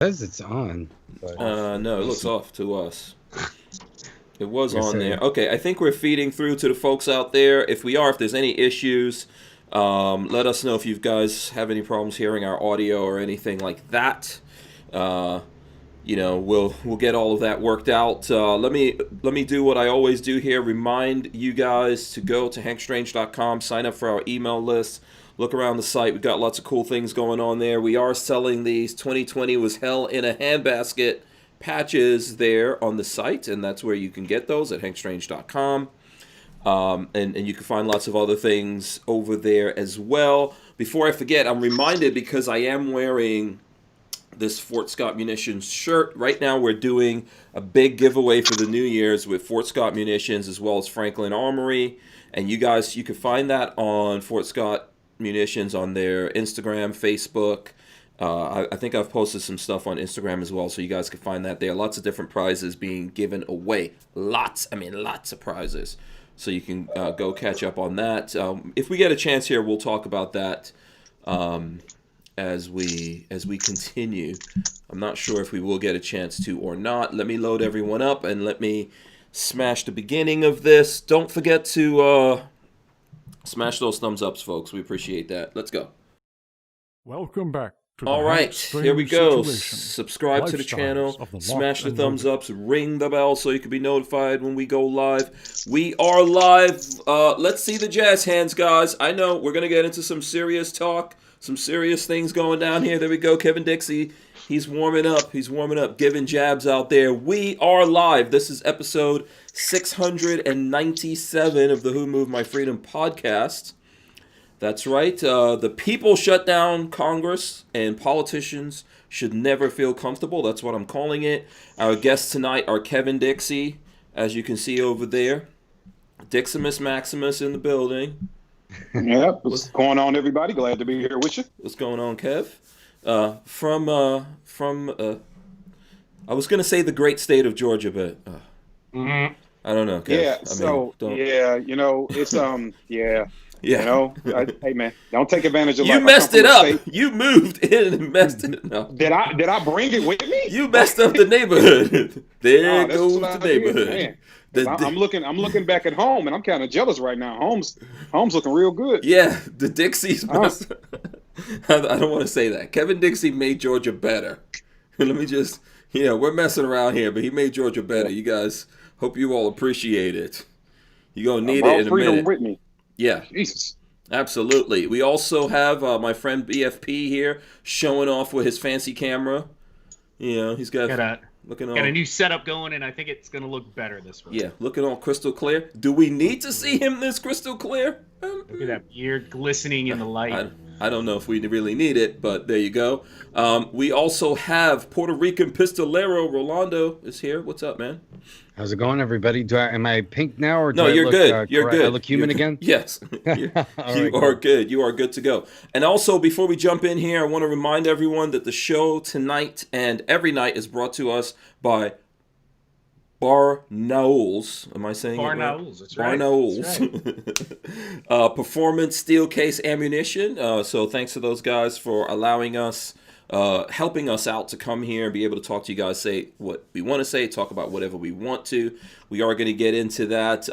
Says it's on, but No, it looks off to us. It was on there. Okay, I think we're feeding through to the folks out there. If we are, if there's any issues, let us know if you guys have any problems hearing our audio or anything like that. Uh, we'll get all of that worked out. Let me do what I always do here. Remind you guys to go to hankstrange.com, sign up for our email list. Look around the site. We've got lots of cool things going on there. We are selling these 2020 was hell in a handbasket patches there on the site, and that's where you can get those at hankstrange.com. And you can find lots of other things over there as well. Before I forget, I'm reminded because I am wearing this Fort Scott Munitions shirt. Right now we're doing a big giveaway for the New Year's with Fort Scott Munitions as well as Franklin Armory. And you guys, you can find that on Fort Scott Munitions on their Instagram, Facebook. I think I've posted some stuff on Instagram as well, so you guys can find that there. Lots of different prizes being given away. Lots of prizes. So you can go catch up on that. If we get a chance here, we'll talk about that as we continue. I'm not sure if we will get a chance to or not. Let me load everyone up and let me smash the beginning of this. Don't forget to smash those thumbs ups, folks. We appreciate that. Let's go. Welcome back. All right, here we go. Subscribe to the channel, smash the thumbs ups, ring the bell so you can be notified when we go live. We are live. Let's see the jazz hands, guys. I know we're going to get into some serious talk, some serious things going down here. There we go, Kevin Dixie. He's warming up. He's warming up, giving jabs out there. We are live. This is episode 697 of the Who Moved My Freedom podcast. That's right. The people shut down Congress, and politicians should never feel comfortable. That's what I'm calling it. Our guests tonight are Kevin Dixie, as you can see over there. Diximus Maximus in the building. Yep. What's going on, everybody? Glad to be here with you. What's going on, Kev? From I was going to say the great state of Georgia, but I don't know, Kev. Yeah. It's yeah. Yeah. Hey man, don't take advantage of life. You messed it up. You moved in and messed it up. Did I bring it with me? You messed up the neighborhood. There goes the neighborhood. I'm looking back at home, and I'm kind of jealous right now. Home's looking real good. Yeah, the Dixies. I don't want to say that. Kevin Dixie made Georgia better. Let me just, we're messing around here, but he made Georgia better. You guys, hope you all appreciate it. You're gonna need it in a minute. With me. Yeah, Jesus. Absolutely. We also have my friend BFP here showing off with his fancy camera. He's got a new setup going, and I think it's going to look better this way. Yeah, looking all crystal clear. Do we need to see him this crystal clear? Look at that ear glistening in the light. I don't know if we really need it, but there you go. We also have Puerto Rican pistolero Rolando is here. What's up, man? How's it going, everybody? Am I pink now, or no? You're good. You're good. I look human again. Yes, you are good. You are good to go. And also, before we jump in here, I want to remind everyone that the show tonight and every night is brought to us by Barnauls. Am I saying Barnauls? That's right. Barnauls. Performance steel case ammunition. So thanks to those guys for allowing us. Helping us out to come here and be able to talk to you guys, say what we want to say, talk about whatever we want to. We are going to get into that.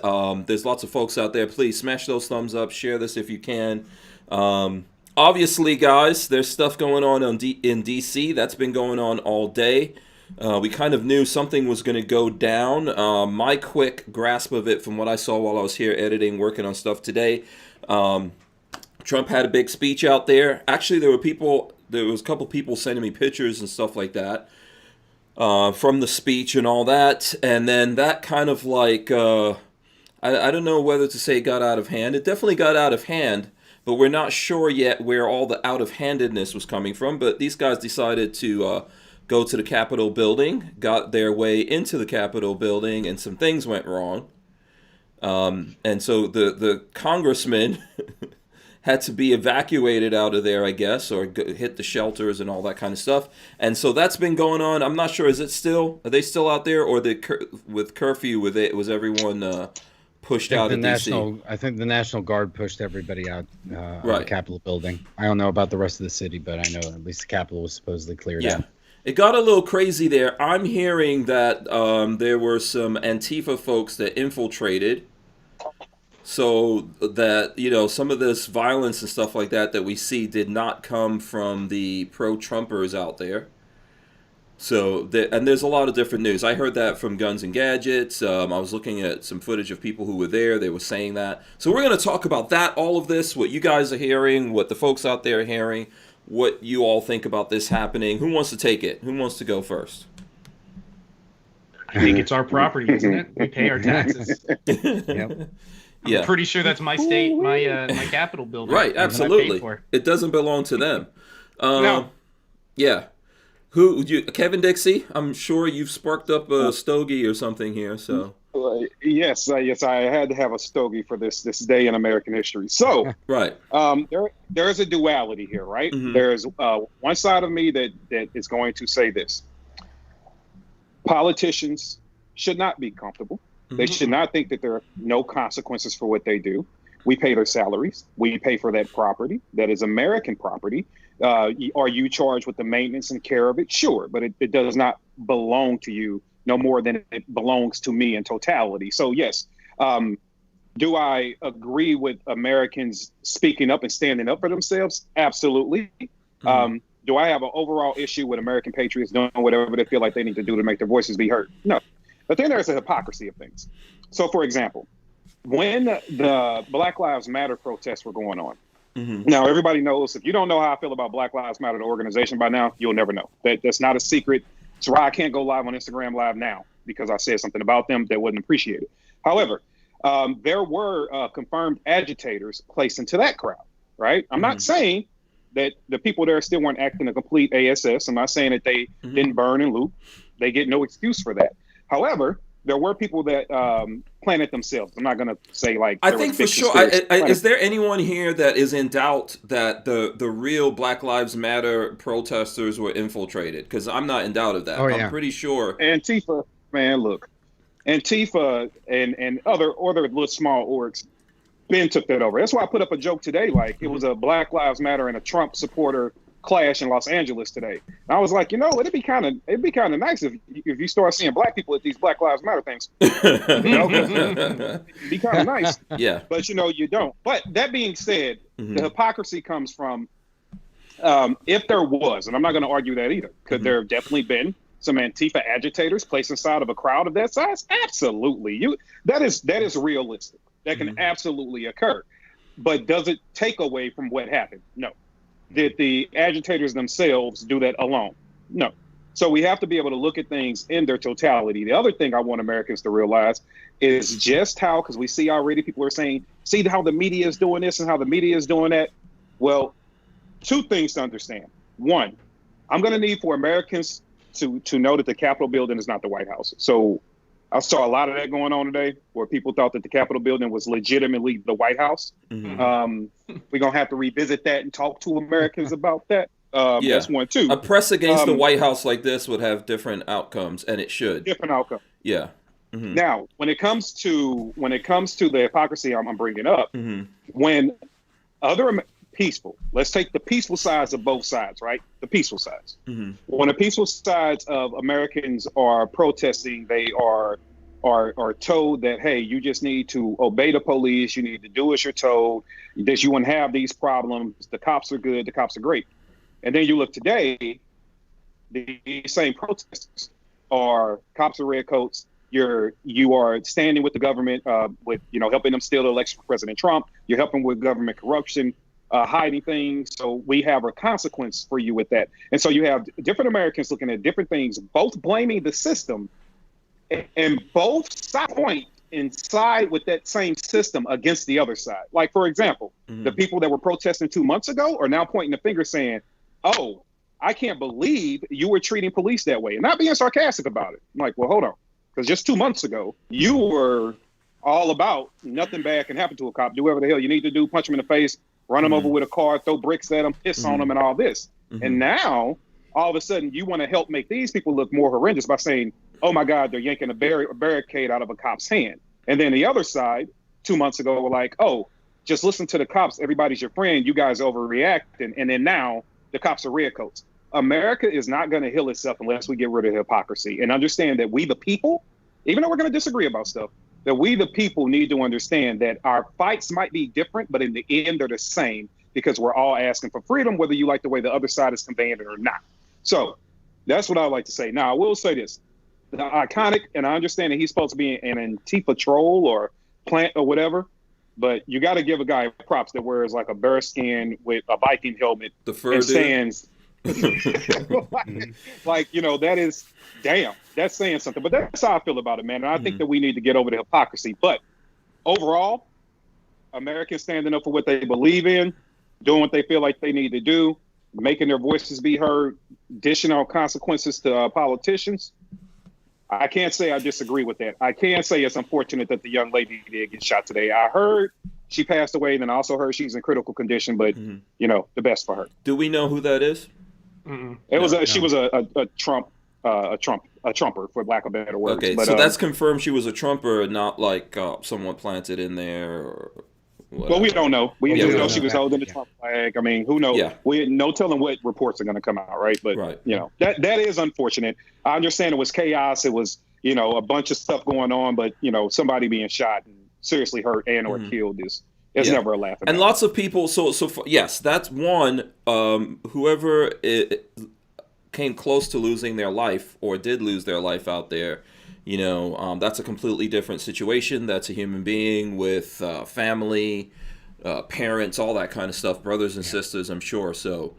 There's lots of folks out there. Please smash those thumbs up. Share this if you can. Obviously, guys, there's stuff going on in D.C. That's been going on all day. We kind of knew something was going to go down. My quick grasp of it from what I saw while I was here editing, working on stuff today, Trump had a big speech out there. Actually, there was a couple people sending me pictures and stuff like that from the speech and all that. And then that kind of like, I don't know whether to say it got out of hand. It definitely got out of hand, but we're not sure yet where all the out-of-handedness was coming from. But these guys decided to go to the Capitol building, got their way into the Capitol building, and some things went wrong. And so the congressman... had to be evacuated out of there, I guess, or hit the shelters and all that kind of stuff. And so that's been going on. I'm not sure. Are they still out there, or with curfew? Was everyone pushed out of D.C.? I think the National Guard pushed everybody out of the Capitol building. I don't know about the rest of the city, but I know at least the Capitol was supposedly cleared out. It got a little crazy there. I'm hearing that there were some Antifa folks that infiltrated, so that, you know, some of this violence and stuff like that we see did not come from the pro-Trumpers out there. So, and there's a lot of different news. I heard that from Guns and Gadgets. I was looking at some footage of people who were there. They were saying that. So we're going to talk about that, all of this, what you guys are hearing, what the folks out there are hearing, what you all think about this happening. Who wants to take it? Who wants to go first? I think it's our property, isn't it? We pay our taxes. Yep. I'm pretty sure that's my state, my Capitol building. Right, absolutely. It doesn't belong to them. No. Yeah. Kevin Dixie? I'm sure you've sparked up a stogie or something here. So yes, I had to have a stogie for this day in American history. So right, there is a duality here, right? Mm-hmm. There's one side of me that is going to say this: politicians should not be comfortable. Mm-hmm. They should not think that there are no consequences for what they do. We pay their salaries. We pay for that property. That is American property. Are you charged with the maintenance and care of it? Sure, but it does not belong to you no more than it belongs to me in totality. So yes, do I agree with Americans speaking up and standing up for themselves? Absolutely. Mm-hmm. Do I have an overall issue with American patriots doing whatever they feel like they need to do to make their voices be heard? No. But then there's a hypocrisy of things. So for example, when the Black Lives Matter protests were going on, mm-hmm. Now everybody knows, if you don't know how I feel about Black Lives Matter, the organization, by now, you'll never know. That's not a secret. It's why I can't go live on Instagram Live now, because I said something about them that wasn't appreciated. However, there were confirmed agitators placed into that crowd, right? I'm not saying that the people there still weren't acting a complete ASS. I'm not saying that they didn't burn and loot. They get no excuse for that. However, there were people that planted themselves. I'm not going to say like. I think for sure. Is there anyone here that is in doubt that the real Black Lives Matter protesters were infiltrated? Because I'm not in doubt of that. Oh, yeah. I'm pretty sure. Antifa, man, look, Antifa and other little small orgs, Ben took that over. That's why I put up a joke today. Like it was a Black Lives Matter and a Trump supporter clash in Los Angeles today. And I was like, it'd be kind of nice if you start seeing black people at these Black Lives Matter things. It'd be kind of nice. Yeah. But you don't. But that being said, the hypocrisy comes from if there was, and I'm not going to argue that either, could there have definitely been some Antifa agitators placed inside of a crowd of that size? Absolutely. That is realistic. That can absolutely occur. But does it take away from what happened? No. Did the agitators themselves do that alone? No. So we have to be able to look at things in their totality. The other thing I want Americans to realize is just how, because we see already people are saying, see how the media is doing this and how the media is doing that. Well, two things to understand. One, I'm going to need for Americans to know that the Capitol building is not the White House. So I saw a lot of that going on today where people thought that the Capitol building was legitimately the White House. We're going to have to revisit that and talk to Americans about that. That's one, too. A press against the White House like this would have different outcomes, and it should. Different outcomes. Yeah. Mm-hmm. Now, when it comes to the hypocrisy I'm bringing up, when other peaceful, let's take the peaceful sides of both sides, right? The peaceful sides. When the peaceful sides of Americans are protesting, they are told that, hey, you just need to obey the police, you need to do as you're told, that you won't have these problems, the cops are good, the cops are great. And then you look today, the same protesters are cops in red coats. You are standing with the government, with helping them steal the election for President Trump. You're helping with government corruption, hiding things. So we have a consequence for you with that. And so you have different Americans looking at different things, both blaming the system, and both sides point inside with that same system against the other side. Like, for example, the people that were protesting 2 months ago are now pointing the finger saying, oh, I can't believe you were treating police that way, and not being sarcastic about it. I'm like, well, hold on. Because just 2 months ago, you were all about nothing bad can happen to a cop. Do whatever the hell you need to do, punch him in the face, run him over with a car, throw bricks at him, piss on him, and all this. And now, all of a sudden, you want to help make these people look more horrendous by saying, oh, my God, they're yanking a barricade out of a cop's hand. And then the other side, 2 months ago, were like, oh, just listen to the cops. Everybody's your friend. You guys overreact. And then now the cops are redcoats. America is not going to heal itself unless we get rid of hypocrisy and understand that we, the people, even though we're going to disagree about stuff, that we, the people, need to understand that our fights might be different, but in the end, they're the same because we're all asking for freedom, whether you like the way the other side is conveying it or not. So that's what I like to say. Now, I will say this. The iconic, and I understand that he's supposed to be an Antifa troll or plant or whatever, but you got to give a guy props that wears like a bear skin with a Viking helmet and stands. Like, you know, that is, damn, that's saying something. But that's how I feel about it, man. And I think that we need to get over the hypocrisy. But overall, Americans standing up for what they believe in, doing what they feel like they need to do, making their voices be heard, dishing out consequences to politicians. I can't say I disagree with that. I can say it's unfortunate that the young lady did get shot today. I heard she passed away, and then I also heard she's in critical condition, but, you know, the best for her. Do we know who that is? She was a Trumper, for lack of better words. Okay, but, so that's confirmed she was a Trumper, not like someone planted in there or whatever. Well, we don't know. We Yeah, just we know don't she know. was holding the Trump flag. I mean, who knows? Yeah. We no telling what reports are going to come out, right? But, you know, that is unfortunate. I understand it was chaos. It was, you know, a bunch of stuff going on, but, you know, somebody being shot and seriously hurt and or killed is never a laughing And matter. lots of people, yes, that's one, whoever came close to losing their life or did lose their life out there, you know, that's a completely different situation. That's a human being with family, parents, all that kind of stuff, brothers and sisters, I'm sure. So,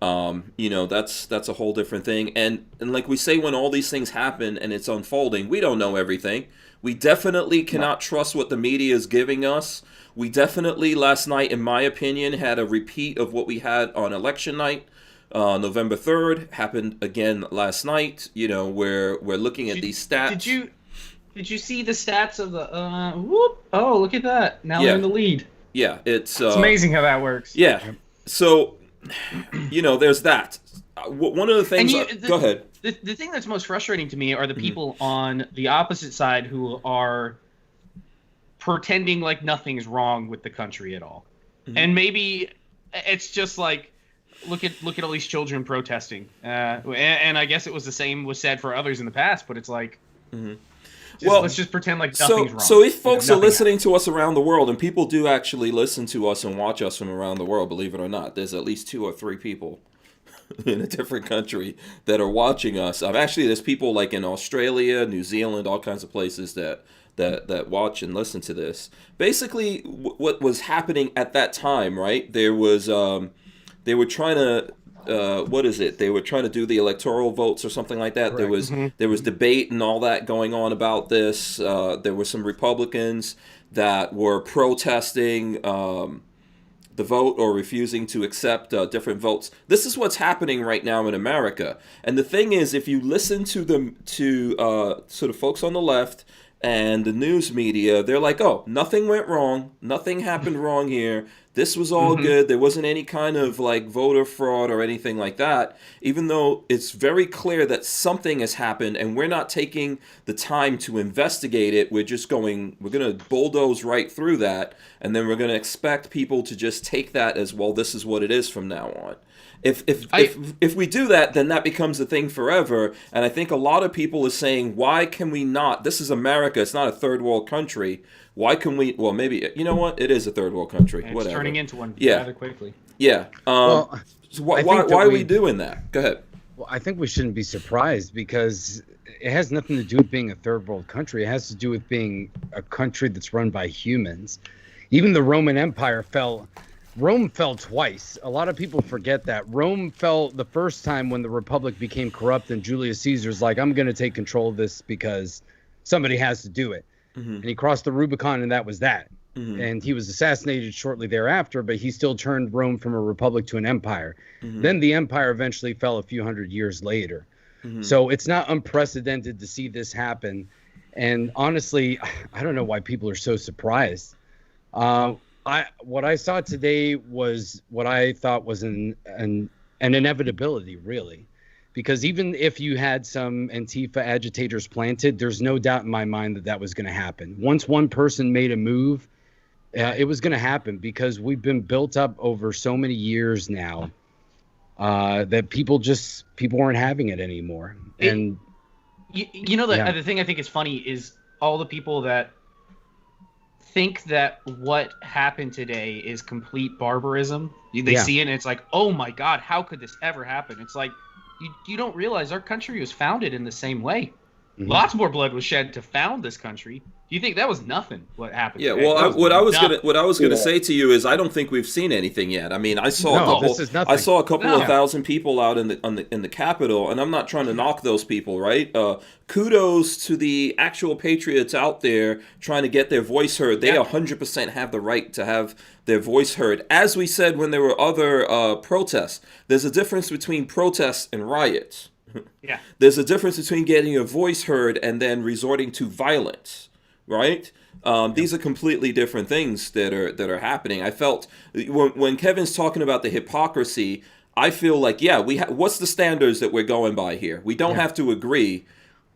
you know, that's a whole different thing. And like we say, when all these things happen and it's unfolding, we don't know everything. We definitely cannot trust what the media is giving us. We definitely, last night, in my opinion, had a repeat of what we had on election night. November 3rd happened again last night, you know, where we're looking at these stats. Did you see the stats of the oh, look at that. Now they're in the lead. Yeah, it's amazing how that works. Yeah. So, you know, there's that. One of the things go ahead. The thing that's most frustrating to me are the people on the opposite side who are pretending like nothing's wrong with the country at all. And maybe it's just like, look at all these children protesting, and I guess it was the same was said for others in the past, but it's like, let's just pretend like nothing's wrong. So if folks are listening to us around the world, and people do actually listen to us and watch us from around the world, believe it or not, there's at least 2 or 3 people in a different country that are watching us. Actually, there's people like in Australia, New Zealand, all kinds of places that watch and listen to this. Basically, what was happening at that time, right? There was they were trying to they were trying to do the electoral votes or something like that. Correct. There was debate and all that going on about this. There were some Republicans that were protesting the vote or refusing to accept different votes. This is what's happening right now in America. And the thing is, if you listen to sort of folks on the left and the news media, they're like, oh, nothing went wrong. Nothing happened wrong here. This was all good. There wasn't any kind of like voter fraud or anything like that, even though it's very clear that something has happened and we're not taking the time to investigate it. We're going to bulldoze right through that, and then we're going to expect people to just take that as, well, this is what it is from now on. If we do that, then that becomes a thing forever. And I think a lot of people are saying, why can we not? This is America. It's not a third world country. Why can we? Well, maybe, you know what? It is a third world country. It's whatever. turning into one rather quickly. Yeah. Well, so why are we doing that? Go ahead. Well, I think we shouldn't be surprised because it has nothing to do with being a third world country. It has to do with being a country that's run by humans. Even the Roman Empire fell. Rome fell twice. A lot of people forget that. Rome fell the first time when the Republic became corrupt and Julius Caesar's like, I'm going to take control of this because somebody has to do it. And he crossed the Rubicon, and that was that. And he was assassinated shortly thereafter, but he still turned Rome from a republic to an empire. Then the empire eventually fell a few hundred years later. So it's not unprecedented to see this happen. And honestly, I don't know why people are so surprised. What I saw today was what I thought was an inevitability, really. Because even if you had some Antifa agitators planted, there's no doubt in my mind that that was going to happen. Once one person made a move, it was going to happen because we've been built up over so many years now that people weren't having it anymore. And the thing I think is funny is all the people that think that what happened today is complete barbarism. They see it and it's like, oh my God, how could this ever happen? It's like, you don't realize our country was founded in the same way. Mm-hmm. Lots more blood was shed to found this country. Do you think that was nothing? What happened? Yeah, well, what I was gonna say to you is I don't think we've seen anything yet. I mean, I saw a couple of thousand people out in the Capitol, and I'm not trying to knock those people, right? Kudos to the actual patriots out there trying to get their voice heard. They 100% have the right to have their voice heard. As we said when there were other protests, there's a difference between protests and riots. Yeah, there's a difference between getting your voice heard and then resorting to violence. Right? These are completely different things that are happening. I felt when Kevin's talking about the hypocrisy, I feel like, what's the standards that we're going by here? We don't have to agree.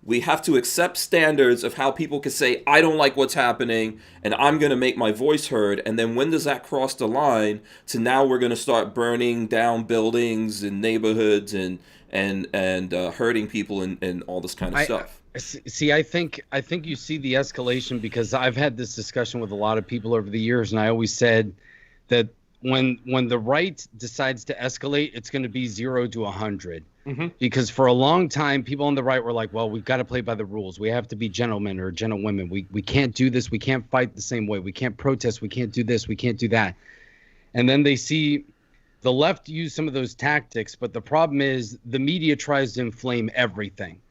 We have to accept standards of how people can say, I don't like what's happening, and I'm going to make my voice heard. And then when does that cross the line to now we're going to start burning down buildings and neighborhoods and hurting people and all this kind of stuff? See, I think you see the escalation because I've had this discussion with a lot of people over the years, and I always said that when the right decides to escalate, it's going to be 0 to 100. Mm-hmm. Because for a long time, people on the right were like, well, we've got to play by the rules. We have to be gentlemen or gentlewomen. We can't do this. We can't fight the same way. We can't protest. We can't do this. We can't do that. And then they see the left use some of those tactics, but the problem is the media tries to inflame everything.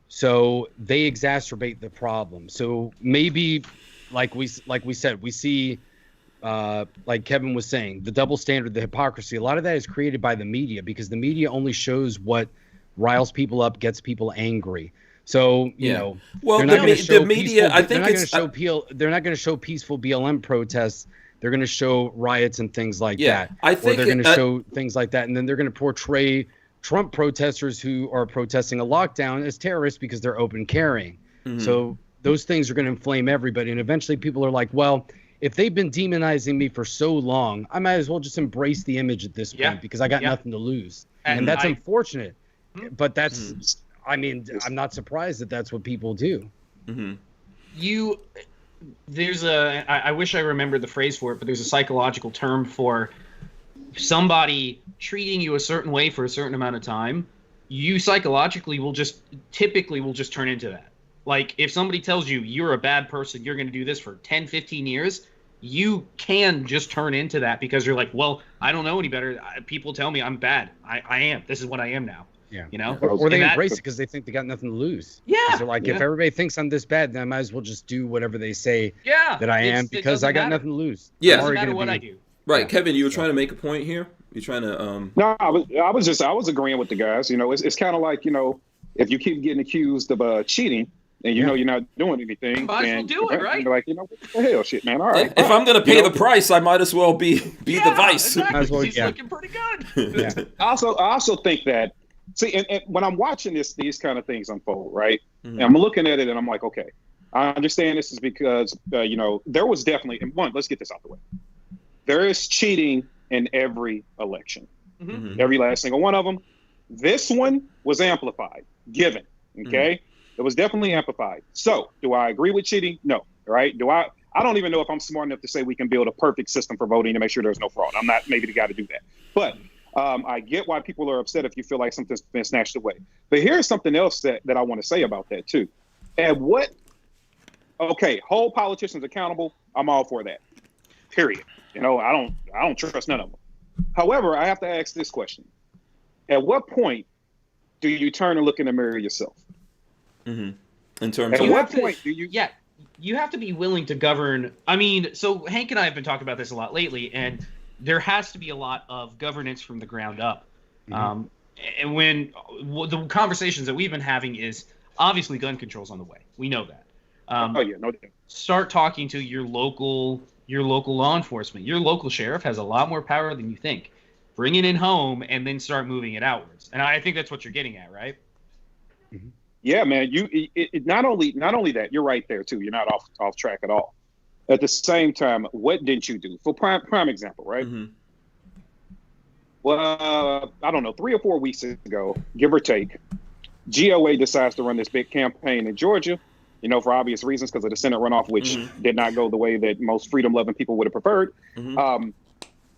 So they exacerbate the problem. So maybe, like we said, we see, like Kevin was saying, the double standard, the hypocrisy. A lot of that is created by the media because the media only shows what riles people up, gets people angry. So well, they're not going to show media. They're not going to show peaceful BLM protests. They're going to show riots and things like that. Or they're going to show things like that, and then they're going to portray Trump protesters who are protesting a lockdown as terrorists because they're open carrying. Mm-hmm. So those things are going to inflame everybody. And eventually people are like, well, if they've been demonizing me for so long, I might as well just embrace the image at this point because I got nothing to lose. And that's unfortunate. But that's, I mean, I'm not surprised that that's what people do. Mm-hmm. I wish I remembered the phrase for it, but there's a psychological term for somebody treating you a certain way for a certain amount of time. You psychologically will just turn into that. Like if somebody tells you you're a bad person, you're going to do this for 10, 15 years, you can just turn into that because you're like, well, I don't know any better. People tell me I'm bad. I am. This is what I am now. Yeah. You know? Or they embrace it because they think they got nothing to lose. Yeah. They're like, if everybody thinks I'm this bad, then I might as well just do whatever they say that I am because I got nothing to lose. Yeah. It doesn't matter what I do. Right, Kevin, you were trying to make a point here. You're trying to. No, I was agreeing with the guys. You know, it's kind of like, you know, if you keep getting accused of cheating and you know you're not doing anything, might as well do it, right? You're like, you know, what the hell, shit, man. All right. If I'm gonna pay the price, I might as well be the vice. Exactly. Might as well, he's looking pretty good. I also think that. See, and when I'm watching these kind of things unfold, right? Mm-hmm. And I'm looking at it and I'm like, okay, I understand this is because you know there was definitely let's get this out the way. There is cheating in every election, every last single one of them. This one was amplified, given, okay? It was definitely amplified. So do I agree with cheating? No, right? I don't even know if I'm smart enough to say we can build a perfect system for voting to make sure there's no fraud. I'm not maybe the guy to do that. But I get why people are upset if you feel like something's been snatched away. But here's something else that I want to say about that too. Hold politicians accountable. I'm all for that, period. You know, I don't trust none of them. However, I have to ask this question. At what point do you turn and look in the mirror yourself? Mm-hmm. In terms of what point do you... Yeah, you have to be willing to govern. I mean, so Hank and I have been talking about this a lot lately, and there has to be a lot of governance from the ground up. Mm-hmm. And when the conversations that we've been having is obviously gun control's on the way. We know that. No doubt. Start talking to your local law enforcement. Your local sheriff has a lot more power than you think. Bring it in home and then start moving it outwards. And I think that's what you're getting at, right? Mm-hmm. Yeah, man. Not only that, you're right there too. You're not off track at all. At the same time, what didn't you do? For prime example, right? Mm-hmm. well, I don't know, 3 or 4 weeks ago, give or take, GOA decides to run this big campaign in Georgia, for obvious reasons because of the Senate runoff, which did not go the way that most freedom-loving people would have preferred.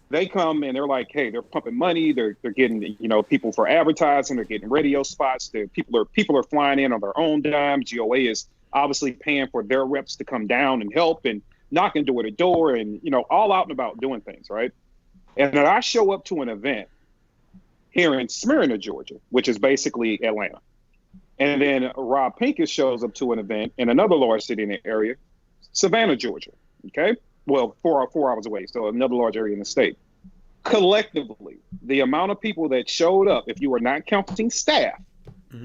They come and they're like, hey, they're pumping money. They're getting, people for advertising. They're getting radio spots. People are flying in on their own dime. GOA is obviously paying for their reps to come down and help and knocking door to door and, all out and about doing things, right? And then I show up to an event here in Smyrna, Georgia, which is basically Atlanta. And then Rob Pincus shows up to an event in another large city in the area, Savannah, Georgia. Okay. Well, 4 hours away. So another large area in the state. Collectively, the amount of people that showed up, if you were not counting staff,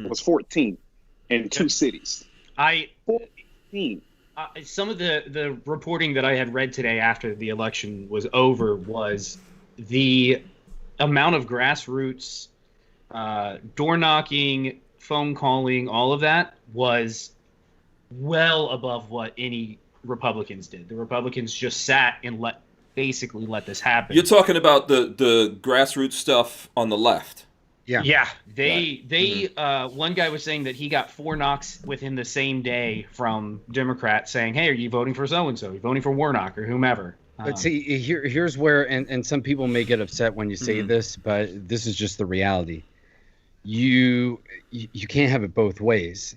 was 14 in 2 cities. 14. Some of the reporting that I had read today after the election was over was the amount of grassroots door knocking, phone calling, all of that was well above what any Republicans did. The Republicans just sat and let this happen. You're talking about the grassroots stuff on the left. Yeah. One guy was saying that he got 4 knocks within the same day from Democrats saying, hey, are you voting for so-and-so? Are you voting for Warnock or whomever? But see, here's where, and some people may get upset when you say this, but this is just the reality. You can't have it both ways.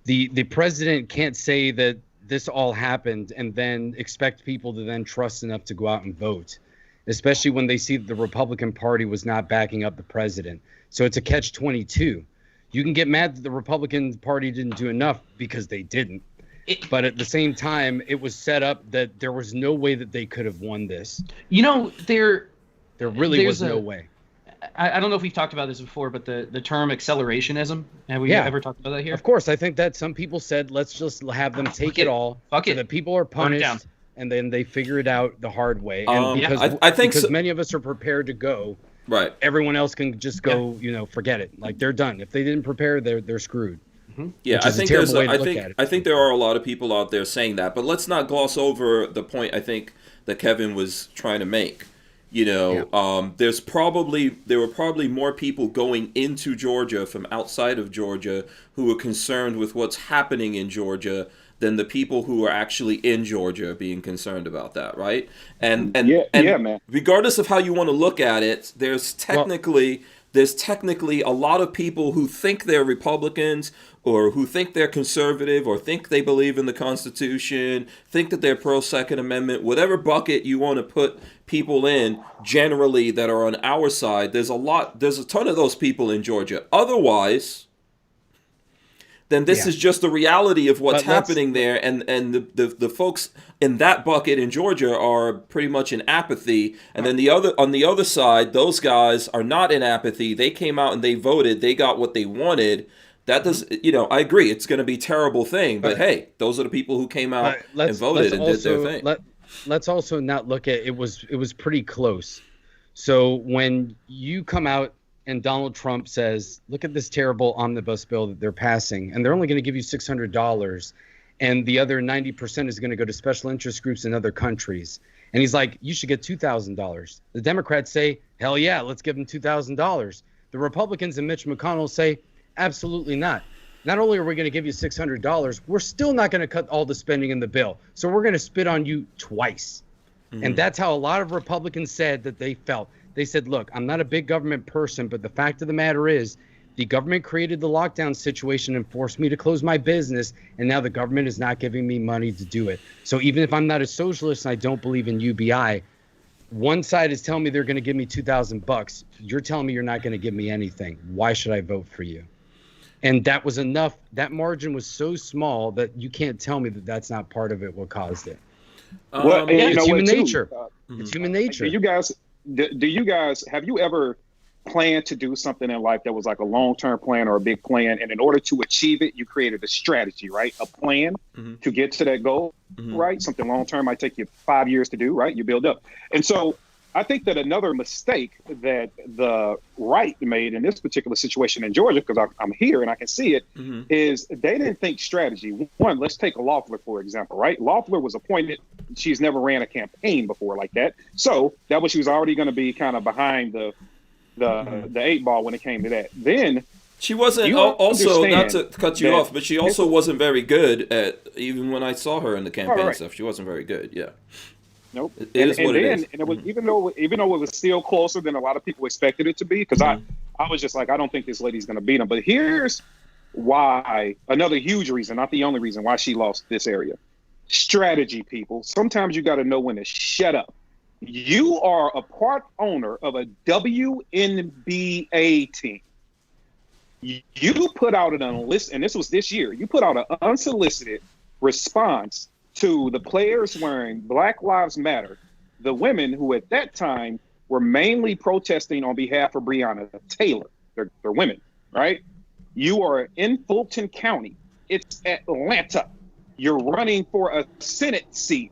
The president can't say that this all happened and then expect people to then trust enough to go out and vote, especially when they see that the Republican Party was not backing up the president. So it's a catch-22. You can get mad that the Republican Party didn't do enough because they didn't. But at the same time, it was set up that there was no way that they could have won this. There really was no way. I don't know if we've talked about this before, but the term accelerationism, have we ever talked about that here? Of course. I think that some people said, let's just have them take it all. Fuck it. So that people are punished, and then they figure it out the hard way. And I think because many of us are prepared to go, right? Everyone else can just go, forget it. Like, they're done. If they didn't prepare, they're screwed. Yeah, I think there are a lot of people out there saying that, but let's not gloss over the point I think that Kevin was trying to make. There were probably more people going into Georgia from outside of Georgia who were concerned with what's happening in Georgia than the people who are actually in Georgia being concerned about that, right? And man. Regardless of how you want to look at it, there's technically a lot of people who think they're Republicans or who think they're conservative or think they believe in the Constitution, think that they're pro-Second Amendment, whatever bucket you want to put people in generally that are on our side, there's a ton of those people in Georgia. Otherwise, then this is just the reality of what's happening there, and the folks in that bucket in Georgia are pretty much in apathy, and then on the other side, those guys are not in apathy. They came out and they voted. They got what they wanted. That does, I agree. It's going to be a terrible thing, but hey, those are the people who came out and voted and did their thing. Let's also not look at it was pretty close. So when you come out and Donald Trump says, look at this terrible omnibus bill that they're passing, and they're only going to give you $600, and the other 90% is going to go to special interest groups in other countries. And he's like, you should get $2,000. The Democrats say, hell yeah, let's give them $2,000. The Republicans and Mitch McConnell say, absolutely not. Not only are we going to give you $600, we're still not going to cut all the spending in the bill. So we're going to spit on you twice. And that's how a lot of Republicans said that they felt. They said, look, I'm not a big government person, but the fact of the matter is the government created the lockdown situation and forced me to close my business, and now the government is not giving me money to do it. So even if I'm not a socialist and I don't believe in UBI, one side is telling me they're going to give me $2,000. You're telling me you're not going to give me anything. Why should I vote for you? And that was enough. That margin was so small that you can't tell me that that's not part of it what caused it. It's human nature. It's human nature. Do you guys have you ever planned to do something in life that was like a long-term plan or a big plan, and in order to achieve it, you created a strategy, right? A plan to get to that goal, right? Something long-term might take you 5 years to do, right? You build up. And so I think that another mistake that the right made in this particular situation in Georgia, because I'm here and I can see it, is they didn't think strategy. One, let's take Loeffler, for example, right? Loeffler was appointed. She's never ran a campaign before like that. So that was, she was already going to be kind of behind the the 8 ball when it came to that. Then she wasn't also, not to cut you off, but she also wasn't very good at, even when I saw her in the campaign stuff, she wasn't very good. Yeah. Nope. It is what it is. And it was, even though it was still closer than a lot of people expected it to be, because I was just like, I don't think this lady's going to beat him. But here's why, another huge reason, not the only reason why she lost this area. Strategy, people. Sometimes you got to know when to shut up. You are a part owner of a WNBA team. You put out an unsolicited, and this was this year, you put out an unsolicited response to the players wearing Black Lives Matter, the women who at that time were mainly protesting on behalf of Breonna Taylor. They're women, right? You are in Fulton County. It's Atlanta. You're running for a Senate seat.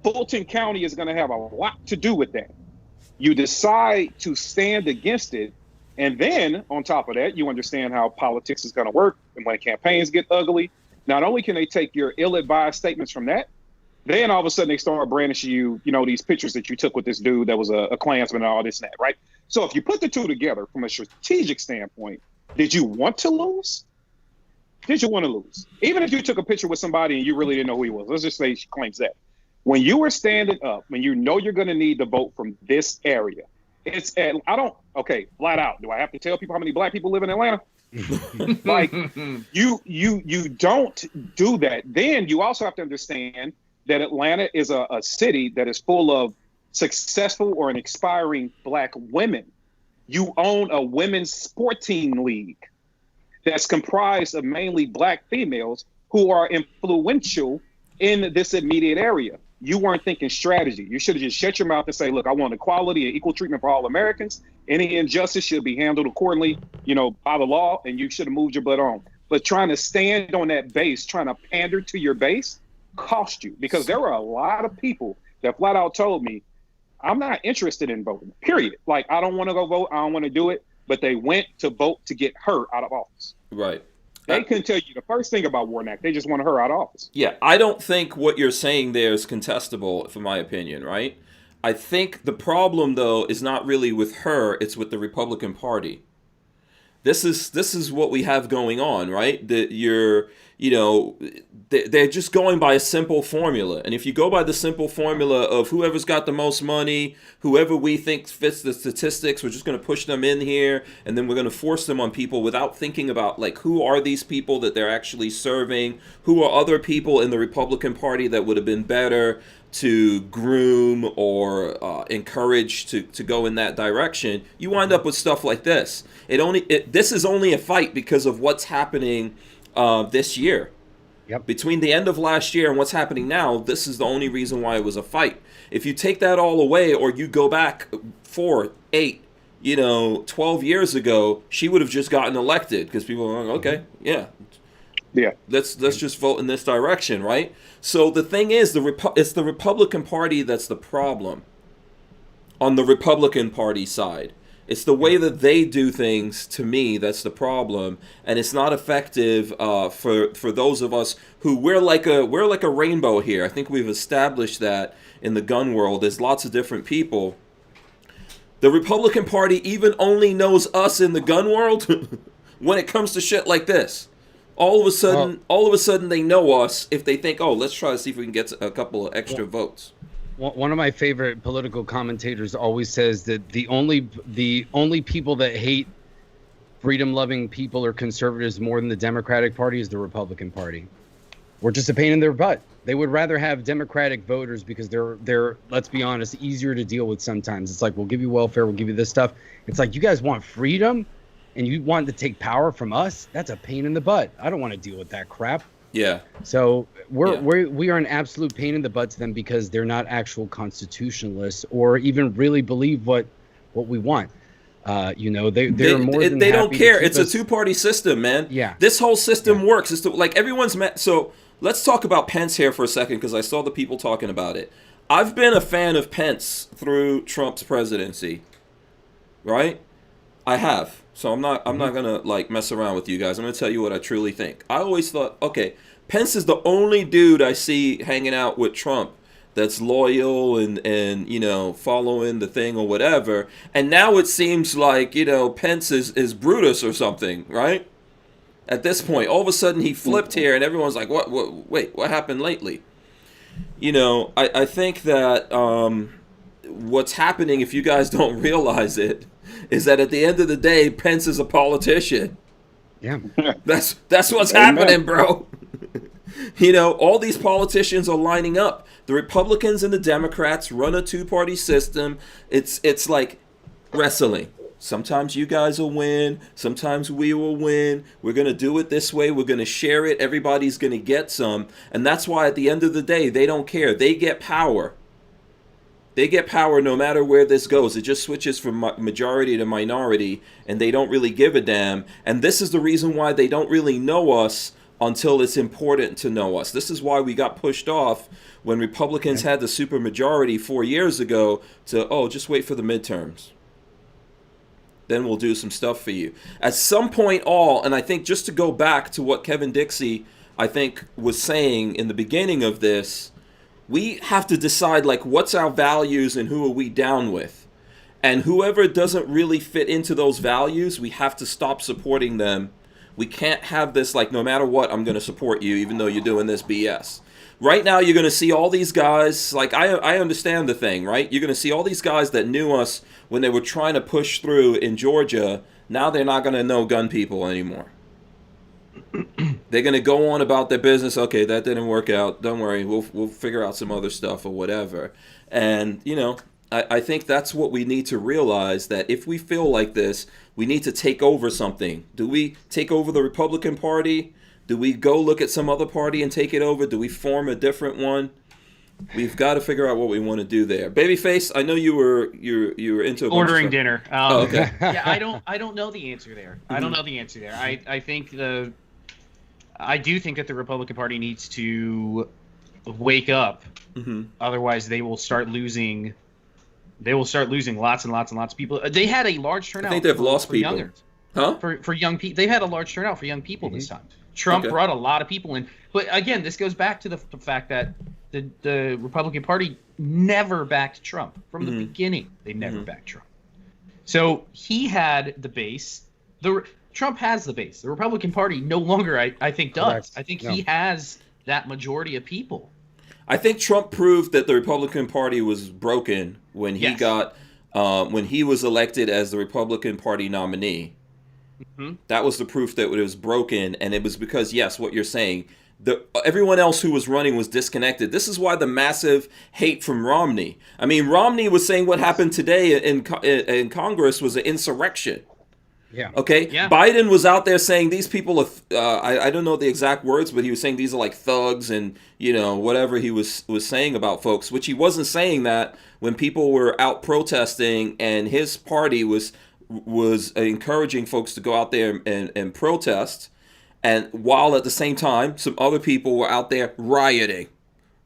Fulton County is going to have a lot to do with that. You decide to stand against it. And then on top of that, you understand how politics is going to work. And when campaigns get ugly, not only can they take your ill-advised statements from that, then all of a sudden they start brandishing you, these pictures that you took with this dude that was a Klansman and all this and that, right? So if you put the two together from a strategic standpoint, did you want to lose? Did you want to lose? Even if you took a picture with somebody and you really didn't know who he was, let's just say she claims that. When you were standing up, when you know you're going to need the vote from this area, flat out, do I have to tell people how many Black people live in Atlanta? Like, you don't do that. Then you also have to understand that Atlanta is a city that is full of successful or an aspiring Black women. You own a women's sporting league that's comprised of mainly Black females who are influential in this immediate area. You weren't thinking strategy. You should have just shut your mouth and say, look, I want equality and equal treatment for all Americans. Any injustice should be handled accordingly, by the law, and you should have moved your butt on. But trying to stand on that base, trying to pander to your base, cost you. Because there were a lot of people that flat out told me, I'm not interested in voting, period. Like, I don't want to go vote. I don't want to do it. But they went to vote to get her out of office. Right. They couldn't tell you the first thing about Warnock. They just want her out of office. Yeah, I don't think what you're saying there is contestable, for my opinion, right? I think the problem, though, is not really with her. It's with the Republican Party. This is what we have going on, right? That they're just going by a simple formula. And if you go by the simple formula of whoever's got the most money, whoever we think fits the statistics, we're just going to push them in here, and then we're going to force them on people without thinking about, like, who are these people that they're actually serving? Who are other people in the Republican Party that would have been better to groom or encourage to go in that direction? You wind up with stuff like this. This is only a fight because of what's happening this year. Yep. Between the end of last year and what's happening now, this is the only reason why it was a fight. If you take that all away, or you go back 4, 8, 12 years ago, she would have just gotten elected because people were like, okay, yeah, let's just vote in this direction, right? So the thing is, it's the Republican Party that's the problem. On the Republican Party side, it's the way that they do things, to me, that's the problem, and it's not effective for those of us who we're like a rainbow here. I think we've established that in the gun world. There's lots of different people. The Republican Party even only knows us in the gun world when it comes to shit like this. All of a sudden, they know us if they think, oh, let's try to see if we can get a couple of extra votes. One of my favorite political commentators always says that the only people that hate freedom-loving people or conservatives more than the Democratic Party is the Republican Party. We're just a pain in their butt. They would rather have Democratic voters because they're let's be honest, easier to deal with sometimes. It's like, we'll give you welfare, we'll give you this stuff. It's like, you guys want freedom and you want to take power from us? That's a pain in the butt. I don't want to deal with that crap. Yeah. So we are an absolute pain in the butt to them because they're not actual constitutionalists or even really believe what we want. They're more than they don't happy care. to It's a two-party system, man. Yeah. This whole system works. It's like everyone's met. So let's talk about Pence here for a second because I saw the people talking about it. I've been a fan of Pence through Trump's presidency, right? I have. So I'm not gonna like mess around with you guys. I'm gonna tell you what I truly think. I always thought, okay, Pence is the only dude I see hanging out with Trump that's loyal and you know, following the thing or whatever. And now it seems like, you know, Pence is Brutus or something, right? At this point, all of a sudden he flipped here, and everyone's like, wait, what happened lately? You know, I think that what's happening, if you guys don't realize it, is that at the end of the day, Pence is a politician. Yeah. That's what's happening, bro. You know, all these politicians are lining up. The Republicans and the Democrats run a two-party system. It's like wrestling. Sometimes you guys will win. Sometimes we will win. We're going to do it this way. We're going to share it. Everybody's going to get some. And that's why at the end of the day, they don't care. They get power. They get power no matter where this goes. It just switches from majority to minority, and they don't really give a damn. And this is the reason why they don't really know us until it's important to know us. This is why we got pushed off when Republicans had the supermajority 4 years ago to, just wait for the midterms. Then we'll do some stuff for you. At some point and I think just to go back to what Kevin Dixie, I think, was saying in the beginning of this, we have to decide, like, what's our values and who are we down with? And whoever doesn't really fit into those values, we have to stop supporting them. We can't have this, like, no matter what, I'm going to support you, even though you're doing this BS. Right now, you're going to see all these guys, like, I understand the thing, right? You're going to see all these guys that knew us when they were trying to push through in Georgia. Now they're not going to know gun people anymore. They're going to go on about their business. Okay, that didn't work out. Don't worry. We'll figure out some other stuff or whatever. And, you know, I think that's what we need to realize, that if we feel like this, we need to take over something. Do we take over the Republican Party? Do we go look at some other party and take it over? Do we form a different one? We've got to figure out what we want to do there. Babyface, I know you were into ordering dinner. Okay. Yeah, I don't know the answer there. I don't know the answer there. I do think that the Republican Party needs to wake up. Otherwise, they will start losing. They will start losing lots and lots and lots of people. They had a large turnout. I think they've lost people. Youngers. Huh? For young people, they've had a large turnout for young people this time. Trump brought a lot of people in, but again, this goes back to the fact that the Republican Party never backed Trump from the beginning. They never backed Trump. So he had the base. Trump has the base. The Republican Party no longer, I think, does. Correct. I think he has that majority of people. I think Trump proved that the Republican Party was broken when he when he was elected as the Republican Party nominee. That was the proof that it was broken, and it was because, yes, what you're saying, everyone else who was running was disconnected. This is why the massive hate from Romney. I mean, Romney was saying what happened today in Congress was an insurrection. Yeah. Okay. Yeah. Biden was out there saying these people are. I don't know the exact words, but he was saying these are like thugs and, you know, whatever he was saying about folks, which he wasn't saying that when people were out protesting, and his party was encouraging folks to go out there and protest, and while at the same time some other people were out there rioting,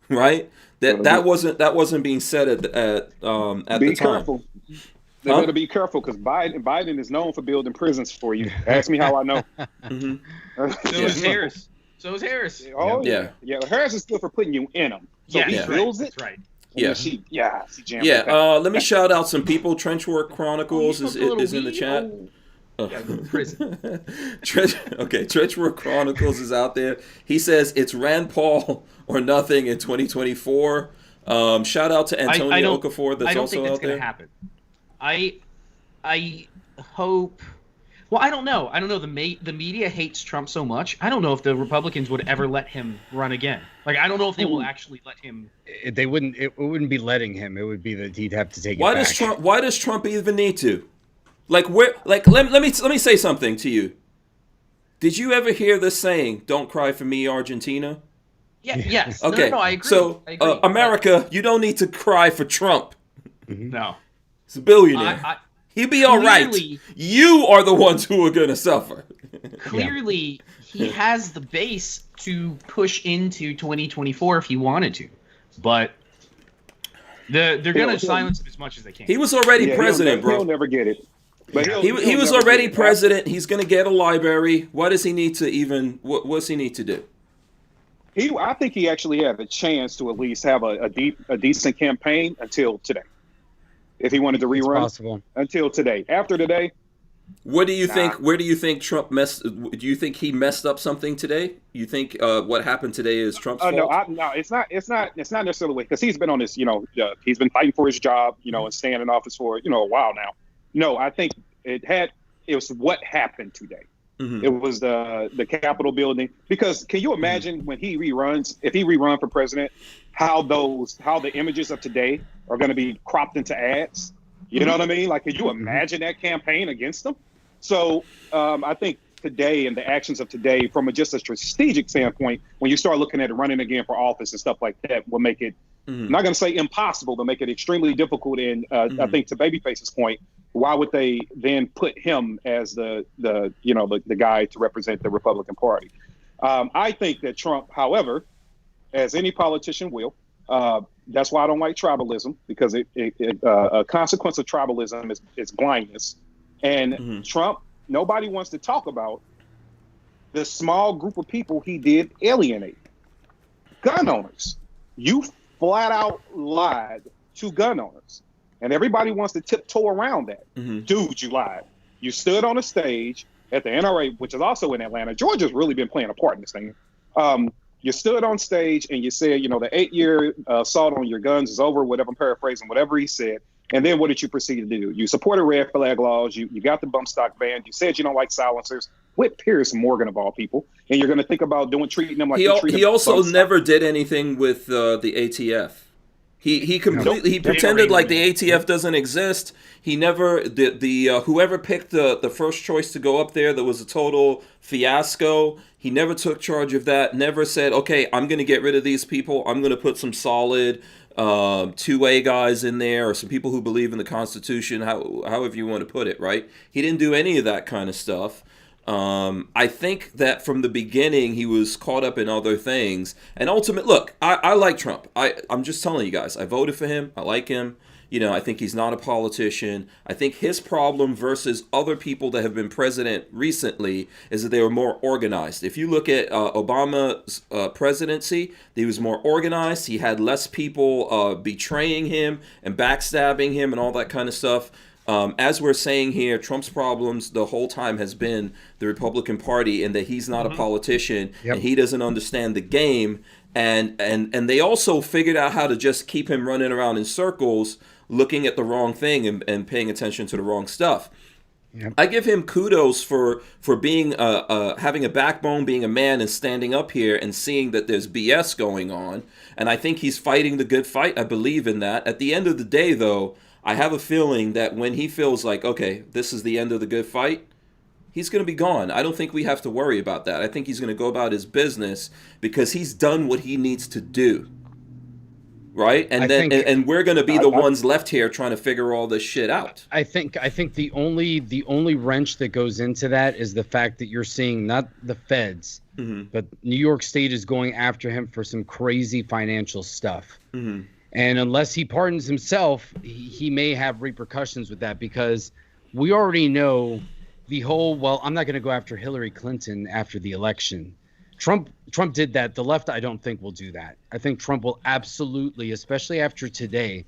right? That wasn't being said at the time. Be careful. They better be careful, because Biden is known for building prisons for you. Ask me how I know. So is Harris. Oh yeah. Harris is good for putting you in them. So he builds it. That's right. Let me shout out some people. Trenchwork Chronicles is in the chat. Prison. Trenchwork Chronicles is out there. He says it's Rand Paul or nothing in 2024. Shout out to Antonio Okafor that's also out there. I don't think it's going to happen. I hope. Well, I don't know. The media hates Trump so much. I don't know if the Republicans would ever let him run again. Like, I don't know if they will actually let him. They wouldn't. It wouldn't be letting him. It would be that he'd have to take it back. Why does Trump even need to? Like, where? Like, let me say something to you. Did you ever hear this saying, "Don't cry for me, Argentina"? Yeah. Yes. Okay. No, I agree. So, America, you don't need to cry for Trump. No. He's a billionaire. He'd be all right. You are the ones who are going to suffer. Clearly, he has the base to push into 2024 if he wanted to. But they're going to silence him as much as they can. He was already president, bro. He'll never get it. But he was already president. He's going to get a library. Why does he need to even... What does he need to do? I think he actually had a chance to at least have a decent campaign until today. If he wanted to rerun, possible. Until today. After today, what do you think? Where do you think Trump messed? Do you think he messed up something today? You think what happened today is Trump's fault? No, it's not. It's not necessarily because he's been on this. He's been fighting for his job. And staying in office for a while now. No, I think it was what happened today. Mm-hmm. It was the Capitol building. Because can you imagine when he reruns, if he rerun for president, how the images of today are going to be cropped into ads? You know what I mean? Like, can you imagine that campaign against them? So I think today and the actions of today, from just a strategic standpoint, when you start looking at running again for office and stuff like that, will make it, I'm not going to say impossible, but make it extremely difficult. And I think to Babyface's point, why would they then put him as the guy to represent the Republican Party? I think that Trump, however, as any politician will, that's why I don't like tribalism, because a consequence of tribalism is blindness. And Trump, nobody wants to talk about the small group of people he did alienate. Gun owners. You flat out lied to gun owners. And everybody wants to tiptoe around that. Dude, you lied. You stood on a stage at the NRA, which is also in Atlanta. Georgia's really been playing a part in this thing. You stood on stage and you said, the 8-year assault on your guns is over, whatever, I'm paraphrasing, whatever he said. And then what did you proceed to do? You supported red flag laws. You got the bump stock ban. You said you don't like silencers. Whit Pierce Morgan of all people. And you're going to think about treating them like he also never did anything with the ATF. He completely pretended like the ATF doesn't exist. He never whoever picked the first choice to go up there, that was a total fiasco. He never took charge of that. Never said, okay, I'm going to get rid of these people. I'm going to put some solid 2A guys in there, or some people who believe in the Constitution, however you want to put it, right? He didn't do any of that kind of stuff. I think that from the beginning he was caught up in other things. And look, I like Trump. I'm just telling you guys, I voted for him. I like him. I think he's not a politician. I think his problem versus other people that have been president recently is that they were more organized. If you look at Obama's presidency, he was more organized. He had less people betraying him and backstabbing him and all that kind of stuff. As we're saying here, Trump's problems the whole time has been the Republican Party, and that he's not a politician, and he doesn't understand the game. And they also figured out how to just keep him running around in circles, looking at the wrong thing and paying attention to the wrong stuff. Yep. I give him kudos for being having a backbone, being a man, and standing up here and seeing that there's BS going on. And I think he's fighting the good fight. I believe in that. At the end of the day, though, I have a feeling that when he feels like, okay, this is the end of the good fight, he's going to be gone. I don't think we have to worry about that. I think he's going to go about his business because he's done what he needs to do. Right? And we're going to be the ones left here trying to figure all this shit out. I think the only wrench that goes into that is the fact that you're seeing not the feds, but New York State is going after him for some crazy financial stuff. And unless he pardons himself, he may have repercussions with that, because we already know the whole, well, I'm not going to go after Hillary Clinton after the election. Trump did that. The left, I don't think, will do that. I think Trump will absolutely, especially after today,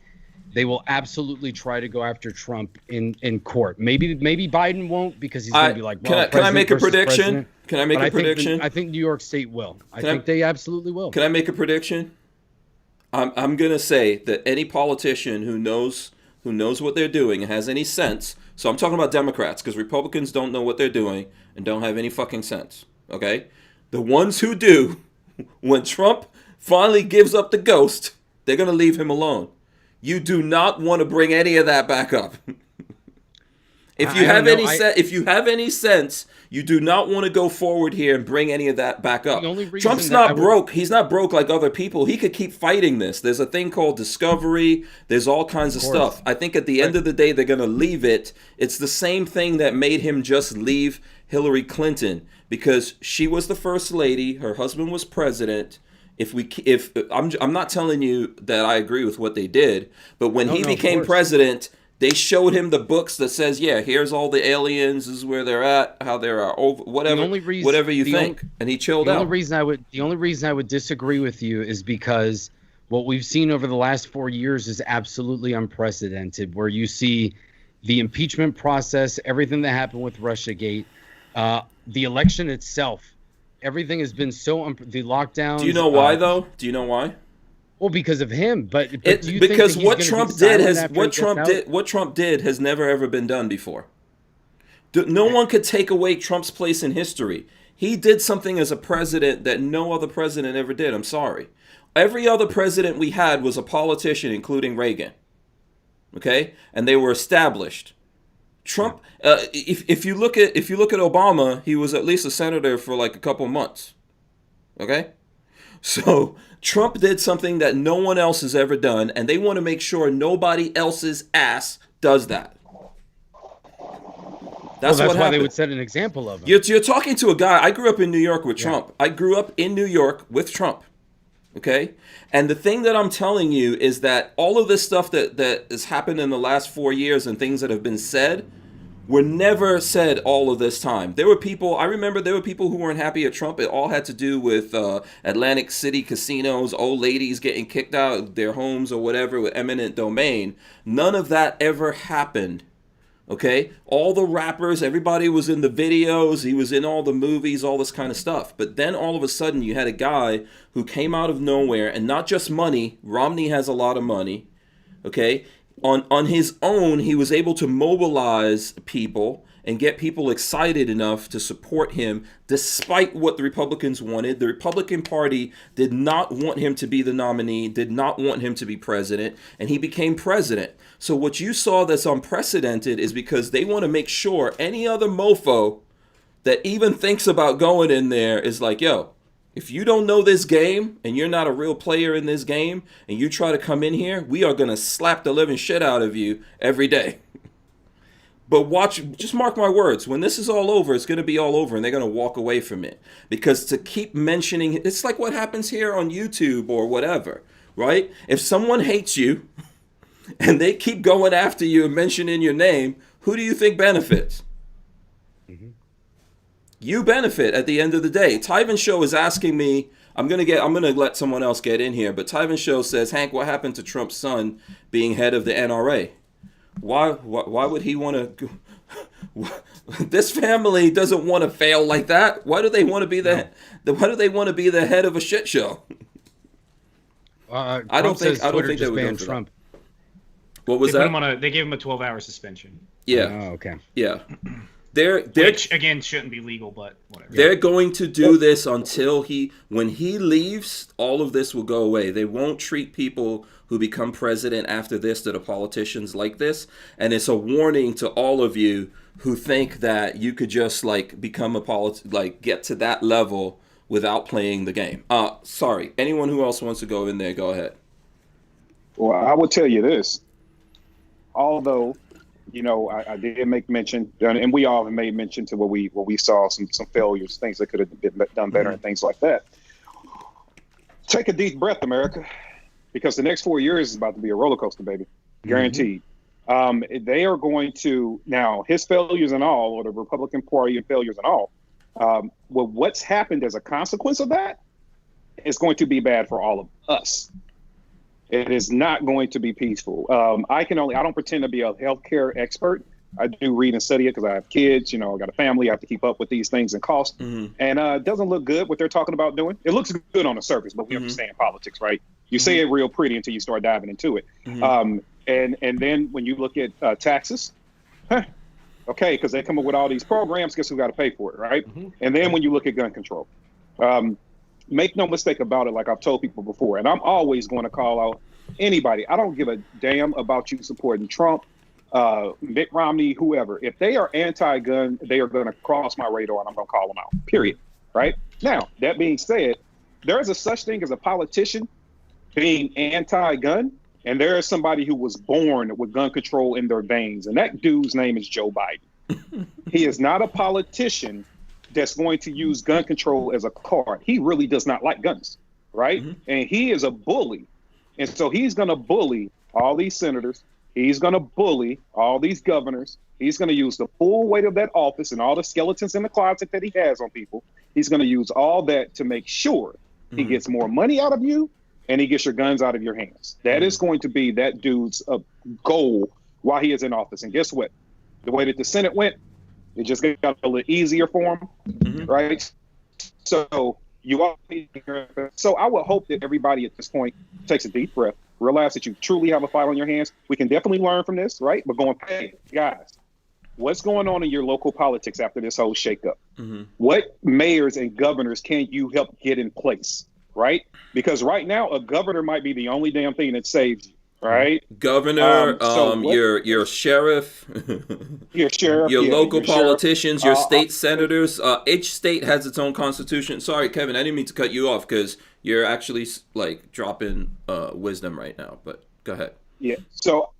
they will absolutely try to go after Trump in court. Maybe Biden won't, because he's going to be like, well, can I make a prediction? Can I make a prediction? I think New York State will. I think they absolutely will. Can I make a prediction? I'm going to say that any politician who knows what they're doing and has any sense, so I'm talking about Democrats, because Republicans don't know what they're doing and don't have any fucking sense, okay? The ones who do, when Trump finally gives up the ghost, they're going to leave him alone. You do not want to bring any of that back up. If you have any sense, you do not want to go forward here and bring any of that back up. Trump's not broke. He's not broke like other people. He could keep fighting this. There's a thing called discovery. There's all kinds of stuff. I think at the end of the day, they're going to leave it. It's the same thing that made him just leave Hillary Clinton, because she was the first lady. Her husband was president. I'm not telling you that I agree with what they did, but when he became president, They showed him the books that says, yeah, here's all the aliens, this is where they're at, how they are over, whatever you think, and he chilled out. The only reason I would disagree with you is because what we've seen over the last 4 years is absolutely unprecedented, where you see the impeachment process, everything that happened with Russiagate, the election itself, everything has been so the lockdown. Do you know why though? Do you know why? Well, because of him, but do you because think what Trump did has never ever been done before. No one could take away Trump's place in history. He did something as a president that no other president ever did. I'm sorry. Every other president we had was a politician, including Reagan. Okay, and they were established. Trump, if you look at Obama, he was at least a senator for like a couple months. Okay, so Trump did something that no one else has ever done, and they want to make sure nobody else's ass does that. That's why they would set an example of him. You're talking to a guy. I grew up in New York with Trump. I grew up in New York with Trump. Okay? And the thing that I'm telling you is that all of this stuff that has happened in the last 4 years and things that have been said were never said all of this time. I remember there were people who weren't happy at Trump. It all had to do with Atlantic City casinos, old ladies getting kicked out of their homes or whatever with eminent domain. None of that ever happened. Okay? All the rappers, everybody was in the videos, he was in all the movies, all this kind of stuff. But then all of a sudden you had a guy who came out of nowhere, and not just money. Romney has a lot of money. Okay? On his own, he was able to mobilize people and get people excited enough to support him despite what the Republicans wanted. The Republican Party did not want him to be the nominee, did not want him to be president, and he became president. So what you saw that's unprecedented is because they want to make sure any other mofo that even thinks about going in there is like, yo, if you don't know this game and you're not a real player in this game and you try to come in here, we are going to slap the living shit out of you every day. But just mark my words, when this is all over, it's going to be all over and they're going to walk away from it. Because to keep mentioning, it's like what happens here on YouTube or whatever, right? If someone hates you and they keep going after you and mentioning your name, who do you think benefits? Mm-hmm. You benefit at the end of the day. Tyven Show is asking me, I'm gonna let someone else get in here, but Tyven Show says, Hank, what happened to Trump's son being head of the NRA? Why would he want to? This family doesn't want to fail like that. Why do they want to be Why do they want to be the head of a shit show? I don't think they would go for Trump. That. What was that? They gave him a 12-hour suspension. Yeah. Oh, okay. Yeah. Which again shouldn't be legal, but whatever. They're going to do this until when he leaves, all of this will go away. They won't treat people who become president after this that are politicians like this. And it's a warning to all of you who think that you could just become get to that level without playing the game. Sorry. Anyone who else wants to go in there, go ahead. Well, I would tell you this. Although, I did make mention, and we all have made mention to what we saw some failures, things that could have been done better, and things like that. Take a deep breath, America, because the next 4 years is about to be a roller coaster, baby, guaranteed. They are going to now his failures and all, or the Republican Party and failures and all. Well, what's happened as a consequence of that is going to be bad for all of us. It is not going to be peaceful. I don't pretend to be a healthcare expert. I do read and study it because I have kids, I got a family. I have to keep up with these things and cost. Mm-hmm. And it doesn't look good what they're talking about doing. It looks good on the surface, but we understand politics, right? You say it real pretty until you start diving into it. Mm-hmm. And then when you look at taxes, okay, because they come up with all these programs, guess who got to pay for it, right? Mm-hmm. And then when you look at gun control, make no mistake about it, like I've told people before, and I'm always going to call out anybody. I don't give a damn about you supporting Trump, Mitt Romney, whoever. If they are anti-gun, they are going to cross my radar, and I'm going to call them out, period. Right? Now, that being said, there is a such thing as a politician being anti-gun, and there is somebody who was born with gun control in their veins, and that dude's name is Joe Biden. He is not a politician that's going to use gun control as a card. He really does not like guns, right? Mm-hmm. And he is a bully. And so he's going to bully all these senators. He's going to bully all these governors. He's going to use the full weight of that office and all the skeletons in the closet that he has on people. He's going to use all that to make sure he gets more money out of you and he gets your guns out of your hands. That is going to be that dude's goal while he is in office. And guess what? The way that the Senate went, it just got a little easier for him, right? So so I would hope that everybody at this point takes a deep breath, realize that you truly have a fight on your hands. We can definitely learn from this, right? But going, hey, guys, what's going on in your local politics after this whole shakeup? What mayors and governors can you help get in place, right? Because right now, a governor might be the only damn thing that saves you, right? Governor, your sheriff, your sheriff, your local your politicians, sheriff, your state senators. Each state has its own constitution. Sorry, Kevin, I didn't mean to cut you off because you're actually like dropping wisdom right now. But go ahead. Yeah. So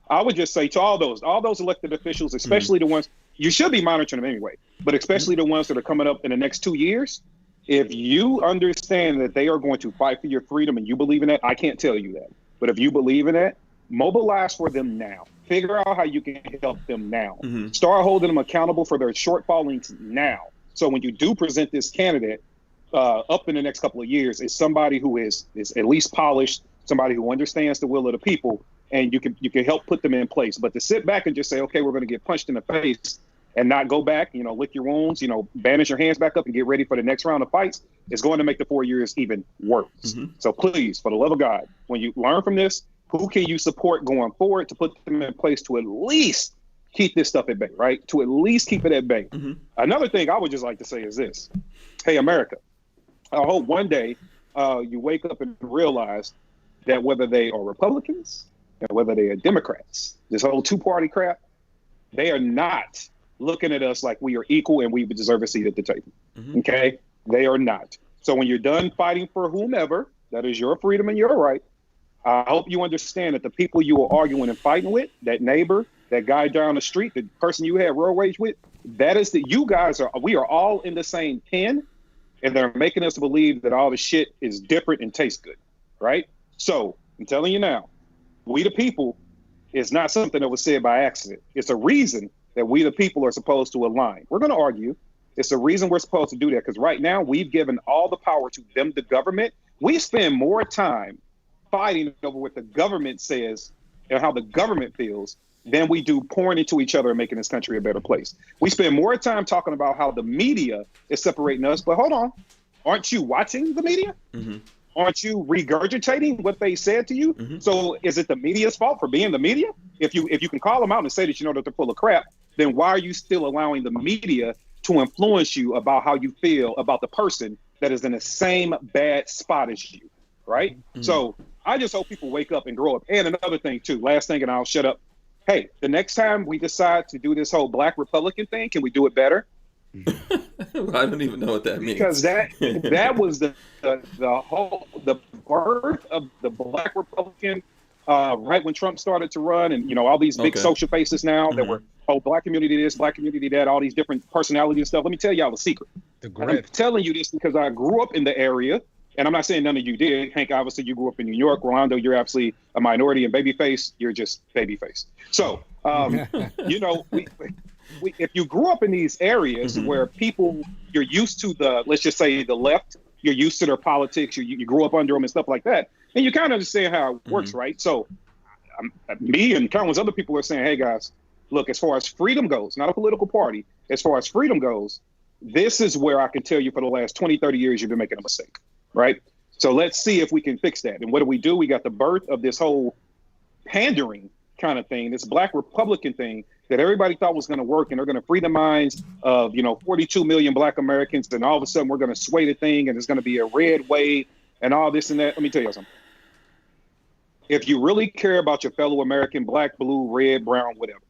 I would just say to all those elected officials, especially the ones you should be monitoring them anyway, but especially the ones that are coming up in the next 2 years. If you understand that they are going to fight for your freedom and you believe in that, I can't tell you that. But if you believe in that, mobilize for them now. Figure out how you can help them now. Start holding them accountable for their shortfallings now. So when you do present this candidate up in the next couple of years, it's somebody who is at least polished, somebody who understands the will of the people, and you can help put them in place. But to sit back and just say, okay, we're going to get punched in the face and not go back, lick your wounds, bandage your hands back up and get ready for the next round of fights, is going to make the 4 years even worse. So please, for the love of God, when you learn from this, who can you support going forward to put them in place to at least keep this stuff at bay, right? To at least keep it at bay. Another thing I would just like to say is this. Hey, America, I hope one day you wake up and realize that whether they are Republicans and whether they are Democrats, this whole two-party crap, they are not looking at us like we are equal and we deserve a seat at the table. Okay? They are not. So when you're done fighting for whomever, that is your freedom and your right, I hope you understand that the people you are arguing and fighting with, that neighbor, that guy down the street, the person you had road rage with, that is that we are all in the same pen, and they're making us believe that all the shit is different and tastes good, right? So I'm telling you now, we the people is not something that was said by accident. It's a reason that we the people are supposed to align. We're going to argue. It's a reason we're supposed to do that, because right now we've given all the power to them, the government. We spend more time fighting over what the government says and how the government feels than we do pouring into each other and making this country a better place. We spend more time talking about how the media is separating us, but hold on, aren't you watching the media? Aren't you regurgitating what they said to you? So is it the media's fault for being the media? If you can call them out and say that that they're full of crap, then why are you still allowing the media to influence you about how you feel about the person that is in the same bad spot as you, right? So I just hope people wake up and grow up. And another thing too, last thing, and I'll shut up. Hey, the next time we decide to do this whole Black Republican thing, can we do it better? I don't even know what that means. Because that was the birth of the Black Republican right when Trump started to run, and all these big social faces now that were Black community this, Black community that, all these different personalities and stuff. Let me tell y'all a secret. I'm telling you this because I grew up in the area, and I'm not saying none of you did. Hank, obviously you grew up in New York. Rolando, you're absolutely a minority, and Babyface, you're just Babyface. So if you grew up in these areas where people, you're used to let's just say the left, you're used to their politics, you grew up under them and stuff like that, and you kind of understand how it works, right? So me and countless other people are saying, hey guys, look, as far as freedom goes, not a political party, as far as freedom goes, this is where I can tell you for the last 20, 30 years, you've been making a mistake, right? So let's see if we can fix that. And what do? We got the birth of this whole pandering kind of thing, this Black Republican thing that everybody thought was going to work, and they're going to free the minds of 42 million Black Americans, and all of a sudden we're going to sway the thing, and there's going to be a red wave and all this and that. Let me tell you something. If you really care about your fellow American, black, blue, red, brown, whatever,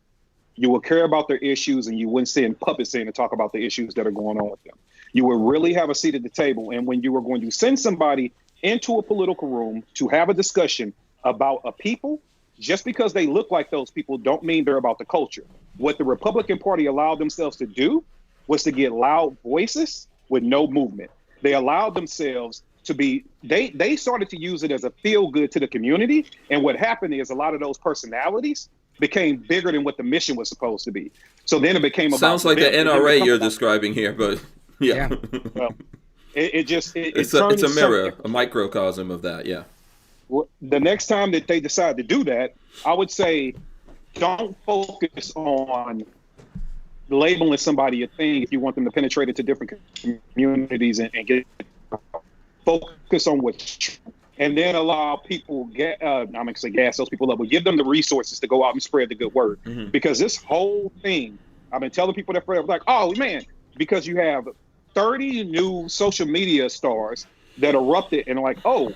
you will care about their issues, and you wouldn't send puppets in to talk about the issues that are going on with them. You will really have a seat at the table, and when you are going to send somebody into a political room to have a discussion about a people, just because they look like those people don't mean they're about the culture. What the Republican Party allowed themselves to do was to get loud voices with no movement. They allowed themselves to be, they started to use it as a feel good to the community. And what happened is a lot of those personalities became bigger than what the mission was supposed to be. So then it became about sounds like the them, NRA you're describing here, but yeah. Well, it's a mirror, a microcosm of that. Yeah. The next time that they decide to do that, I would say, don't focus on labeling somebody a thing if you want them to penetrate into different communities and get focus on what's true. And then allow people I'm gonna say gas those people up, but give them the resources to go out and spread the good word. Because this whole thing, I've been telling people that forever, like, oh man, because you have 30 new social media stars that erupted and like, oh,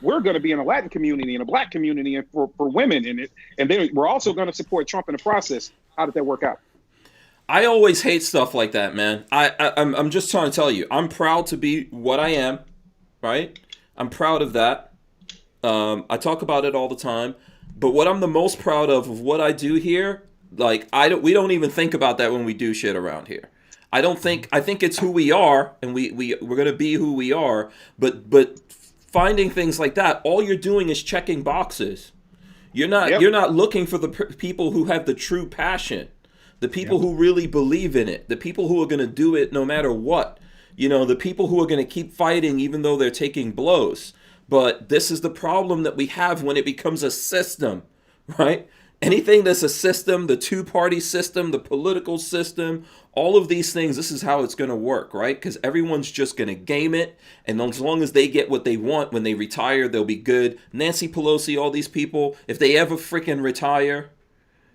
we're going to be in a Latin community and a Black community and for women in it, and then we're also going to support Trump in the process. How did that work out? I always hate stuff like that, man. I'm just trying to tell you, I'm proud to be what I am, right? I'm proud of that. I talk about it all the time, but what I'm the most proud of what I do here, like we don't even think about that when we do shit around here. I think it's who we are, and we're gonna be who we are. But finding things like that, all you're doing is checking boxes. You're not looking for the people who have the true passion, the people who really believe in it, the people who are gonna do it no matter what. The people who are gonna keep fighting even though they're taking blows. But this is the problem that we have when it becomes a system, right? Anything that's a system, the two-party system, the political system, all of these things, this is how it's going to work, right? Because everyone's just going to game it, and as long as they get what they want when they retire, they'll be good. Nancy Pelosi, all these people, if they ever freaking retire,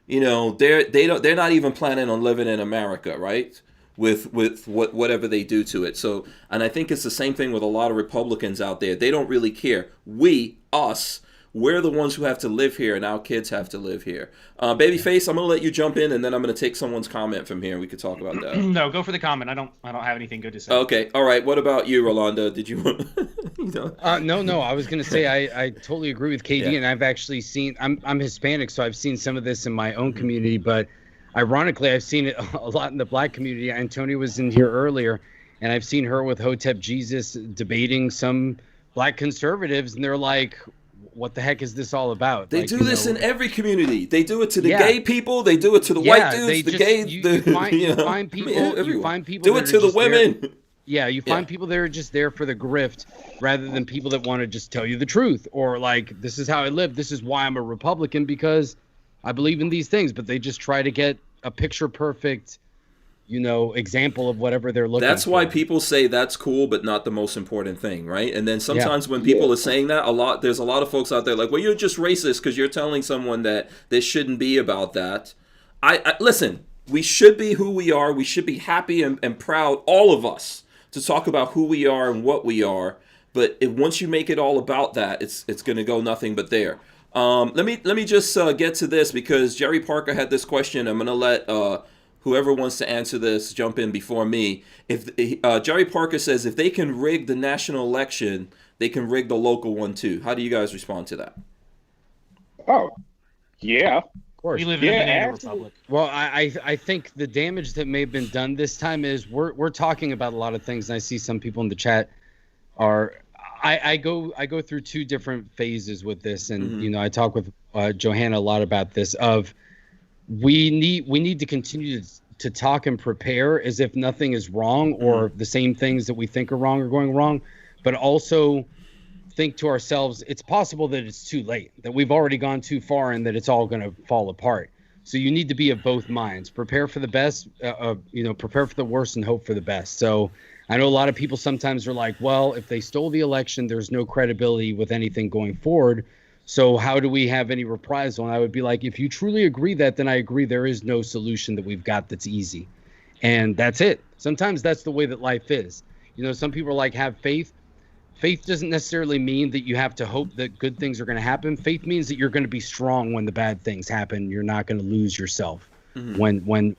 they're not even planning on living in America, right? With whatever they do to it. So, and I think it's the same thing with a lot of Republicans out there. They don't really care. We're the ones who have to live here, and our kids have to live here. Babyface, I'm gonna let you jump in, and then I'm gonna take someone's comment from here. We could talk about that. No, go for the comment. I don't have anything good to say. Okay, all right. What about you, Rolando? Did you? No. I was gonna say I totally agree with KD, and I've actually seen. I'm Hispanic, so I've seen some of this in my own community, but ironically, I've seen it a lot in the Black community. Antonia was in here earlier, and I've seen her with Hotep Jesus debating some Black conservatives, and they're like, what the heck is this all about? They do this in every community. They do it to the gay people. They do it to the white dudes, the gay. You find people. Do it to the women. You find people that are just there for the grift rather than people that want to just tell you the truth, or like, this is how I live. This is why I'm a Republican, because I believe in these things. But they just try to get a picture perfect, example of whatever they're looking for. That's why people say that's cool, but not the most important thing, right? And then sometimes when people are saying that, there's a lot of folks out there like, well, you're just racist because you're telling someone that this shouldn't be about that. I listen, we should be who we are. We should be happy and proud, all of us, to talk about who we are and what we are. But once you make it all about that, it's going to go nothing but there. Let me just get to this, because Jerry Parker had this question. I'm going to let whoever wants to answer this jump in before me. If Jerry Parker says if they can rig the national election, they can rig the local one too. How do you guys respond to that? Oh, yeah. Of course. We live in a banana republic. Well, I think the damage that may have been done this time is we're talking about a lot of things, and I see some people in the chat are. I go through two different phases with this, and I talk with Johanna a lot about this. Of we need to continue to talk and prepare as if nothing is wrong, or the same things that we think are wrong are going wrong, but also think to ourselves, it's possible that it's too late, that we've already gone too far, and that it's all going to fall apart. So you need to be of both minds. Prepare for the best, prepare for the worst, and hope for the best. So I know a lot of people sometimes are like, well, if they stole the election, there's no credibility with anything going forward. So how do we have any reprisal? And I would be like, if you truly agree that, then I agree there is no solution that we've got that's easy. And that's it. Sometimes that's the way that life is. Some people are like, have faith. Faith doesn't necessarily mean that you have to hope that good things are going to happen. Faith means that you're going to be strong when the bad things happen. You're not going to lose yourself when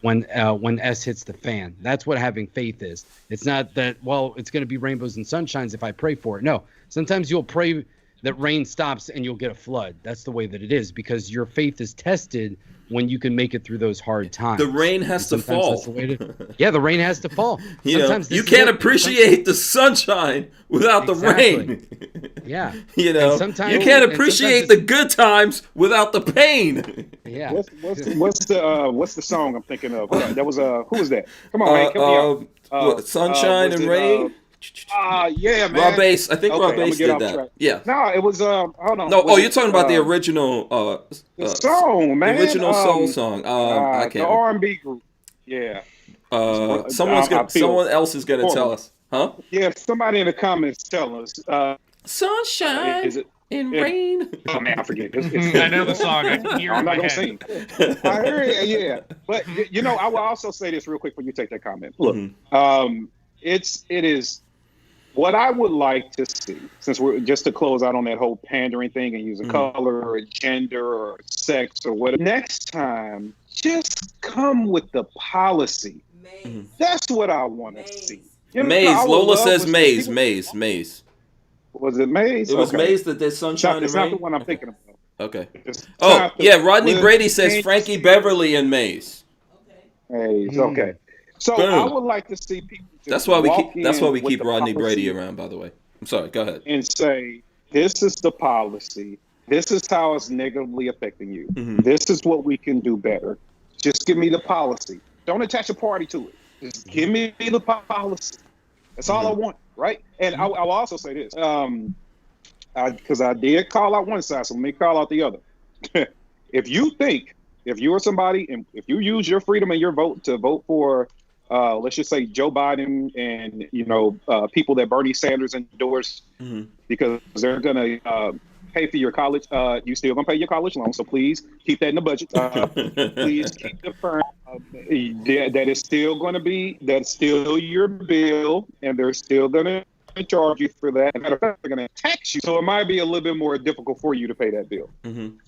S hits the fan. That's what having faith is. It's not that, well, it's going to be rainbows and sunshines if I pray for it. No, sometimes you'll pray that rain stops and you'll get a flood. That's the way that it is, because your faith is tested when you can make it through those hard times. The rain has to fall. The rain has to fall. You can't appreciate the sunshine without the rain. Yeah. You can't appreciate the good times without the pain. Yeah. What's the song I'm thinking of? That was who was that? Come on, man, help me out. Sunshine and Rain. Yeah, man. Rob Bass. I think Okay, Rob Bass did that. Track. Yeah. No, it was hold on. No, you're talking about the original the song, man. The original soul song. I can't. The R&B group. Yeah. Someone else is gonna tell us, huh? Yeah, somebody in the comments tell us. Sunshine is it and Rain. Oh man, I forget. I know the song. I can hear it. I'm not gonna sing. I heard it, yeah. But I will also say this real quick before you take that comment. Look, it is what I would like to see, since we're just to close out on that whole pandering thing and using color or gender or sex or whatever. Next time, just come with the policy. That's what I want to see. Maze. Lola says Maze. Maze. Was it Maze? It was Maze that did Sunshine and Rain. It's not the one I'm thinking of. Okay. Rodney Brady says Frankie Beverly and Maze. Maze. Okay. So I would like to see people. That's why we keep Rodney Brady around. By the way, I'm sorry. Go ahead. And say, this is the policy. This is how it's negatively affecting you. This is what we can do better. Just give me the policy. Don't attach a party to it. Just give me the policy. That's all I want, right? And I'll also say this, because I did call out one side, so let me call out the other. If you are somebody, and if you use your freedom and your vote to vote for, let's just say Joe Biden and people that Bernie Sanders endorsed, because they're gonna pay for your college, you still gonna pay your college loan, so please keep that in the budget. Please keep the firm. That's still your bill, and they're still gonna charge you for that. Matter of fact, they're gonna tax you, so it might be a little bit more difficult for you to pay that bill.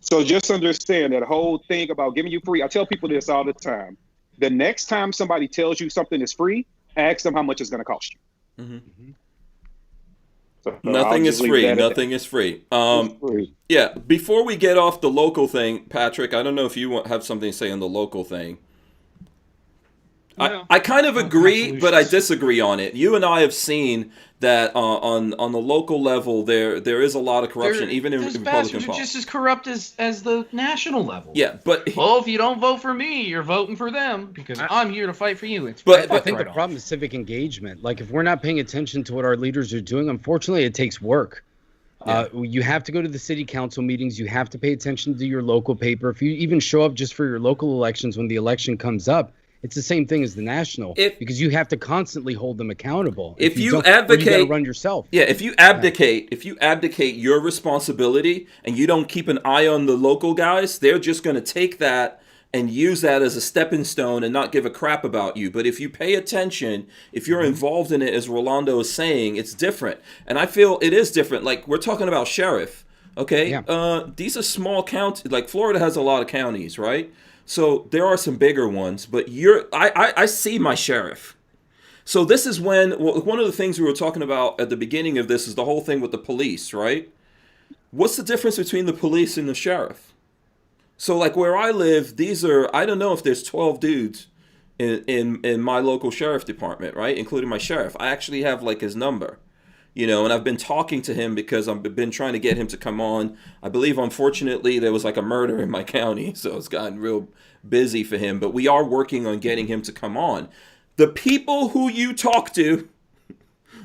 So just understand that whole thing about giving you free. I tell people this all the time. The next time somebody tells you something is free, ask them how much it's gonna cost you. So Nothing is free. Nothing is free. Yeah. Before we get off the local thing, Patrick, I don't know if you have something to say on the local thing. I kind of agree, but I disagree on it. You and I have seen that on the local level, there is a lot of corruption, even in Republican politics. They're just as corrupt as the national level. Yeah, but if you don't vote for me, you're voting for them because I'm here to fight for you. But I think the problem is civic engagement. Like, if we're not paying attention to what our leaders are doing, unfortunately, it takes work. You have to go to the city council meetings. You have to pay attention to your local paper. If you even show up just for your local elections when the election comes up, it's the same thing as the national, because you have to constantly hold them accountable. If you advocate, you gotta run yourself. Yeah, if you abdicate your responsibility and you don't keep an eye on the local guys, they're just going to take that and use that as a stepping stone and not give a crap about you. But if you pay attention, if you're involved in it, as Rolando is saying, it's different. And I feel it is different. Like, we're talking about sheriff, okay? Yeah. These are small counties. Like, Florida has a lot of counties, right? So there are some bigger ones, but I see my sheriff. So this is one of the things we were talking about at the beginning of this is the whole thing with the police, right? What's the difference between the police and the sheriff? So like where I live, I don't know if there's 12 dudes in my local sheriff department, right? Including my sheriff. I actually have like his number. And I've been talking to him because I've been trying to get him to come on. I believe, unfortunately, there was like a murder in my county, so it's gotten real busy for him. But we are working on getting him to come on. The people who you talk to,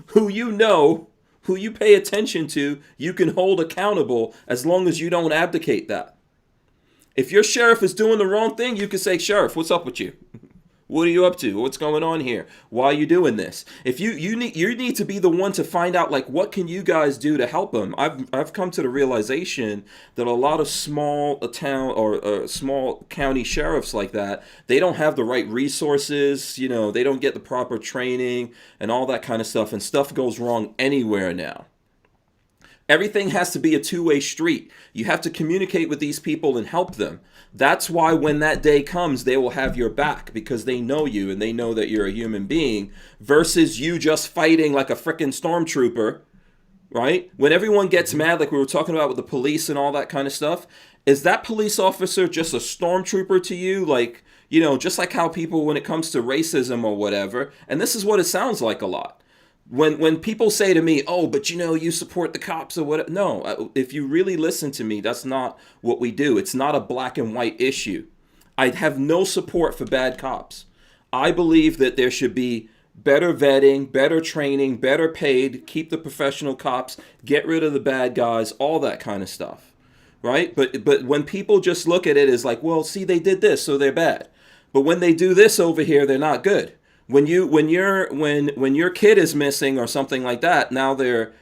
who you pay attention to, you can hold accountable as long as you don't abdicate that. If your sheriff is doing the wrong thing, you can say, "Sheriff, what's up with you? What are you up to? What's going on here? Why are you doing this?" If you need to be the one to find out, like, what can you guys do to help them? I've come to the realization that a lot of small town or small county sheriffs like that, they don't have the right resources. They don't get the proper training and all that kind of stuff, and stuff goes wrong anywhere now. Everything has to be a two-way street. You have to communicate with these people and help them. That's why when that day comes, they will have your back because they know you and they know that you're a human being versus you just fighting like a frickin' stormtrooper, right? When everyone gets mad, like we were talking about with the police and all that kind of stuff, is that police officer just a stormtrooper to you? Like, just like how people, when it comes to racism or whatever, and this is what it sounds like a lot. When people say to me, "Oh, but you support the cops or what?" No, if you really listen to me, that's not what we do. It's not a black and white issue. I have no support for bad cops. I believe that there should be better vetting, better training, better paid, keep the professional cops, get rid of the bad guys, all that kind of stuff. Right? But when people just look at it as like, well, see, they did this, so they're bad. But when they do this over here, they're not good. When your kid is missing or something like that, now they're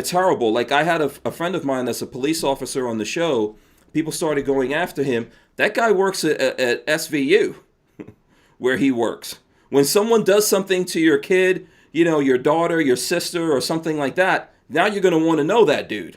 terrible. Like I had a friend of mine that's a police officer on the show. People started going after him. That guy works at SVU, where he works. When someone does something to your kid, your daughter, your sister, or something like that, now you're going to want to know that dude.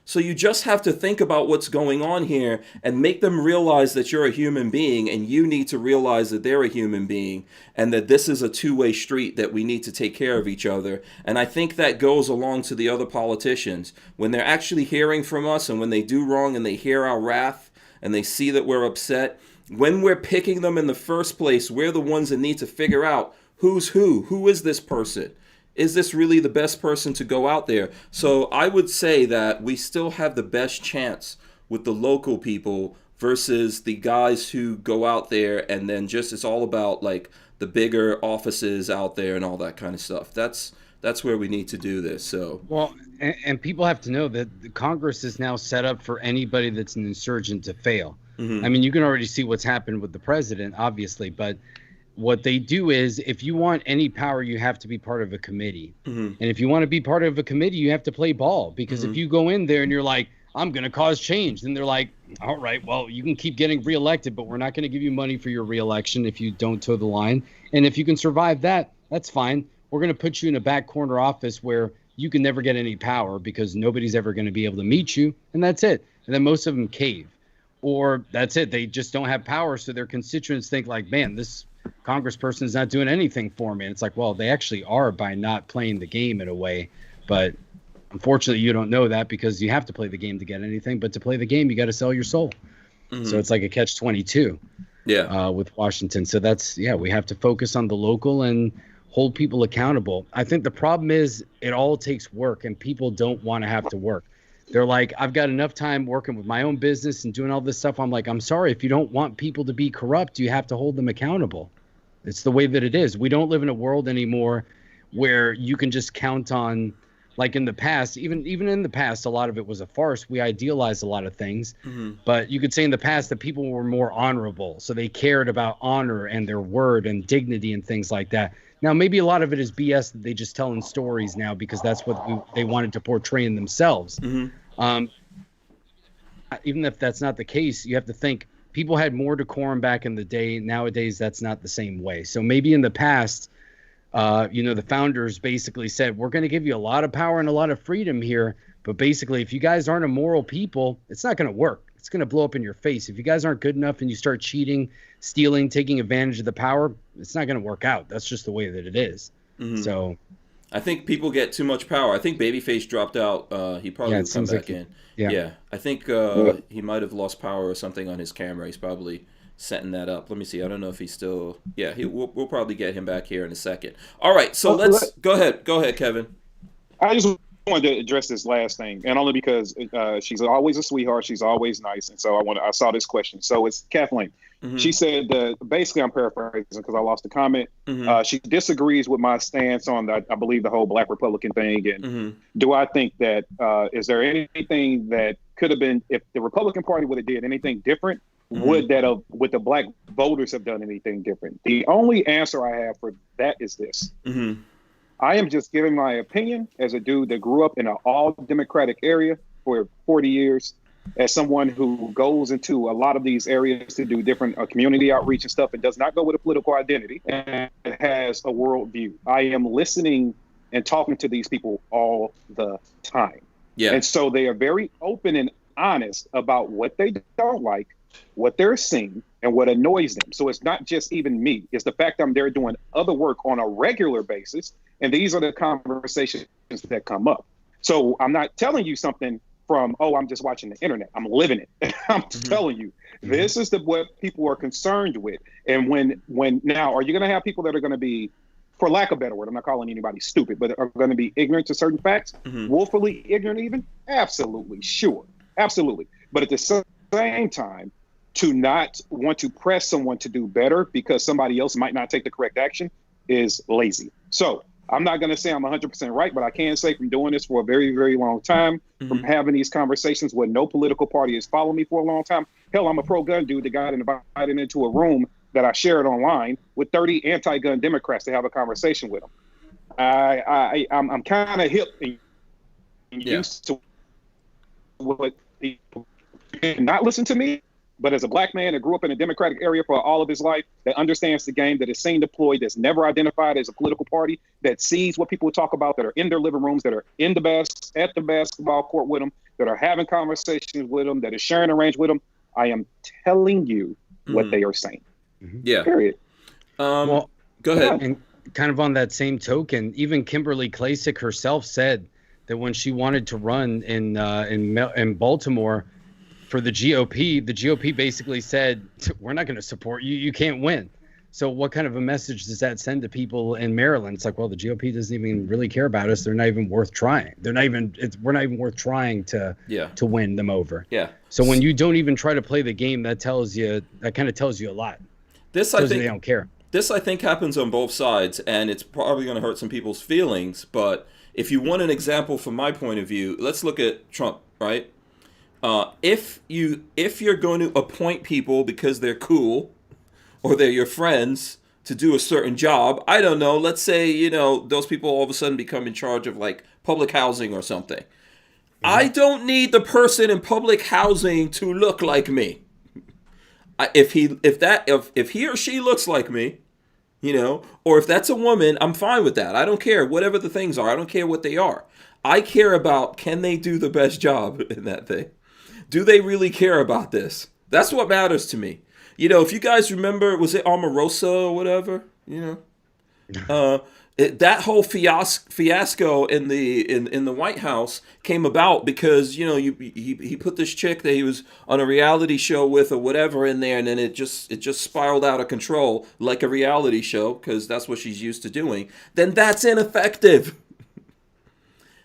So you just have to think about what's going on here and make them realize that you're a human being, and you need to realize that they're a human being, and that this is a two-way street, that we need to take care of each other. And I think that goes along to the other politicians. When they're actually hearing from us, and when they do wrong and they hear our wrath and they see that we're upset, when we're picking them in the first place, we're the ones that need to figure out who's who. Who is this person? Is this really the best person to go out there? So I would say that we still have the best chance with the local people versus the guys who go out there and then just it's all about like the bigger offices out there and all that kind of stuff. That's where we need to do this. So well, and people have to know that the Congress is now set up for anybody that's an insurgent to fail. Mm-hmm. I mean, you can already see what's happened with the president, obviously, but what they do is if you want any power, you have to be part of a committee. Mm-hmm. And if you want to be part of a committee, you have to play ball, because if you go in there and you're like, I'm going to cause change, then they're like, all right, well, you can keep getting reelected, but we're not going to give you money for your reelection if you don't toe the line. And if you can survive that, that's fine. We're going to put you in a back corner office where you can never get any power because nobody's ever going to be able to meet you. And that's it. And then most of them cave, or that's it. They just don't have power. So their constituents think like, man, this congressperson is not doing anything for me. And it's like, well, they actually are by not playing the game in a way. But unfortunately, you don't know that because you have to play the game to get anything. But to play the game, you got to sell your soul. Mm-hmm. So it's like a catch-22 with Washington. So that's, we have to focus on the local and hold people accountable. I think the problem is it all takes work, and people don't want to have to work. They're like, I've got enough time working with my own business and doing all this stuff. I'm like, I'm sorry, if you don't want people to be corrupt, you have to hold them accountable. It's the way that it is. We don't live in a world anymore where you can just count on, like in the past, even in the past, a lot of it was a farce. We idealized a lot of things, but you could say in the past that people were more honorable. So they cared about honor and their word and dignity and things like that. Now, maybe a lot of it is BS that they just tell in stories now because that's what they wanted to portray in themselves. Even if that's not the case, you have to think people had more decorum back in the day. Nowadays, that's not the same way. So maybe in the past, the founders basically said, we're going to give you a lot of power and a lot of freedom here. But basically, if you guys aren't immoral people, it's not going to work. It's going to blow up in your face. If you guys aren't good enough and you start cheating, stealing, taking advantage of the power, it's not going to work out. That's just the way that it is. So I think people get too much power. I think Babyface dropped out. He probably will come back in. Yeah. I think he might have lost power or something on his camera. He's probably setting that up. Let me see. I don't know if he's still. Yeah, we'll probably get him back here in a second. All right. So let's go ahead. Go ahead, Kevin. I just wanted to address this last thing, and only because she's always a sweetheart. She's always nice, and so I saw this question. So it's Kathleen. She said, basically, I'm paraphrasing because I lost the comment. She disagrees with my stance on I believe the whole Black Republican thing. And do I think that is there anything that could have been, if the Republican Party would have did anything different, would the Black voters have done anything different? The only answer I have for that is this. I am just giving my opinion as a dude that grew up in an all Democratic area for 40 years. As someone who goes into a lot of these areas to do different community outreach and stuff and does not go with a political identity and has a worldview. I am listening and talking to these people all the time. Yeah. And so they are very open and honest about what they don't like, what they're seeing, and what annoys them. So it's not just even me. It's the fact I'm there doing other work on a regular basis. And these are the conversations that come up. So I'm not telling you something from, I'm just watching the internet. I'm living it. I'm telling you, this is what people are concerned with. And when now, are you going to have people that are going to be for lack of a better word, I'm not calling anybody stupid, but are going to be ignorant to certain facts, willfully ignorant even? Absolutely, sure. Absolutely. But at the same time, to not want to press someone to do better because somebody else might not take the correct action is lazy. So I'm not going to say I'm 100% right, but I can say from doing this for a very, very long time, from having these conversations where no political party has followed me for a long time. Hell, I'm a pro-gun dude that got invited into a room that I shared online with 30 anti-gun Democrats to have a conversation with them. I'm kind of hip and used to what people not listen to me. But as a black man that grew up in a Democratic area for all of his life, that understands the game, that is seen deployed, that's never identified as a political party, that sees what people talk about, that are in their living rooms, that are in the at the basketball court with them, that are having conversations with them, that are sharing a range with them, I am telling you what they are saying. Yeah. Period. Well, go ahead. And kind of on that same token, even Kimberly Klacik herself said that when she wanted to run in Baltimore for the GOP basically said, we're not going to support you. You can't win. So what kind of a message does that send to people in Maryland? It's like, well, the GOP doesn't even really care about us. They're not even worth trying. We're not even worth trying to win them over. Yeah. So when you don't even try to play the game, that kind of tells you a lot. I think they don't care. This, I think, happens on both sides, and it's probably going to hurt some people's feelings. But if you want an example from my point of view, let's look at Trump, right? If you're going to appoint people because they're cool or they're your friends to do a certain job, I don't know, let's say, those people all of a sudden become in charge of like public housing or something. I don't need the person in public housing to look like me. If he or she looks like me, or if that's a woman, I'm fine with that. I don't care whatever the things are. I don't care what they are. I care about, can they do the best job in that thing? Do they really care about this? That's what matters to me. If you guys remember, was it Omarosa or whatever? That whole fiasco in the White House came about because he put this chick that he was on a reality show with or whatever in there, and then it just spiraled out of control like a reality show because that's what she's used to doing. Then that's ineffective.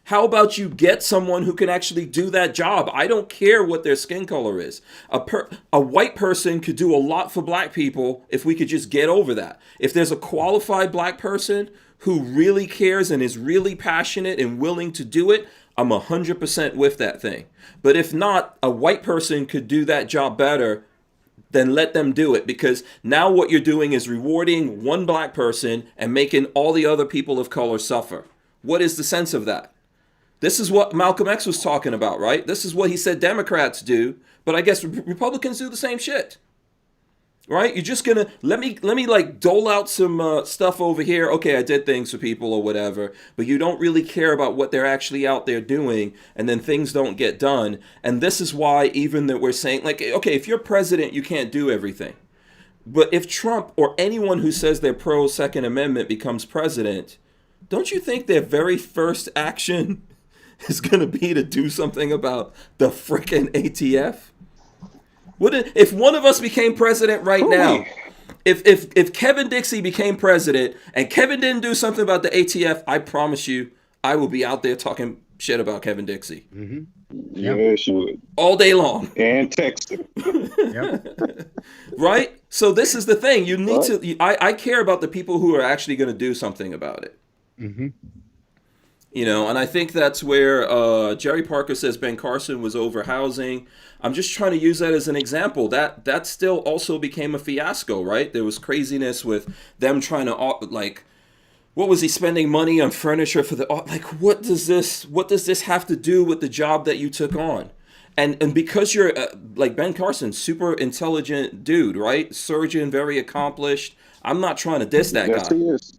How about you get someone who can actually do that job? I don't care what their skin color is. A white person could do a lot for black people if we could just get over that. If there's a qualified black person who really cares and is really passionate and willing to do it, I'm 100% with that thing. But if not, a white person could do that job better, then let them do it. Because now what you're doing is rewarding one black person and making all the other people of color suffer. What is the sense of that? This is what Malcolm X was talking about, right? This is what he said Democrats do, but I guess Republicans do the same shit, right? You're just gonna let me like dole out some stuff over here. Okay, I did things for people or whatever, but you don't really care about what they're actually out there doing, and then things don't get done. And this is why even that we're saying, like, okay, if you're president, you can't do everything. But if Trump or anyone who says they're pro Second Amendment becomes president, don't you think their very first action is going to be to do something about the frickin' ATF? If one of us became president right now, if Kevin Dixie became president and Kevin didn't do something about the ATF, I promise you, I will be out there talking shit about Kevin Dixie. Mm-hmm. Yes, you would. All day long. And text him. Yep. Right? So this is the thing. You need to. I care about the people who are actually going to do something about it. Mm-hmm. And I think that's where Jerry Parker says Ben Carson was over housing. I'm just trying to use that as an example. That still also became a fiasco, right? There was craziness with them trying to, like, what was he spending money on furniture for the, like, what does this have to do with the job that you took on? And because you're, like Ben Carson, super intelligent dude, right? Surgeon, very accomplished. I'm not trying to diss that guy. Yes, he is.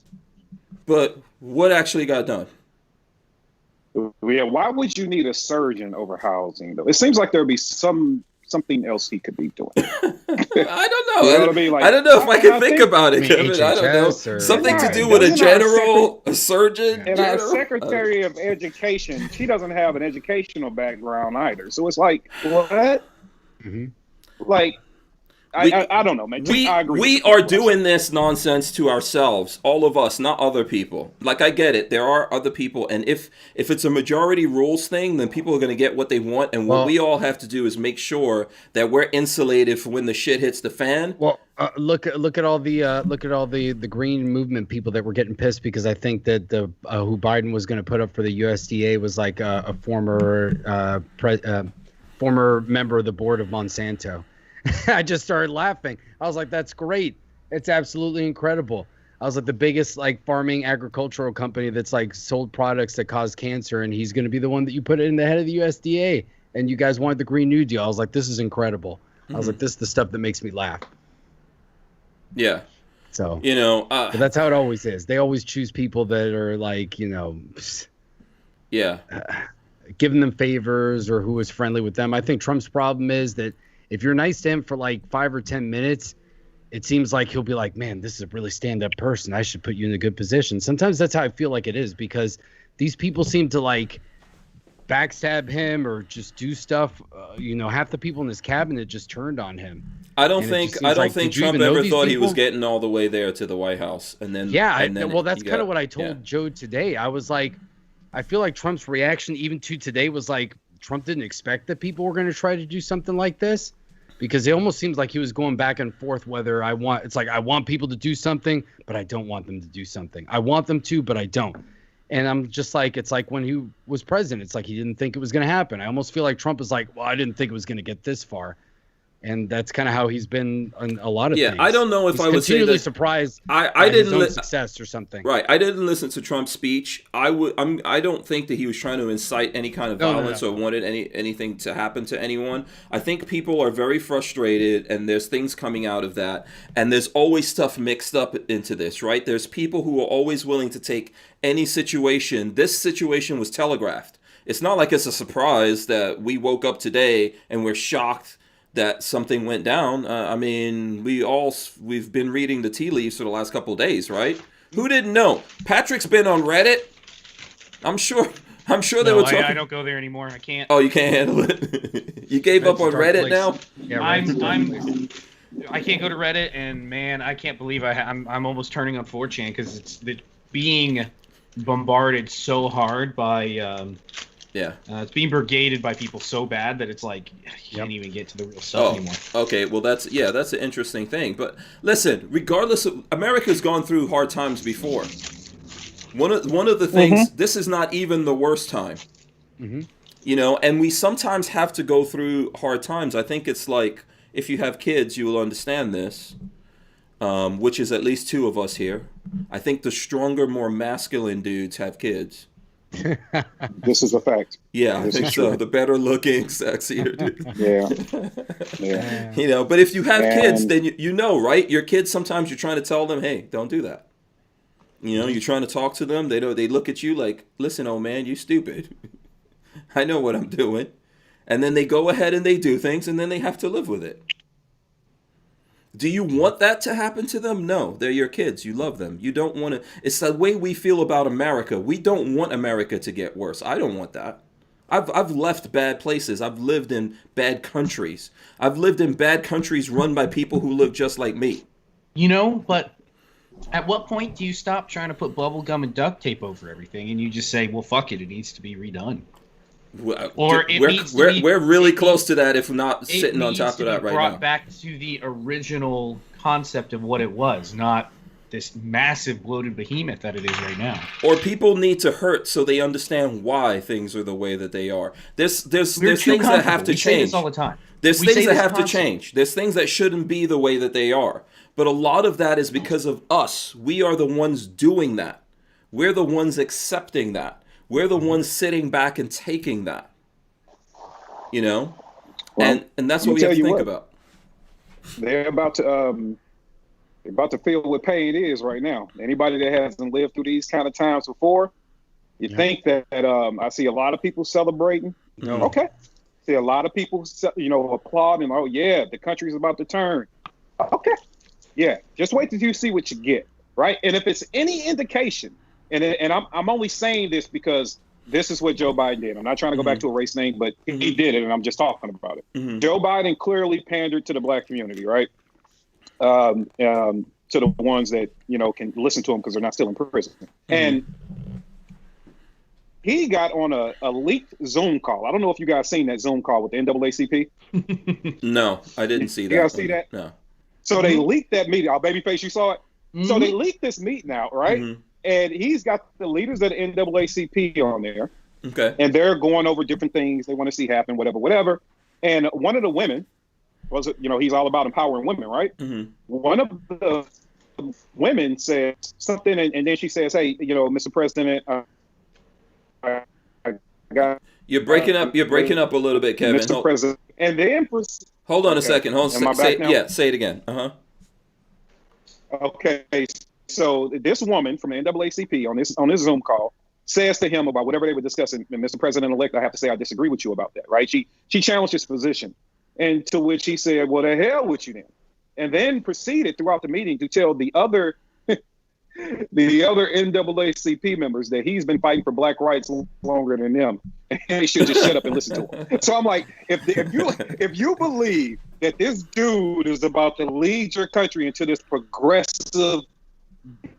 But what actually got done? Yeah, why would you need a surgeon over housing, though? It seems like there'd be something else he could be doing. I don't know. You know what I mean? Like, I don't know if I can think about it, Kevin. I don't know. Something to do with a general, a surgeon. And our Secretary of Education, she doesn't have an educational background either. So it's like, what? Mm-hmm. Like, I don't know, man. I agree we are doing this nonsense to ourselves, all of us, not other people. Like, I get it. There are other people. And if it's a majority rules thing, then people are going to get what they want. And what we all have to do is make sure that we're insulated for when the shit hits the fan. Well, look at all the green movement people that were getting pissed because I think that the who Biden was going to put up for the USDA was like a former former member of the board of Monsanto. I just started laughing. I was like, that's great. It's absolutely incredible. I was like, the biggest like farming agricultural company that's like sold products that cause cancer, and he's going to be the one that you put in the head of the USDA. And you guys wanted the Green New Deal. I was like, this is incredible. I was like, this is the stuff that makes me laugh. Yeah. So, but that's how it always is. They always choose people that are like, yeah, giving them favors or who is friendly with them. I think Trump's problem is that if you're nice to him for like 5 or 10 minutes, it seems like he'll be like, man, this is a really stand-up person. I should put you in a good position. Sometimes that's how I feel like it is, because these people seem to like backstab him or just do stuff. Half the people in his cabinet just turned on him. I don't think Trump ever thought he was getting all the way there to the White House, and then that's kind of what I told Joe today. I was like, I feel like Trump's reaction even to today was like Trump didn't expect that people were going to try to do something like this, because it almost seems like he was going back and forth whether I want people to do something, but I don't want them to do something. I want them to, but I don't. And I'm just like, it's like when he was president, it's like he didn't think it was going to happen. I almost feel like Trump is like, well, I didn't think it was going to get this far. And that's kind of how he's been on a lot of things. I don't know if I would say that surprised. I didn't success or something. Right. I didn't listen to Trump's speech. I don't think that he was trying to incite any kind of violence or wanted anything to happen to anyone. I think people are very frustrated, and there's things coming out of that, and there's always stuff mixed up into this. Right. There's people who are always willing to take any situation. This situation was telegraphed. It's not like it's a surprise that we woke up today and we're shocked that something went down. We've been reading the tea leaves for the last couple of days, right? Who didn't know? Patrick's been on Reddit. I'm sure they were talking. I don't go there anymore. I can't. Oh, you can't handle it. You gave up on Reddit now? Yeah, I can't go to Reddit, and man, I can't believe I'm almost turning on 4chan because it's being bombarded so hard by. It's being brigaded by people so bad that it's like you can't even get to the real stuff anymore. Okay, well that's an interesting thing. But listen, regardless of, America's gone through hard times before. One of the things, this is not even the worst time. Mm-hmm. And we sometimes have to go through hard times. I think it's like, if you have kids, you will understand this, which is at least 2 of us here. I think the stronger, more masculine dudes have kids. This is a fact. Yeah, I think so. The better looking, sexier dude. Yeah. But if you have kids, then right? Your kids, sometimes you're trying to tell them, hey, don't do that. You're trying to talk to them. They look at you like, listen, old man, you stupid. I know what I'm doing. And then they go ahead and they do things, and then they have to live with it. Do you want that to happen to them? No, they're your kids. You love them. You don't want to. It's the way we feel about America. We don't want America to get worse. I don't want that. I've left bad places. I've lived in bad countries. I've lived in bad countries run by people who look just like me. But at what point do you stop trying to put bubble gum and duct tape over everything and you just say, well, fuck it, it needs to be redone? We're really close to that, if not sitting on top of that right now. Brought back to the original concept of what it was, not this massive bloated behemoth that it is right now. Or people need to hurt so they understand why things are the way that they are. There's things that have to change. We say this all the time. There's things that have to change. There's things that shouldn't be the way that they are. But a lot of that is because of us. We are the ones doing that. We're the ones accepting that. We're the ones sitting back and taking that, well, and that's what we have to think about. They're about to feel what pain is right now. Anybody that hasn't lived through these kind of times before, you think that I see a lot of people celebrating. No. Okay, see a lot of people applauding. Oh yeah, the country's about to turn. Okay, yeah, just wait till you see what you get, right? And if it's any indication. And I'm only saying this because this is what Joe Biden did. I'm not trying to go back to a race name, but he did it, and I'm just talking about it. Joe Biden clearly pandered to the black community, right? to the ones that, you know, can listen to him because they're not still in prison. And he got on a leaked Zoom call. I don't know if you guys seen that Zoom call with the NAACP. No, I didn't see that. You guys see that? No. So they leaked that meeting. Oh, babyface, you saw it? So they leaked this meeting out, right? And he's got the leaders of the NAACP on there. Okay. And they're going over different things they want to see happen, whatever. And one of the women was, you know, he's all about empowering women, right? One of the women said something, and then she says, "Hey, you know, Mr. President, I got you're breaking up. You're breaking up a little bit, Kevin. Mr. President." And then hold on a second. Hold on. Say it again. Okay. So this woman from the NAACP on this Zoom call says to him about whatever they were discussing, and Mr. President-elect, I have to say I disagree with you about that, right? She challenged his position, and to which he said, "Well, the hell with you then," and then proceeded throughout the meeting to tell the other NAACP members that he's been fighting for black rights longer than them, and they should just shut up and listen to him. So I'm like, if you believe that this dude is about to lead your country into this progressive,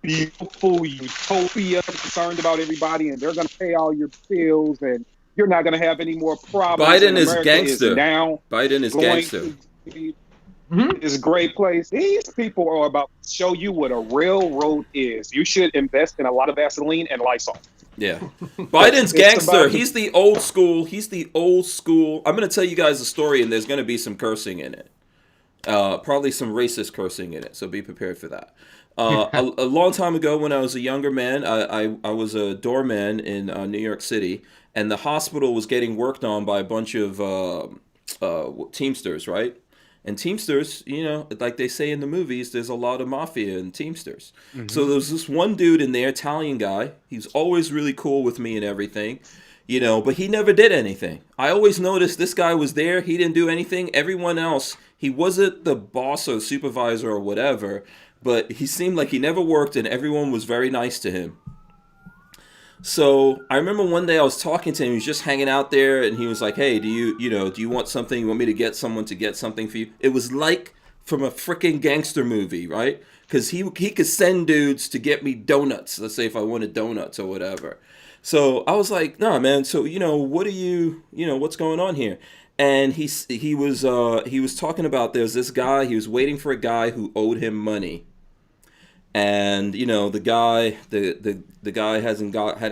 beautiful utopia, concerned about everybody, and they're going to pay all your bills, and you're not going to have any more problems. Biden is gangster. Biden is gangster. It's a great place. These people are about to show you what a railroad is. You should invest in a lot of Vaseline and Lysol. Yeah. Biden's gangster. He's the old school. I'm going to tell you guys a story, and there's going to be some cursing in it. Probably some racist cursing in it, so be prepared for that. A long time ago, when I was a younger man, I was a doorman in New York City, and the hospital was getting worked on by a bunch of Teamsters, right? And Teamsters, you know, like they say in the movies, there's a lot of mafia in Teamsters. So there was this one dude in there, Italian guy. He's always really cool with me and everything, you know, but he never did anything. I always noticed this guy was there. He didn't do anything. Everyone else, he wasn't the boss or supervisor or whatever, but he seemed like he never worked, and everyone was very nice to him. So I remember one day I was talking to him. He was just hanging out there, and he was like, "Hey, do you want something? You want me to get someone to get something for you?" It was like from a freaking gangster movie, right? Because he could send dudes to get me donuts. Let's say if I wanted donuts or whatever. So I was like, "Nah, man. So what are you? What's going on here?" And he was talking about there's this guy. He was waiting for a guy who owed him money. And the guy hadn't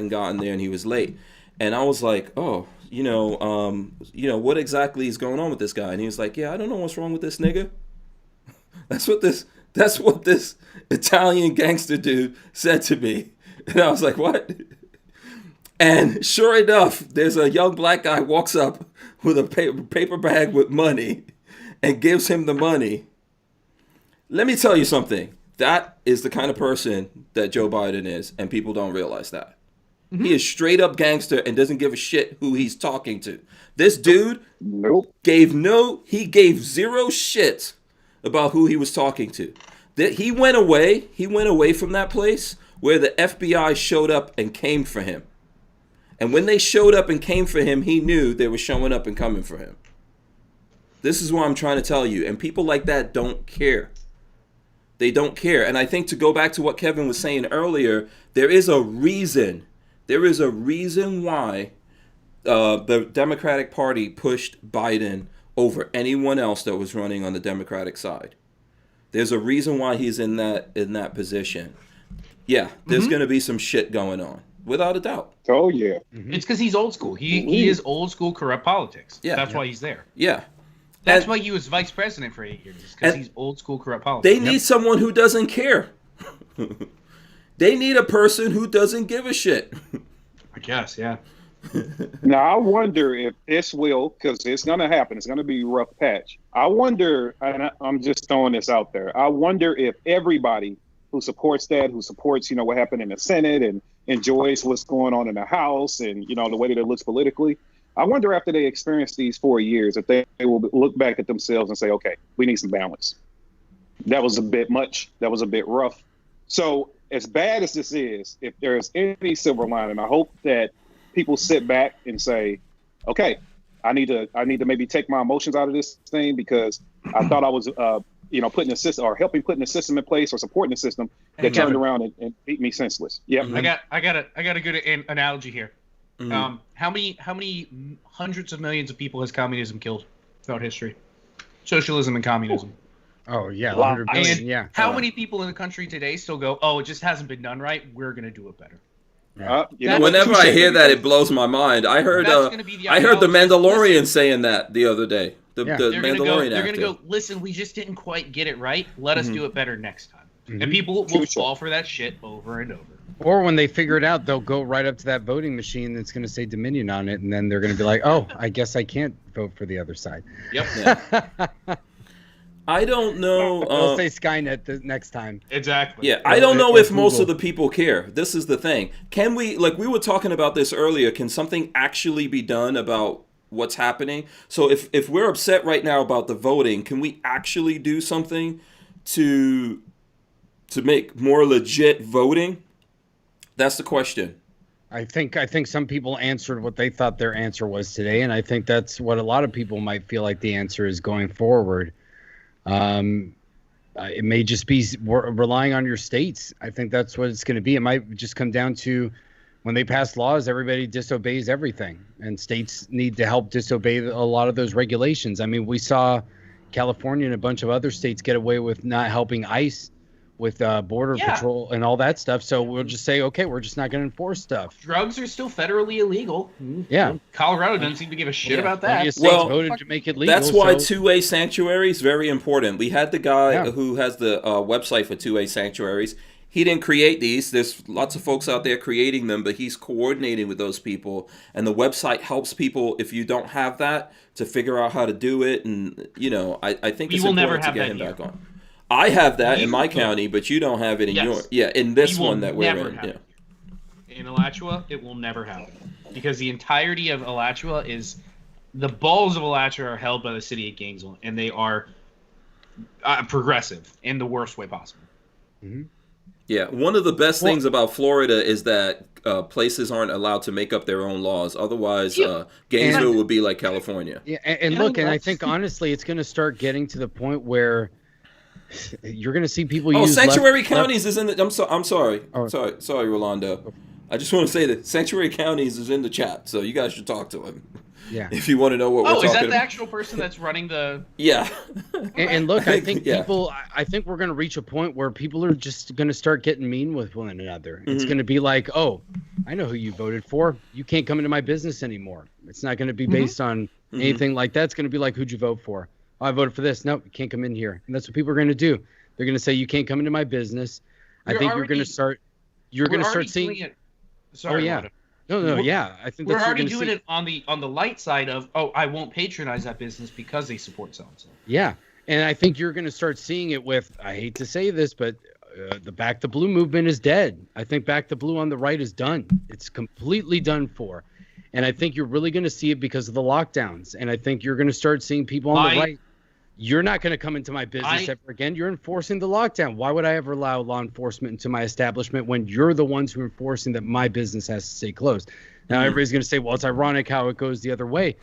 gotten there, and he was late. And I was like, "Oh, what exactly is going on with this guy?" And he was like, "Yeah, I don't know what's wrong with this nigga." That's what this Italian gangster dude said to me. And I was like, "What?" And sure enough, there's a young black guy walks up with a paper bag with money and gives him the money. Let me tell you something. That is the kind of person that Joe Biden is, and people don't realize that. He is straight up gangster and doesn't give a shit who he's talking to. This dude gave zero shit about who he was talking to. He went away from that place where the FBI showed up and came for him. And when they showed up and came for him, he knew they were showing up and coming for him. This is what I'm trying to tell you. And people like that don't care. They don't care. And I think to go back to what Kevin was saying earlier, there is a reason. There is a reason why the Democratic Party pushed Biden over anyone else that was running on the Democratic side. There's a reason why he's in that position. Yeah, there's going to be some shit going on, without a doubt. Oh, yeah. It's because he's old school. He is old school corrupt politics. Yeah. That's why he's there. Yeah. That's why he was vice president for 8 years, because he's old school corrupt politics. They need someone who doesn't care. They need a person who doesn't give a shit. I guess, yeah. Now, I wonder if this will, because it's going to happen, it's going to be a rough patch. I wonder, and I'm just throwing this out there, I wonder if everybody who supports that, who supports, what happened in the Senate and enjoys what's going on in the House and, the way that it looks politically, I wonder after they experience these 4 years, if they will look back at themselves and say, okay, we need some balance. That was a bit much. That was a bit rough. So as bad as this is, if there's any silver lining, I hope that people sit back and say, okay, I need to maybe take my emotions out of this thing, because I thought I was putting a system or helping putting a system in place or supporting the system that turned around and beat me senseless. Yeah, I got a good analogy here. Mm-hmm. How many hundreds of millions of people has communism killed throughout history? Socialism and communism. Oh yeah, 100 billion. And yeah. How many people in the country today still go, "Oh, it just hasn't been done right. We're gonna do it better." Whenever I hear that, it blows my mind. I heard the Mandalorian saying that the other day. The Mandalorian They're actor. gonna go. Listen, we just didn't quite get it right. Let us do it better next time. And people will fall for that shit over and over. Or when they figure it out, they'll go right up to that voting machine that's going to say Dominion on it, and then they're going to be like, "Oh, I guess I can't vote for the other side." Yep. Yeah. I don't know. They'll say Skynet the next time. Exactly. Yeah, I don't know if most of the people care. This is the thing. Can we, like we were talking about this earlier, can something actually be done about what's happening? So if we're upset right now about the voting, can we actually do something to make more legit voting? That's the question. I think some people answered what they thought their answer was today, and I think that's what a lot of people might feel like the answer is going forward. It may just be relying on your states. I think that's what it's going to be. It might just come down to when they pass laws, everybody disobeys everything, and states need to help disobey a lot of those regulations. I mean, we saw California and a bunch of other states get away with not helping ICE with border patrol and all that stuff. So we'll just say, okay, we're just not going to enforce stuff. Drugs are still federally illegal. Yeah. Colorado doesn't seem to give a shit about that. States voted to make it legal. That's why two-way sanctuary is very important. We had the guy who has the website for two-way sanctuaries. He didn't create these. There's lots of folks out there creating them, but he's coordinating with those people. And the website helps people, if you don't have that, to figure out how to do it. And, I think it's important to get him back on. I have that in my county, but you don't have it in your. Yeah, in this one that we're in. Yeah. In Alachua, it will never happen because the entirety of Alachua is the balls of Alachua are held by the city of Gainesville, and they are progressive in the worst way possible. Mm-hmm. Yeah, one of the best things about Florida is that places aren't allowed to make up their own laws. Otherwise, Gainesville would be like California. Yeah, and look, and I think honestly, it's going to start getting to the point where you're going to see people use sanctuary counties is in the. I'm sorry, Rolando. I just want to say that sanctuary counties is in the chat, so you guys should talk to him. Yeah. If you want to know what we're talking about. Oh, is that the actual person that's running the? Yeah. And look, I think I think we're going to reach a point where people are just going to start getting mean with one another. Mm-hmm. It's going to be like, oh, I know who you voted for. You can't come into my business anymore. It's not going to be based on anything like that. It's going to be like, who'd you vote for? Oh, I voted for this. No, you can't come in here. And that's what people are going to do. They're going to say, you can't come into my business. I think you're going to start. You're going to start seeing. Sorry. Oh, yeah. No, yeah. I think we're already doing it on the light side of, I won't patronize that business because they support so-and-so. Yeah, and I think you're going to start seeing it with, I hate to say this, but the Back the Blue movement is dead. I think Back the Blue on the right is done. It's completely done for. And I think you're really going to see it because of the lockdowns. And I think you're going to start seeing people on the right. You're not going to come into my business ever again. You're enforcing the lockdown. Why would I ever allow law enforcement into my establishment when you're the ones who are enforcing that my business has to stay closed? Now, everybody's going to say, well, it's ironic how it goes the other way.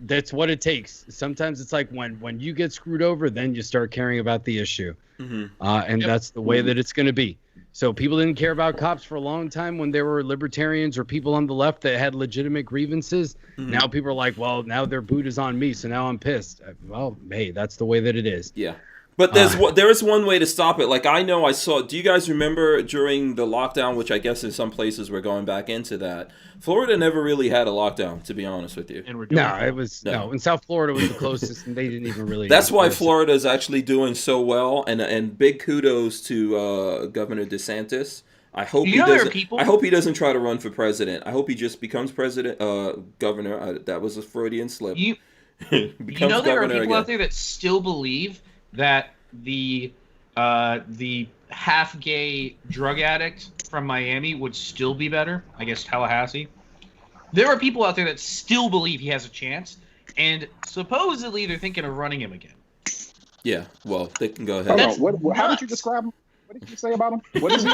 That's what it takes. Sometimes it's like when you get screwed over, then you start caring about the issue. And that's the way that it's going to be. So people didn't care about cops for a long time when there were libertarians or people on the left that had legitimate grievances. Now people are like, well, now their boot is on me, so now I'm pissed. Well, hey, that's the way that it is. Yeah. But there is one way to stop it. Like I saw, do you guys remember during the lockdown, which I guess in some places we're going back into that, Florida never really had a lockdown, to be honest with you. No, in South Florida was the closest, and they didn't even really. That's why Florida is actually doing so well, and big kudos to Governor DeSantis. I hope he doesn't. I hope he doesn't try to run for president. I hope he just becomes governor. That was a Freudian slip. There are people out there that still believe that the half-gay drug addict from Miami would still be better. I guess Tallahassee. There are people out there that still believe he has a chance, and supposedly they're thinking of running him again. Yeah, well, they can go ahead. How did you describe him? What did you say about him? What is he?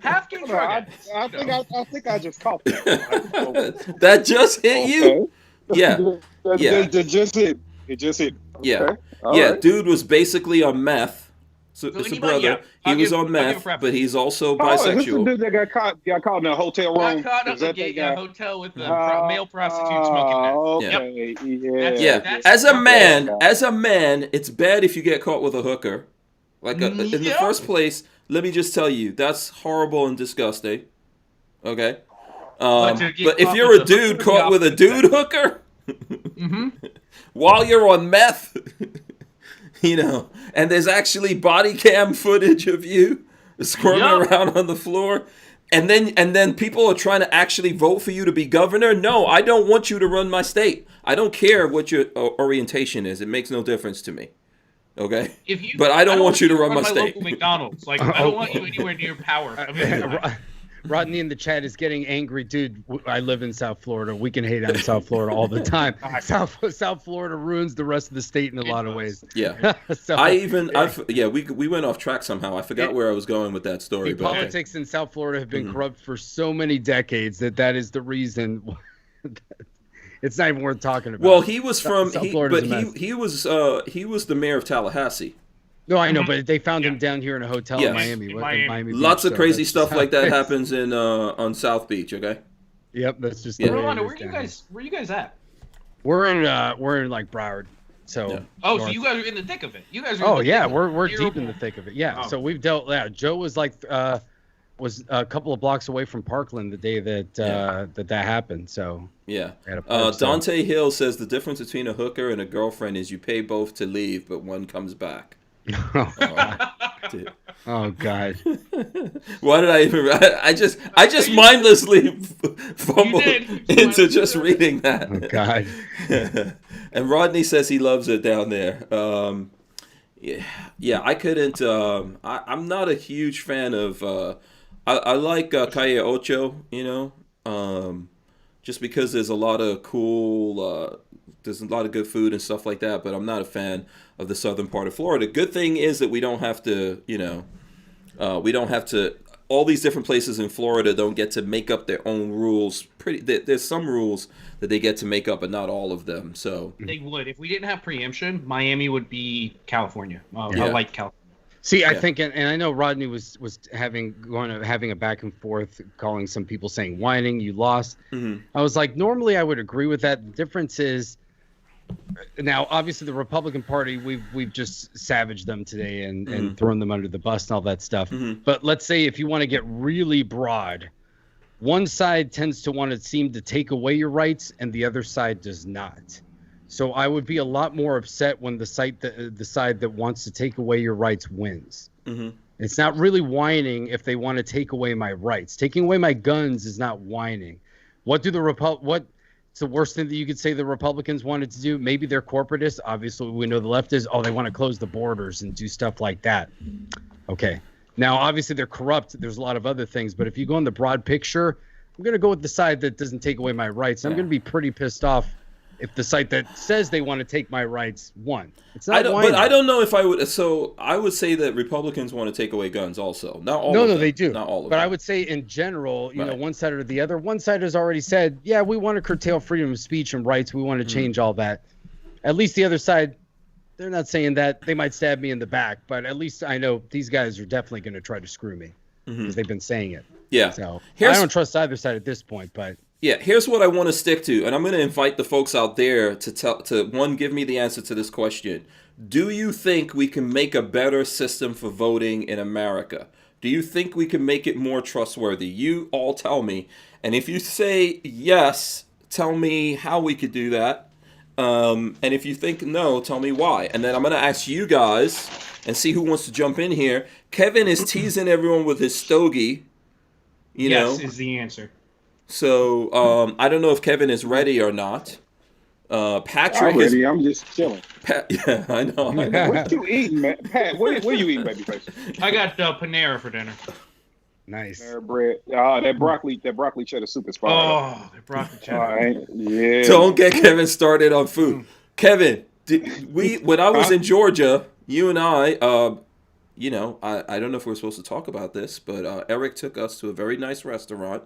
Half-gay drug addict. I think I just caught that. That just hit you? Yeah. That just hit. It just hit. Yeah. Okay. All Yeah, right. dude was basically on meth. So it's a brother. Yeah, he was on I'll meth, give a preference. but he's also Oh, is this the bisexual. dude that got caught in a hotel room? Got caught up Is that in that guy? a hotel with the male prostitute smoking meth. Okay. Yeah. That's As a perfect. man, it's bad if you get caught with a hooker. Like in the Yep. first place, let me just tell you, that's horrible and disgusting. Okay. But to get But if caught you're with a the dude hooker, caught with a the dude hooker, while you're on meth, you know, and there's actually body cam footage of you squirming around on the floor, and then people are trying to actually vote for you to be governor. No, I don't want you to run my state. I don't care what your orientation is. It makes no difference to me. Okay, but I don't want you to run my state. Local McDonald's. Like I don't want you anywhere near power. I mean, Rodney in the chat is getting angry, dude. I live in South Florida. We can hate on South Florida all the time. South Florida ruins the rest of the state in a lot of ways. Yeah. So, we went off track somehow. I forgot where I was going with that story. The politics in South Florida have been corrupt for so many decades that is the reason. It's not even worth talking about. Well, he was from, South he was the mayor of Tallahassee. No, I know, but they found him down here in a hotel in Miami. Lots of crazy stuff like that happens in on South Beach. Okay. Yep, that's just. Yeah. Where you guys at? We're in like Broward. So. Yeah. Oh, so you guys are in the thick of it. You guys are. We're deep in the thick of it. Yeah. Oh. So we've dealt. Yeah, Joe was like was a couple of blocks away from Parkland the day that happened. So. Yeah. Dante Hill says the difference between a hooker and a girlfriend is you pay both to leave, but one comes back. Oh God! Why did I even? I just mindlessly fumbled into just reading that. Oh God! And Rodney says he loves it down there. Yeah. I couldn't. I'm not a huge fan of. I like Calle Ocho, you know, just because there's a lot of cool. There's a lot of good food and stuff like that, but I'm not a fan of the southern part of Florida. Good thing is that we don't have to, you know, all these different places in Florida don't get to make up their own rules. There's some rules that they get to make up, but not all of them. So they would. If we didn't have preemption, Miami would be California. I like California. See, I think, and I know Rodney was having a back and forth, calling some people saying whining, you lost. I was like, normally I would agree with that. The difference is, now obviously the Republican Party, we've just savaged them today and thrown them under the bus and all that stuff. But let's say if you want to get really broad, one side tends to want to seem to take away your rights and the other side does not. So I would be a lot more upset when the side that wants to take away your rights wins. It's not really whining if they want to take away my rights. Taking away my guns is not whining. What's the worst thing that you could say the Republicans wanted to do? Maybe they're corporatists. Obviously, we know the left is, they want to close the borders and do stuff like that. Okay. Now, obviously, they're corrupt. There's a lot of other things. But if you go in the broad picture, I'm going to go with the side that doesn't take away my rights. I'm going to be pretty pissed off if the site that says they want to take my rights won. It's not but I don't know if I would. So I would say that Republicans want to take away guns also. Not all. No, they do. Not all of them. But I would say in general, you know, one side or the other. One side has already said, yeah, we want to curtail freedom of speech and rights. We want to change all that. At least the other side, they're not saying that. They might stab me in the back, but at least I know these guys are definitely going to try to screw me because they've been saying it. Yeah. So I don't trust either side at this point, but. Yeah, here's what I want to stick to, and I'm going to invite the folks out there to give me the answer to this question. Do you think we can make a better system for voting in America? Do you think we can make it more trustworthy? You all tell me. And if you say yes, tell me how we could do that. And if you think no, tell me why. And then I'm going to ask you guys and see who wants to jump in here. Kevin is teasing everyone with his stogie. Yes is the answer. So I don't know if Kevin is ready or not. Patrick I'm ready. I'm just chilling. Yeah, I know. What you eating, man? Pat, what you eating, baby face? I got Panera for dinner. Nice. Panera bread. That broccoli cheddar soup is fire. Oh, that broccoli cheddar. Yeah. Don't get Kevin started on food. Kevin, when I was in Georgia, you and I, you know, I don't know if we're supposed to talk about this, but Eric took us to a very nice restaurant.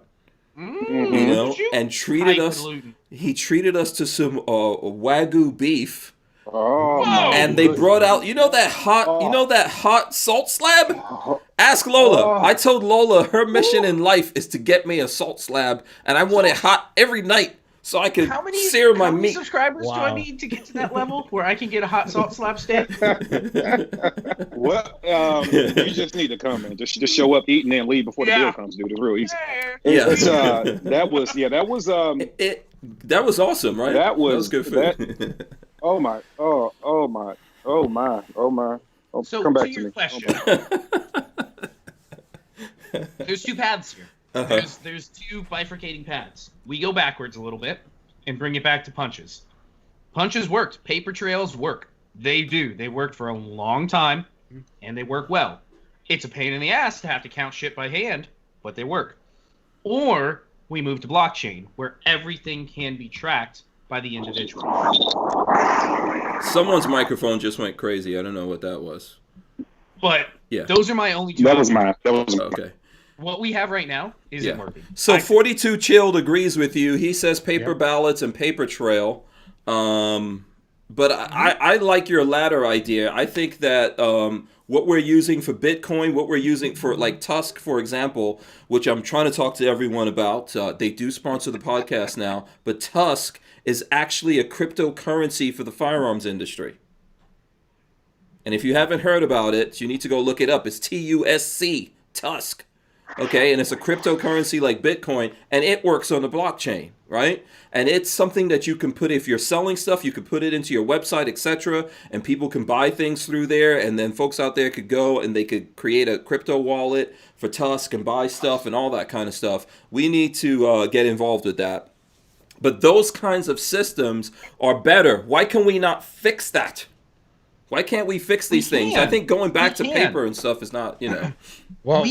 You know, and treated us. He treated us to some Wagyu beef. Oh my! And they brought out, you know that hot salt slab? Ask Lola. I told Lola her mission in life is to get me a salt slab, and I want it hot every night so I can sear my meat. How many subscribers do I need to get to that level where I can get a hot salt slab steak? Well, you just need to come and just show up, eat, and then leave before the bill comes, dude. It's real easy. That was awesome, right? That was good food. Oh my! So come back to your me. question, there's two paths here. There's two bifurcating paths. We go backwards a little bit and bring it back to punches. Punches worked. Paper trails work. They do. They worked for a long time, and they work well. It's a pain in the ass to have to count shit by hand, but they work. Or we move to blockchain, where everything can be tracked by the individual. Someone's microphone just went crazy. I don't know what that was. But those are my only two. That was mine. Okay. What we have right now isn't working. So 42 Chilled agrees with you. He says paper ballots and paper trail. But I like your latter idea. I think that what we're using for Bitcoin, what we're using for like TUSC, for example, which I'm trying to talk to everyone about. They do sponsor the podcast now. But TUSC is actually a cryptocurrency for the firearms industry. And if you haven't heard about it, you need to go look it up. It's TUSC, TUSC. Okay, and it's a cryptocurrency like Bitcoin, and it works on the blockchain, right? And it's something that you can put, if you're selling stuff, you could put it into your website, etc., and people can buy things through there, and then folks out there could go and they could create a crypto wallet for TUSC and buy stuff and all that kind of stuff. We need to get involved with that. But those kinds of systems are better. Why can we not fix that? Why can't we fix these things? I think going back to paper and stuff is not, Well,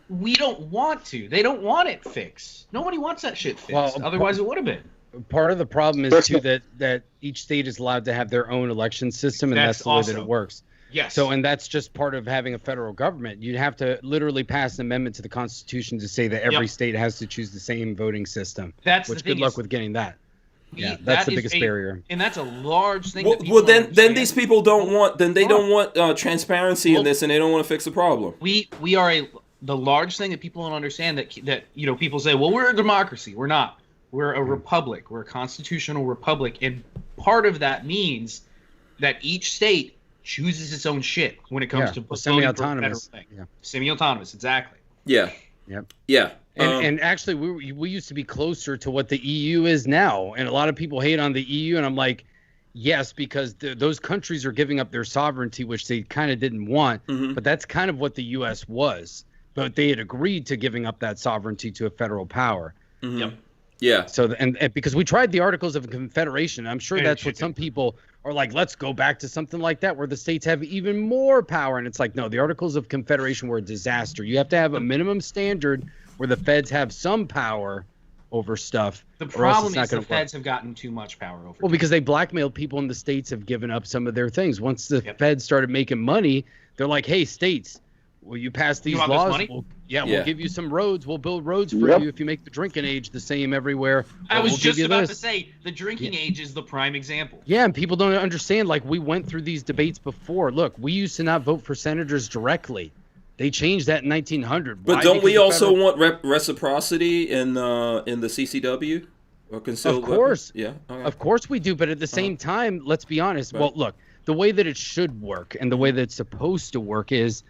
we don't want to. They don't want it fixed. Nobody wants that shit fixed. Well, otherwise, it would have been. Part of the problem is, too, that each state is allowed to have their own election system, and that's the way that it works. Yes. So, and that's just part of having a federal government. You'd have to literally pass an amendment to the Constitution to say that every state has to choose the same voting system. Which good luck with getting that. Yeah, that's the biggest barrier. And that's a large thing. Well, then these people don't want. Then they don't want transparency in this, and they don't want to fix the problem. We are the large thing that people don't understand that people say, well, we're a democracy. We're not. We're a republic. We're a constitutional republic, and part of that means that each state chooses its own shit when it comes to semi-autonomous. Semi-autonomous, exactly. Yeah. Yep. Yeah. And actually, we used to be closer to what the EU is now, and a lot of people hate on the EU, and I'm like, yes, because those countries are giving up their sovereignty, which they kind of didn't want, but that's kind of what the U.S. was. But they had agreed to giving up that sovereignty to a federal power. Yep. Yeah. So and because we tried the Articles of Confederation, I'm sure that's what some people are like. Let's go back to something like that where the states have even more power. And it's like, no, the Articles of Confederation were a disaster. You have to have a minimum standard where the feds have some power over stuff. The problem is the feds have gotten too much power over. Well, because they blackmailed people and the states have given up some of their things. Once the feds started making money, they're like, hey, states, will you pass these laws? We'll give you some roads. We'll build roads for you if you make the drinking age the same everywhere. I was just about to say the drinking age is the prime example. Yeah, and people don't understand. Like, we went through these debates before. Look, we used to not vote for senators directly. They changed that in 1900. But don't we also want reciprocity in the CCW or concealed? Of course. Yeah. Okay. Of course we do. But at the same time, let's be honest. Right. Well, look, the way that it should work and the way that it's supposed to work is,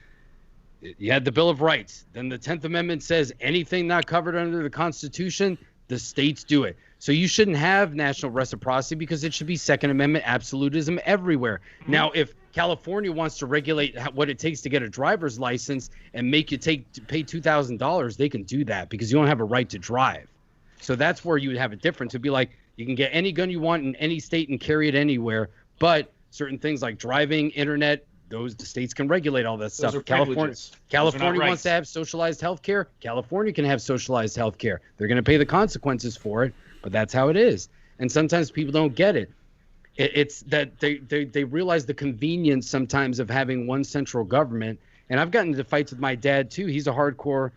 you had the Bill of Rights. Then the 10th Amendment says anything not covered under the Constitution, the states do it. So you shouldn't have national reciprocity because it should be Second Amendment absolutism everywhere. Now, if California wants to regulate what it takes to get a driver's license and make you pay $2,000, they can do that because you don't have a right to drive. So that's where you would have a difference. It'd be like, you can get any gun you want in any state and carry it anywhere, but certain things like driving, internet, the states can regulate all that stuff. California wants to have socialized health care. California can have socialized health care. They're going to pay the consequences for it, but that's how it is. And sometimes people don't get it. It's that they realize the convenience sometimes of having one central government. And I've gotten into fights with my dad, too. He's a hardcore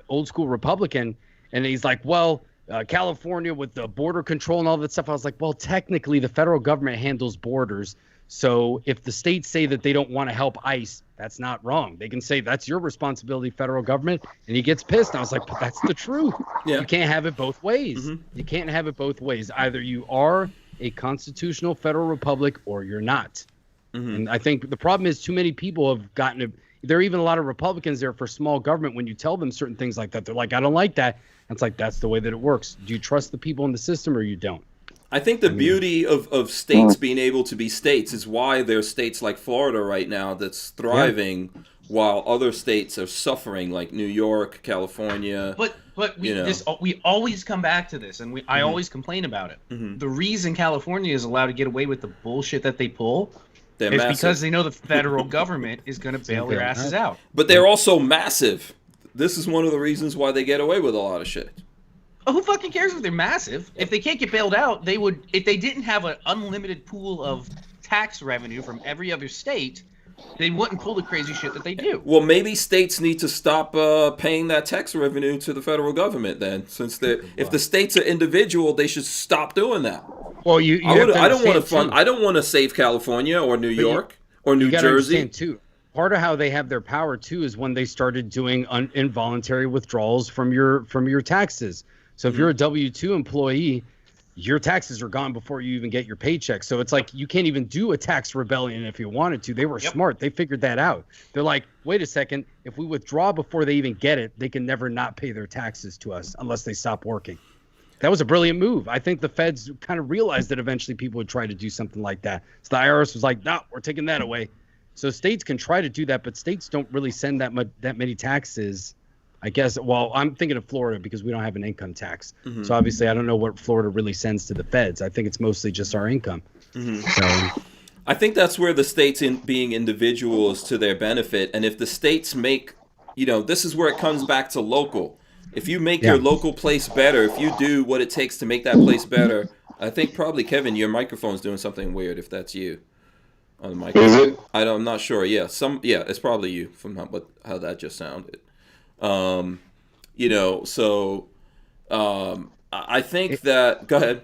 old school Republican. And he's like, well, California with the border control and all that stuff. I was like, well, technically the federal government handles borders. So if the states say that they don't want to help ICE, that's not wrong. They can say that's your responsibility, federal government, and he gets pissed. And I was like, but that's the truth. Yeah. You can't have it both ways. You can't have it both ways. Either you are a constitutional federal republic or you're not. And I think the problem is too many people have gotten there are even a lot of Republicans there for small government. When you tell them certain things like that, they're like, I don't like that. And it's like, that's the way that it works. Do you trust the people in the system or you don't? I think the beauty of states being able to be states is why there's states like Florida right now that's thriving, while other states are suffering, like New York, California. But we always come back to this, and I always complain about it. The reason California is allowed to get away with the bullshit that they pull is because they know the federal government is going to bail their asses out. But they're also massive. This is one of the reasons why they get away with a lot of shit. Oh, who fucking cares if they're massive? If they can't get bailed out, they would. If they didn't have an unlimited pool of tax revenue from every other state, they wouldn't pull the crazy shit that they do. Well, maybe states need to stop paying that tax revenue to the federal government then, since if the states are individual, they should stop doing that. Well, I don't want to fund. I don't want to save California or New York or New Jersey. Too. Part of how they have their power too is when they started doing involuntary withdrawals from your taxes. So if you're a W-2 employee, your taxes are gone before you even get your paycheck. So it's like you can't even do a tax rebellion if you wanted to. They were smart. They figured that out. They're like, wait a second. If we withdraw before they even get it, they can never not pay their taxes to us unless they stop working. That was a brilliant move. I think the feds kind of realized that eventually people would try to do something like that. So the IRS was like, no, we're taking that away. So states can try to do that, but states don't really send that many taxes. I guess, well, I'm thinking of Florida because we don't have an income tax. So obviously I don't know what Florida really sends to the feds. I think it's mostly just our income. So I think that's where the states being individuals to their benefit. And if the states make, this is where it comes back to local. If you make your local place better, if you do what it takes to make that place better, I think probably, Kevin, your microphone's doing something weird if that's you on the microphone. Is it? I'm not sure. Yeah, it's probably you from how that just sounded. I think that. Go ahead.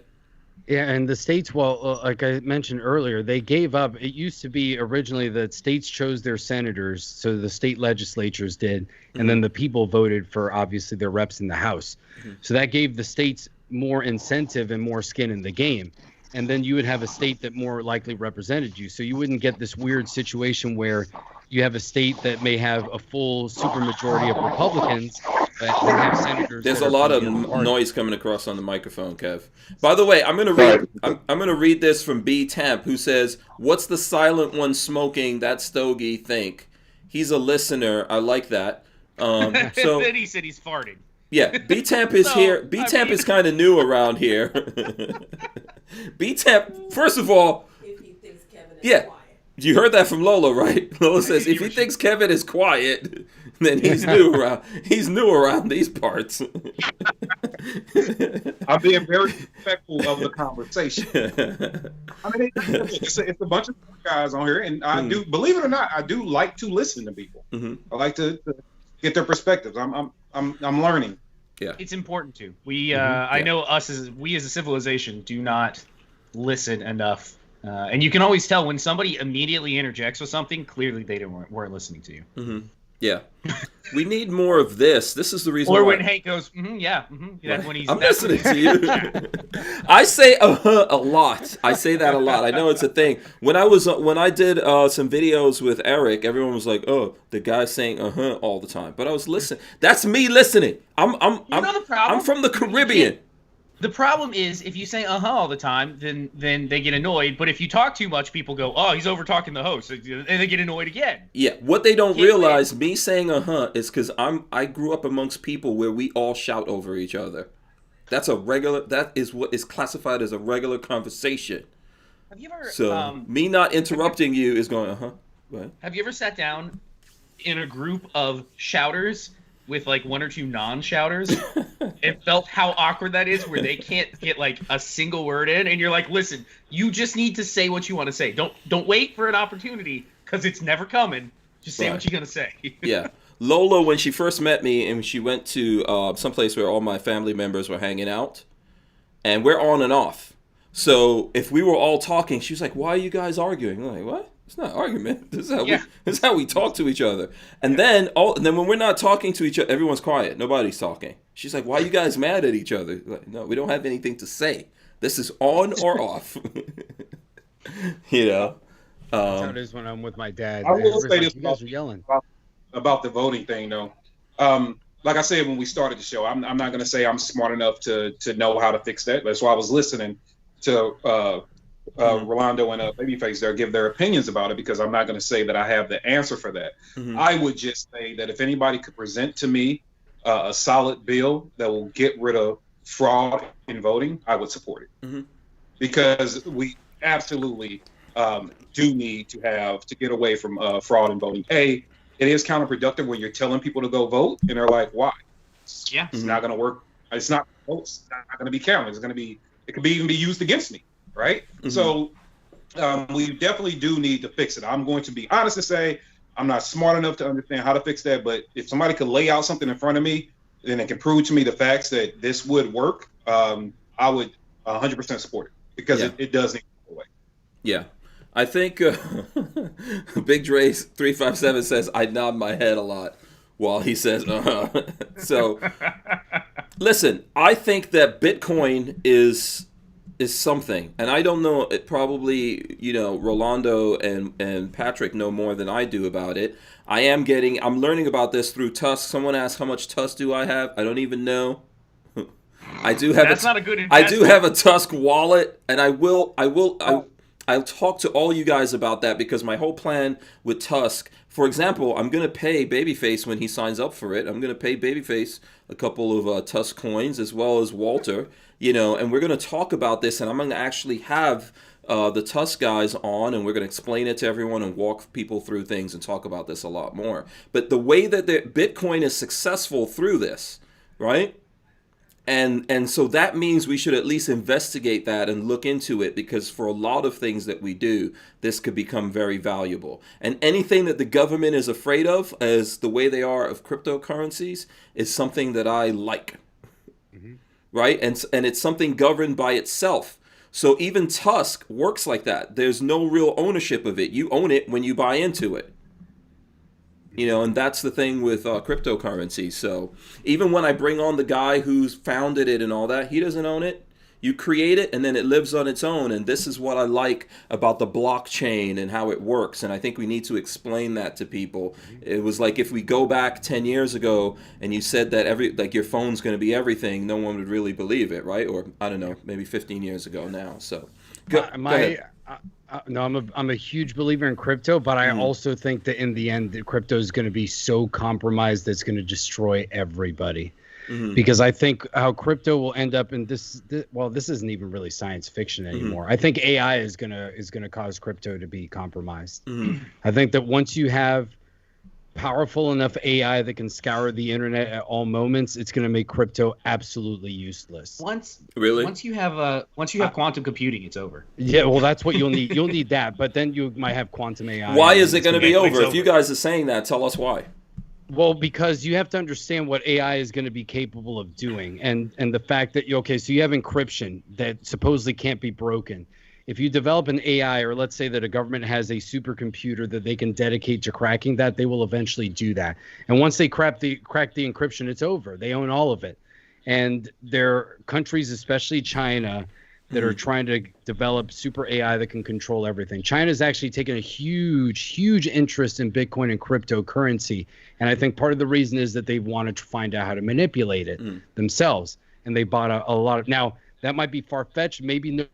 Yeah, and the states, well, like I mentioned earlier, they gave up. It used to be originally that states chose their senators, so the state legislatures did, and then the people voted for obviously their reps in the House. So that gave the states more incentive and more skin in the game. And then you would have a state that more likely represented you. So you wouldn't get this weird situation where you have a state that may have a full supermajority of Republicans, but they have senators. There's a lot of noise coming across on the microphone, Kev. By the way, I'm gonna read this from B Tamp, who says, "What's the silent one smoking? That stogie think? He's a listener. I like that." So then he said he's farting. Yeah, B Tamp is here. B Tamp is kind of new around here. B Tamp, first of all, if he thinks Kevin is quiet. You heard that from Lola, right? Lola says if he thinks Kevin is quiet, then he's new around. He's new around these parts. I'm being very respectful of the conversation. I mean, it's a bunch of guys on here, and I do, believe it or not, I do like to listen to people. I like to get their perspectives. I'm learning. Yeah, it's important to. I know we as a civilization do not listen enough. And you can always tell when somebody immediately interjects with something, clearly they weren't listening to you. Yeah. We need more of this. This is the reason why. Or when Hank goes, that's when he's... I'm listening to you. I say a lot. I say that a lot. I know it's a thing. When I did some videos with Eric, everyone was like, oh, the guy's saying all the time. But I was listening. That's me listening. I'm from the Caribbean. The problem is if you say all the time, then they get annoyed. But if you talk too much, people go, oh, he's over talking the host, and they get annoyed again. Yeah, what they don't realize, me saying is because I grew up amongst people where we all shout over each other. That is what is classified as a regular conversation. Have you ever? So me not interrupting you is going Go ahead. Have you ever sat down in a group of shouters with like one or two non-shouters? It felt how awkward that is, where they can't get like a single word in, and you're like, listen, you just need to say what you want to say. Don't wait for an opportunity, because it's never coming. Just say what you're gonna say. Yeah. Lola, when she first met me, and she went to someplace where all my family members were hanging out, and we're on and off. So if we were all talking, she was like, "Why are you guys arguing?" I'm like, "What? It's not argument. This is how we talk to each other." And then when we're not talking to each other, everyone's quiet. Nobody's talking. She's like, "Why are you guys mad at each other?" Like, no, we don't have anything to say. This is on or off. You know. That's how it is when I'm with my dad. I will say this: you guys are yelling about the voting thing, though. Like I said when we started the show, I'm not going to say I'm smart enough to know how to fix that. That's why I was listening to Rolando and Babyface there give their opinions about it, because I'm not going to say that I have the answer for that. I would just say that if anybody could present to me a solid bill that will get rid of fraud in voting, I would support it, because we absolutely do need to get away from fraud in voting. It is counterproductive when you're telling people to go vote and they're like, "Why? Yeah, It's not going to work. It's not votes. It's not going to be counted. It could even be used against me, right?" So we definitely do need to fix it. I'm going to be honest and say I'm not smart enough to understand how to fix that, but if somebody could lay out something in front of me, then it can prove to me the facts that this would work, I would 100% support it, because it does need to go away. Yeah. I think Big Dre 357 says I nod my head a lot while he says So listen, I think that Bitcoin is something, and I don't know, it probably, Rolando and Patrick know more than I do about it. I'm learning about this through TUSC. Someone asked how much TUSC do I have? I don't even know. I do have That's not a good investment. I do have a TUSC wallet, and I'll talk to all you guys about that, because my whole plan with TUSC, for example, I'm going to pay Babyface when he signs up for it. I'm going to pay Babyface a couple of TUSC coins, as well as Walter, and we're going to talk about this, and I'm going to actually have the TUSC guys on, and we're going to explain it to everyone and walk people through things and talk about this a lot more. But the way that Bitcoin is successful through this, right? And so that means we should at least investigate that and look into it, because for a lot of things that we do, this could become very valuable. And anything that the government is afraid of, as the way they are of cryptocurrencies, is something that I like, right? And it's something governed by itself. So even TUSC works like that. There's no real ownership of it. You own it when you buy into it. And that's the thing with cryptocurrency. So even when I bring on the guy who's founded it and all that, he doesn't own it. You create it, and then it lives on its own. And this is what I like about the blockchain and how it works. And I think we need to explain that to people. It was like if we go back 10 years ago and you said that your phone's going to be everything, no one would really believe it, right? Or I don't know, maybe 15 years ago now. So go ahead. No, I'm a huge believer in crypto, but I also think that in the end, crypto is going to be so compromised that it's going to destroy everybody. Because I think how crypto will end up in this isn't even really science fiction anymore. I think AI is gonna cause crypto to be compromised. I think that once you have powerful enough AI that can scour the internet at all moments, it's going to make crypto absolutely useless. Once you have quantum computing, it's over. Yeah, well, that's what you'll need. You'll need that, but then you might have quantum AI. Why is it going to be over? If you guys are saying that, tell us why. Well, because you have to understand what AI is going to be capable of doing, and the fact that so you have encryption that supposedly can't be broken. If you develop an AI, or let's say that a government has a supercomputer that they can dedicate to cracking that, they will eventually do that. And once they crack the encryption, it's over. They own all of it. And there are countries, especially China, that are trying to develop super AI that can control everything. China's actually taken a huge interest in Bitcoin and cryptocurrency. And I think part of the reason is that they wanted to find out how to manipulate it themselves. And they bought a lot of, now that might be far-fetched, maybe no.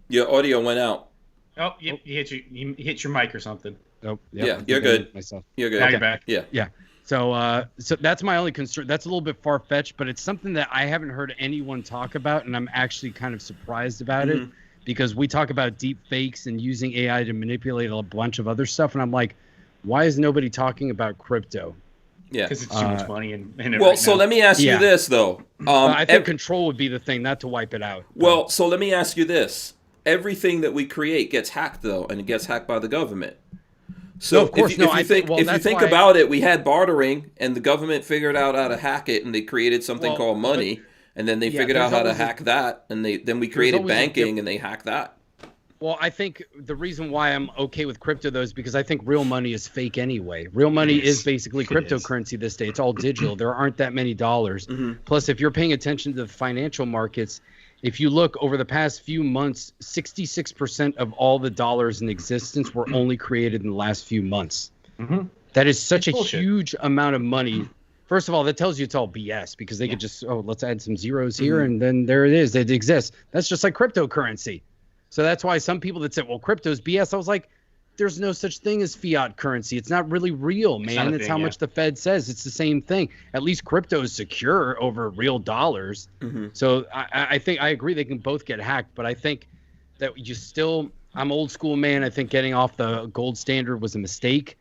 Your audio went out. Oh, you hit your mic or something. Oh, yeah, you're good. You're good. Now you're back. Yeah. So that's my only concern. That's a little bit far-fetched, but it's something that I haven't heard anyone talk about, and I'm actually kind of surprised about it, because we talk about deep fakes and using AI to manipulate a bunch of other stuff, and I'm like, why is nobody talking about crypto? Yeah, because it's too much money. And well, so let me ask you this, though. I think control would be the thing, not to wipe it out. Well, so let me ask you this. Everything that we create gets hacked, though, and it gets hacked by the government. So of course, if you think about it, we had bartering, and the government figured out how to hack it, and they created something called money. and then they figured out how to hack that, and then we created banking, and they hacked that. Well, I think the reason why I'm okay with crypto, though, is because I think real money is fake anyway. Real money is basically cryptocurrency this day. It's all digital. There aren't that many dollars. Plus, if you're paying attention to the financial markets, if you look over the past few months, 66% of all the dollars in existence were only created in the last few months. That is such a huge amount of money. First of all, that tells you it's all BS, because they could just, let's add some zeros here, and then there it is. It exists. That's just like cryptocurrency. So that's why some people that said, well, crypto's BS, I was like, there's no such thing as fiat currency. It's not really real, man. It's how much the Fed says. It's the same thing. At least crypto is secure over real dollars. So I think I agree they can both get hacked, but I think that you still, I'm old school, man. I think getting off the gold standard was a mistake.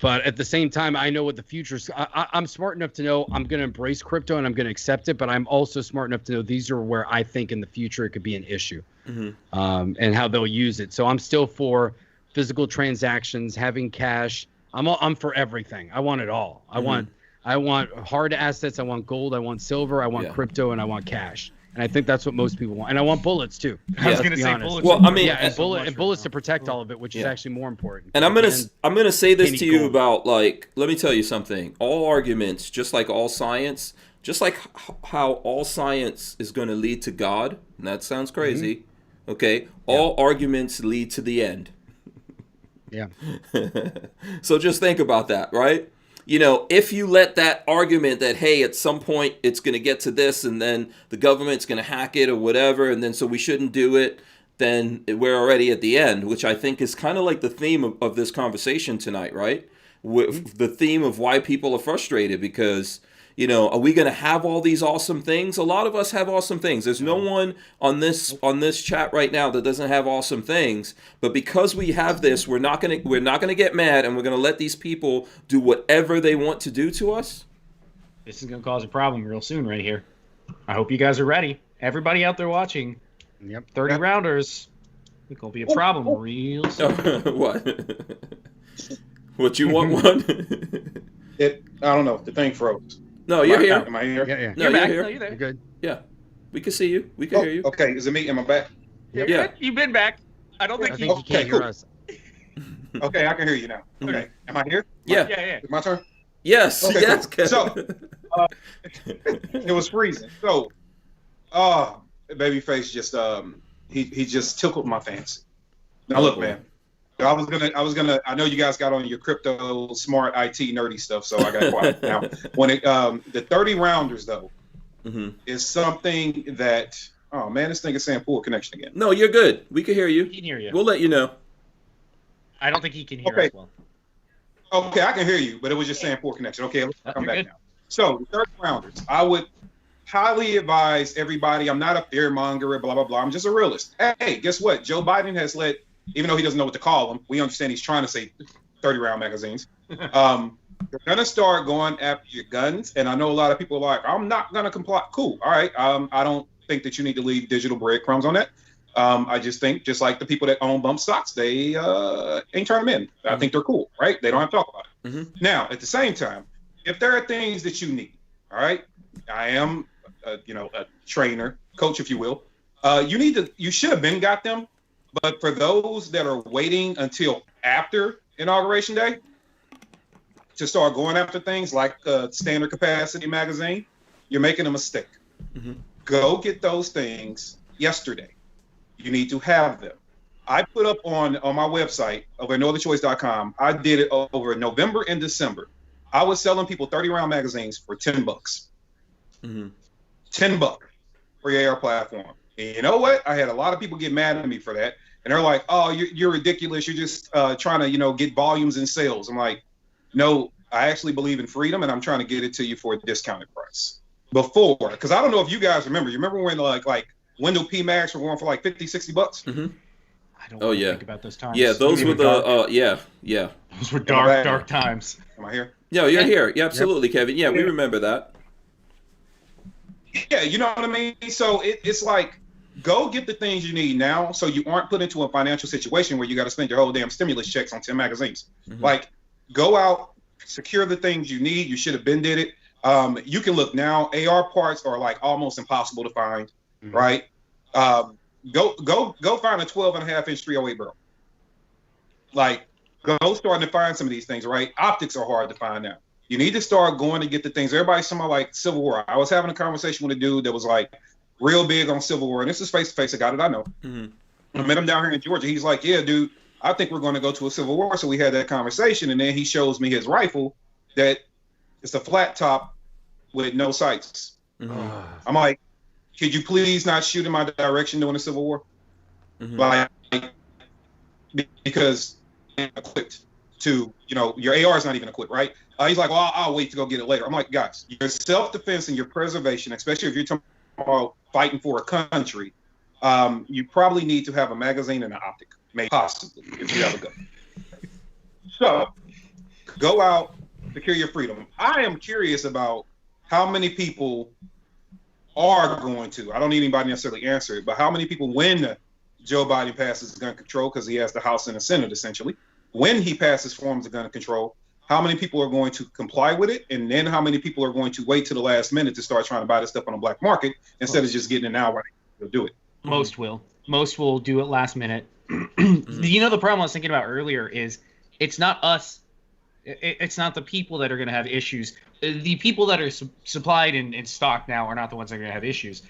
But at the same time, I know what the future's. I'm smart enough to know I'm going to embrace crypto and I'm going to accept it. But I'm also smart enough to know these are where I think in the future it could be an issue, and how they'll use it. So I'm still for physical transactions, having cash. I'm for everything. I want it all. I want hard assets. I want gold. I want silver. I want crypto, and I want cash. And I think that's what most people want. And I want bullets too. I was going to say bullets. Well, I mean, and bullets to protect all of it, which is actually more important. And I'm gonna say this to you about, like, let me tell you something. All arguments, just like all science, just like how all science is going to lead to God, and that sounds crazy. Okay, all arguments lead to the end. Yeah. So just think about that, right? You know, if you let that argument that, hey, at some point it's going to get to this and then the government's going to hack it or whatever, and then so we shouldn't do it, then we're already at the end, which I think is kind of like the theme of this conversation tonight, right? With the theme of why people are frustrated, because, you know, are we going to have all these awesome things? A lot of us have awesome things. There's no one on this chat right now that doesn't have awesome things. But because we have this, we're not going to get mad, and we're going to let these people do whatever they want to do to us. This is going to cause a problem real soon right here. I hope you guys are ready. Everybody out there watching. 30 rounders. It's going to be a problem real soon. What? What, you want one? I don't know. The thing froze. No, you're here. Am I here? Yeah. No, you're here. No, you're there. You're good. Yeah. We can see you. We can hear you. Okay, is it me? Am I back? Yeah. You've been back. I think you can't hear us. Okay, I can hear you now. Okay, am I here? Yeah. Is my turn? Yes. Okay, yes. cool. So, it was freezing. So, Babyface just he just tickled my fancy. Now look, man. I was gonna. I know you guys got on your crypto, smart, IT, nerdy stuff, so I got quiet. Now, when the 30 rounders though, is something that. Oh man, this thing is saying poor connection again. No, you're good. We can hear you. He can hear you. We'll let you know. I don't think he can hear us well. Okay, I can hear you, but it was just saying poor connection. Okay, let's come back now. So, the 30 rounders, I would highly advise everybody. I'm not a fear monger, blah blah blah. I'm just a realist. Hey, guess what? Joe Biden has let. Even though he doesn't know what to call them, we understand he's trying to say 30-round magazines. They're going to start going after your guns. And I know a lot of people are like, I'm not going to comply. Cool. All right. I don't think that you need to leave digital breadcrumbs on that. I just think, just like the people that own bump stocks, they ain't turn them in. I think they're cool, right? They don't have to talk about it. Now, at the same time, if there are things that you need, all right, I am, a trainer, coach, if you will. You should have been got them. But for those that are waiting until after Inauguration Day to start going after things like Standard Capacity magazine, you're making a mistake. Go get those things yesterday. You need to have them. I put up on my website over at northernchoice.com, I did it over November and December. I was selling people 30-round magazines for $10. $10 for your AR platform. And you know what? I had a lot of people get mad at me for that. And they're like, oh, you're ridiculous. You're just trying to, get volumes and sales. I'm like, no, I actually believe in freedom, and I'm trying to get it to you for a discounted price. Before, because I don't know if you guys remember. You remember when like window P Max were going for like $50, $60? I don't want to think about those times. Yeah, those were the yeah. Those were dark times. Am I here? Yeah, you're here. Yeah, absolutely, Kevin. Yeah, we remember that. Yeah, you know what I mean? So it's like, go get the things you need now so you aren't put into a financial situation where you got to spend your whole damn stimulus checks on 10 magazines. Like, go out, secure the things you need. You should have been did it. You can look now. AR parts are like almost impossible to find, right? Go find a 12.5-inch 308 barrel. Like, go starting to find some of these things, right? Optics are hard to find now. You need to start going to get the things. Everybody's talking about like Civil War. I was having a conversation with a dude that was like real big on Civil War, and this is face to face. A guy that I know. I met him down here in Georgia. He's like, "Yeah, dude, I think we're going to go to a Civil War." So we had that conversation, and then he shows me his rifle that it's a flat top with no sights. I'm like, could you please not shoot in my direction during the Civil War? Like, because I'm equipped to, your AR is not even equipped, right? He's like, well, I'll wait to go get it later. I'm like, guys, your self-defense and your preservation, especially if you're talking about fighting for a country, you probably need to have a magazine and an optic, maybe possibly, if you have a gun. So, go out, secure your freedom. I am curious about how many people are going to, I don't need anybody necessarily answer it, but how many people, when Joe Biden passes gun control, because he has the House and the Senate essentially, when he passes forms of gun control, how many people are going to comply with it, and then how many people are going to wait to the last minute to start trying to buy this stuff on the black market instead of just getting it now right? They'll do it. Most will. Most will do it last minute. The problem I was thinking about earlier is it's not us. It's not the people that are going to have issues. The people that are supplied and stocked now are not the ones that are going to have issues.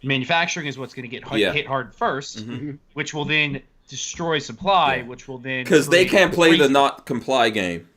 Manufacturing is what's going to get hit hard first, which will then destroy supply, which will then... Because they can't play the not comply game.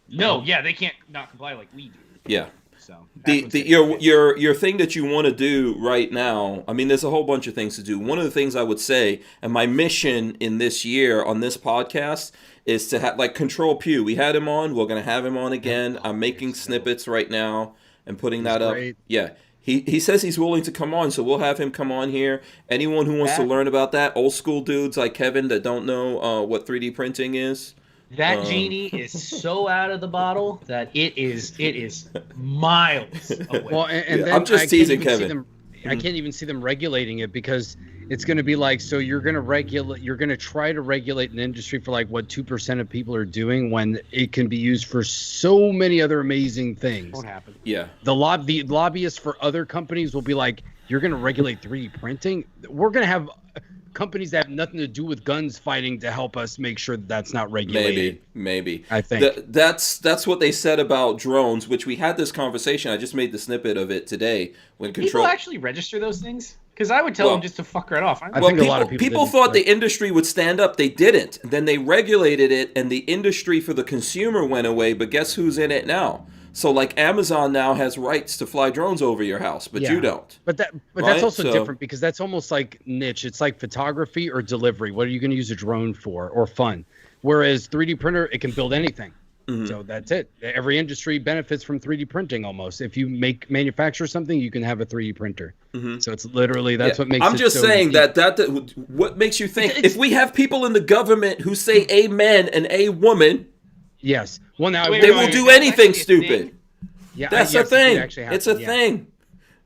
No, they can't not comply like we do. Yeah. So your thing that you want to do right now, I mean, there's a whole bunch of things to do. One of the things I would say, and my mission in this year on this podcast, is to have, like, Control Pew. We had him on. We're going to have him on again. I'm making snippets right now and putting that up. Yeah. He says he's willing to come on, so we'll have him come on here. Anyone who wants to learn about that, old school dudes like Kevin that don't know what 3D printing is. That genie is so out of the bottle that it is miles away. Well, and then I'm just teasing Kevin. I can't even see them regulating it because it's going to be like, so you're going to try to regulate an industry for like what 2% of people are doing when it can be used for so many other amazing things. Won't happen. Yeah. The lobbyists for other companies will be like, you're going to regulate 3D printing? We're going to have companies that have nothing to do with guns fighting to help us make sure that that's not regulated. Maybe. I think that's what they said about drones, which we had this conversation. I just made the snippet of it today. When people actually register those things? Because I would tell them just to fuck right off. I think a lot of people thought the industry would stand up. They didn't. Then they regulated it, and the industry for the consumer went away. But guess who's in it now? So, like, Amazon now has rights to fly drones over your house, but you don't. But that's also different because that's almost like niche. It's like photography or delivery. What are you going to use a drone for, or fun? Whereas 3D printer, it can build anything. So that's it. Every industry benefits from 3D printing almost. If you manufacture something, you can have a 3D printer. So it's literally what makes. I'm just saying unique. that what makes you think if we have people in the government who say amen and a woman. Yes. Well, now they will do anything stupid. Yeah, that's a thing. It's a thing.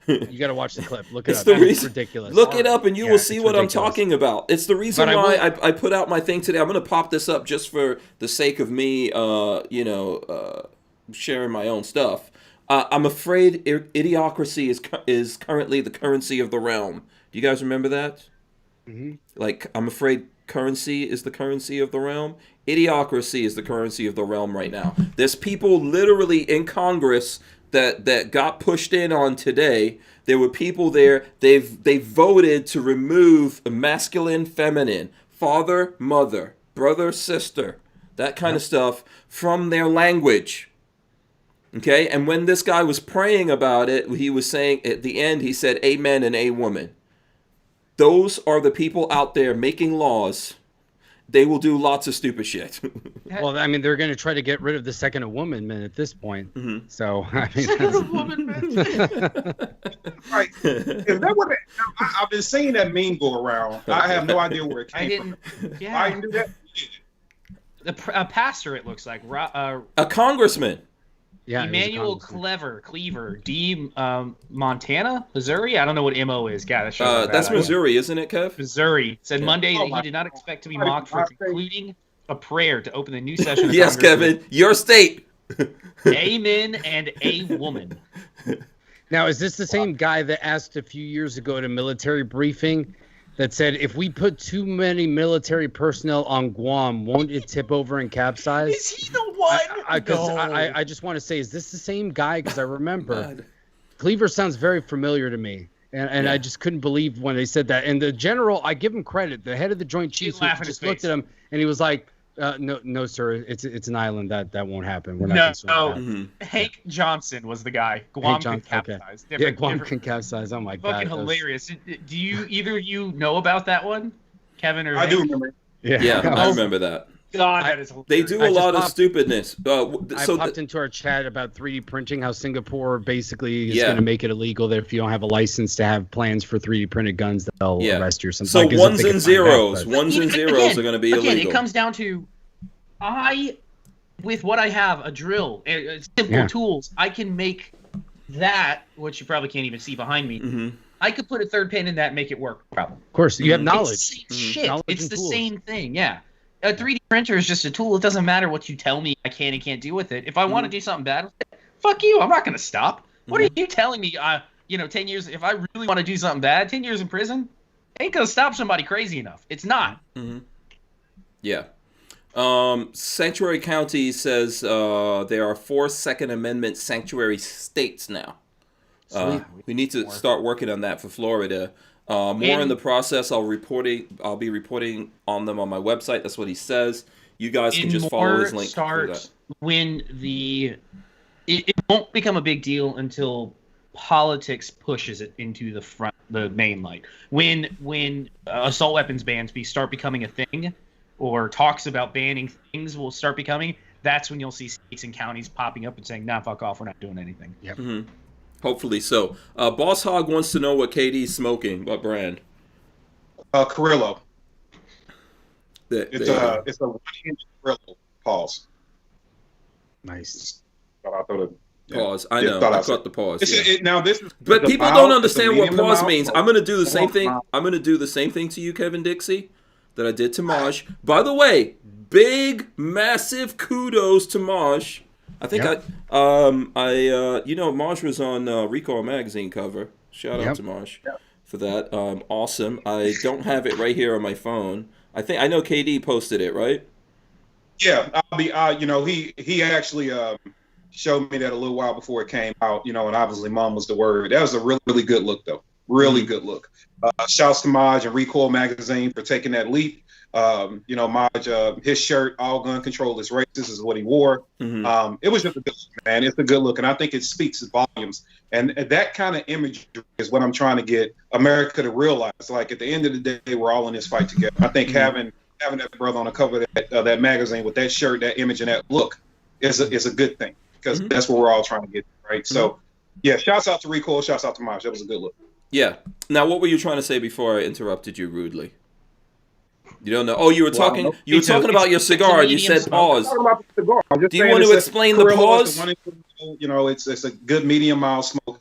You got to watch the clip. Look it up. It's ridiculous. Look it up, and you will see what I'm talking about. It's the reason why I put out my thing today. I'm going to pop this up just for the sake of me, sharing my own stuff. I'm afraid idiocracy is currently the currency of the realm. Do you guys remember that? Like, I'm afraid currency is the currency of the realm. Idiocracy is the currency of the realm right now. There's people literally in Congress that got pushed in on today. There were people there. They voted to remove masculine, feminine, father, mother, brother, sister, that kind of stuff from their language. Okay, and when this guy was praying about it, he was saying at the end, he said, "Amen" and "a woman." Those are the people out there making laws. They will do lots of stupid shit. Well, I mean, they're going to try to get rid of the second of woman men at this point. So, I mean, second of woman men. Right. Is that what I've been seeing that meme go around? I have no idea where it came from. Yeah. I didn't do that. A pastor, it looks like. A congressman. Yeah, Emmanuel Cleaver, Montana, Missouri. I don't know what MO is. God, that's Missouri, isn't it, Kev? Missouri said Monday that he did not expect to be mocked for concluding a prayer to open the new session of Yes, Congress. Kevin, your state. Amen and a woman. Now, is this the same guy that asked a few years ago at a military briefing that said, if we put too many military personnel on Guam, won't it tip over and capsize? Is he the one? I just want to say, is this the same guy? Because I remember Cleaver sounds very familiar to me. And I just couldn't believe when they said that. And the general, I give him credit. The head of the Joint Chiefs just looked at him and he was like, no, sir. It's an island that won't happen. We're not Hank Johnson was the guy. Guam can capsize. Okay. Guam can capsize. Oh my God. Fucking hilarious. Do you know about that one, Kevin or I Hank? do remember. Yeah, I remember that. God, that is hilarious. They do a lot of stupidness. I popped into our chat about 3D printing, how Singapore basically is going to make it illegal that if you don't have a license to have plans for 3D printed guns, they'll arrest you or something. So ones and zeros are going to be illegal. Again, it comes down to with what I have, a drill, simple tools, I can make that, which you probably can't even see behind me. Mm-hmm. I could put a third pin in that and make it work. Probably. Of course, you have knowledge. It's the same shit. It's the same thing. Yeah. A 3D printer is just a tool. It doesn't matter what you tell me I can and can't do with it. If I want to do something bad with it, fuck you. I'm not going to stop. What are you telling me? 10 years, if I really want to do something bad, 10 years in prison ain't going to stop somebody crazy enough. It's not. Mm-hmm. Yeah. Sanctuary County says there are 4 Second Amendment sanctuary states now. We need to start working on that for Florida. More in the process. I'll be reporting on them on my website. That's what he says. You guys can just follow his link for that. When it won't become a big deal until politics pushes it into the main light. When assault weapons bans start becoming a thing, or talks about banning things will start becoming, that's when you'll see states and counties popping up and saying, nah, fuck off, we're not doing anything. Yep. Mm-hmm. Hopefully so. Boss Hog wants to know what KD's smoking. What brand? Carrillo. It's a 1-inch Carrillo. Pause. Nice. Pause. I know. I caught the pause. But people don't understand what pause means. I'm going to do the same thing. I'm going to do the same thing to you, Kevin Dixie, that I did to Maj. By the way, big, massive kudos to Maj. I think Maj was on Recall magazine cover. Shout out to Maj for that. Awesome. I don't have it right here on my phone. I know KD posted it, right? Yeah, he actually showed me that a little while before it came out, and obviously Mom was the word. That was a really, really good look, though. Really good look. Shouts to Maj and Recoil magazine for taking that leap. Maj, his shirt, all gun control is racist, is what he wore. Mm-hmm. It was just a good look, man. It's a good look, and I think it speaks volumes. And that kind of imagery is what I'm trying to get America to realize. Like, at the end of the day, we're all in this fight together. I think having that brother on the cover of that magazine with that shirt, that image, and that look is a good thing, because that's what we're all trying to get, right? Mm-hmm. So, yeah, shouts out to Recoil, shouts out to Maj. That was a good look. Yeah. Now, what were you trying to say before I interrupted you rudely? You don't know. Oh, you were talking. You were talking about your cigar. You said pause. I'm talking about the cigar. Do you want to explain the pause? It's a good medium mild smoke.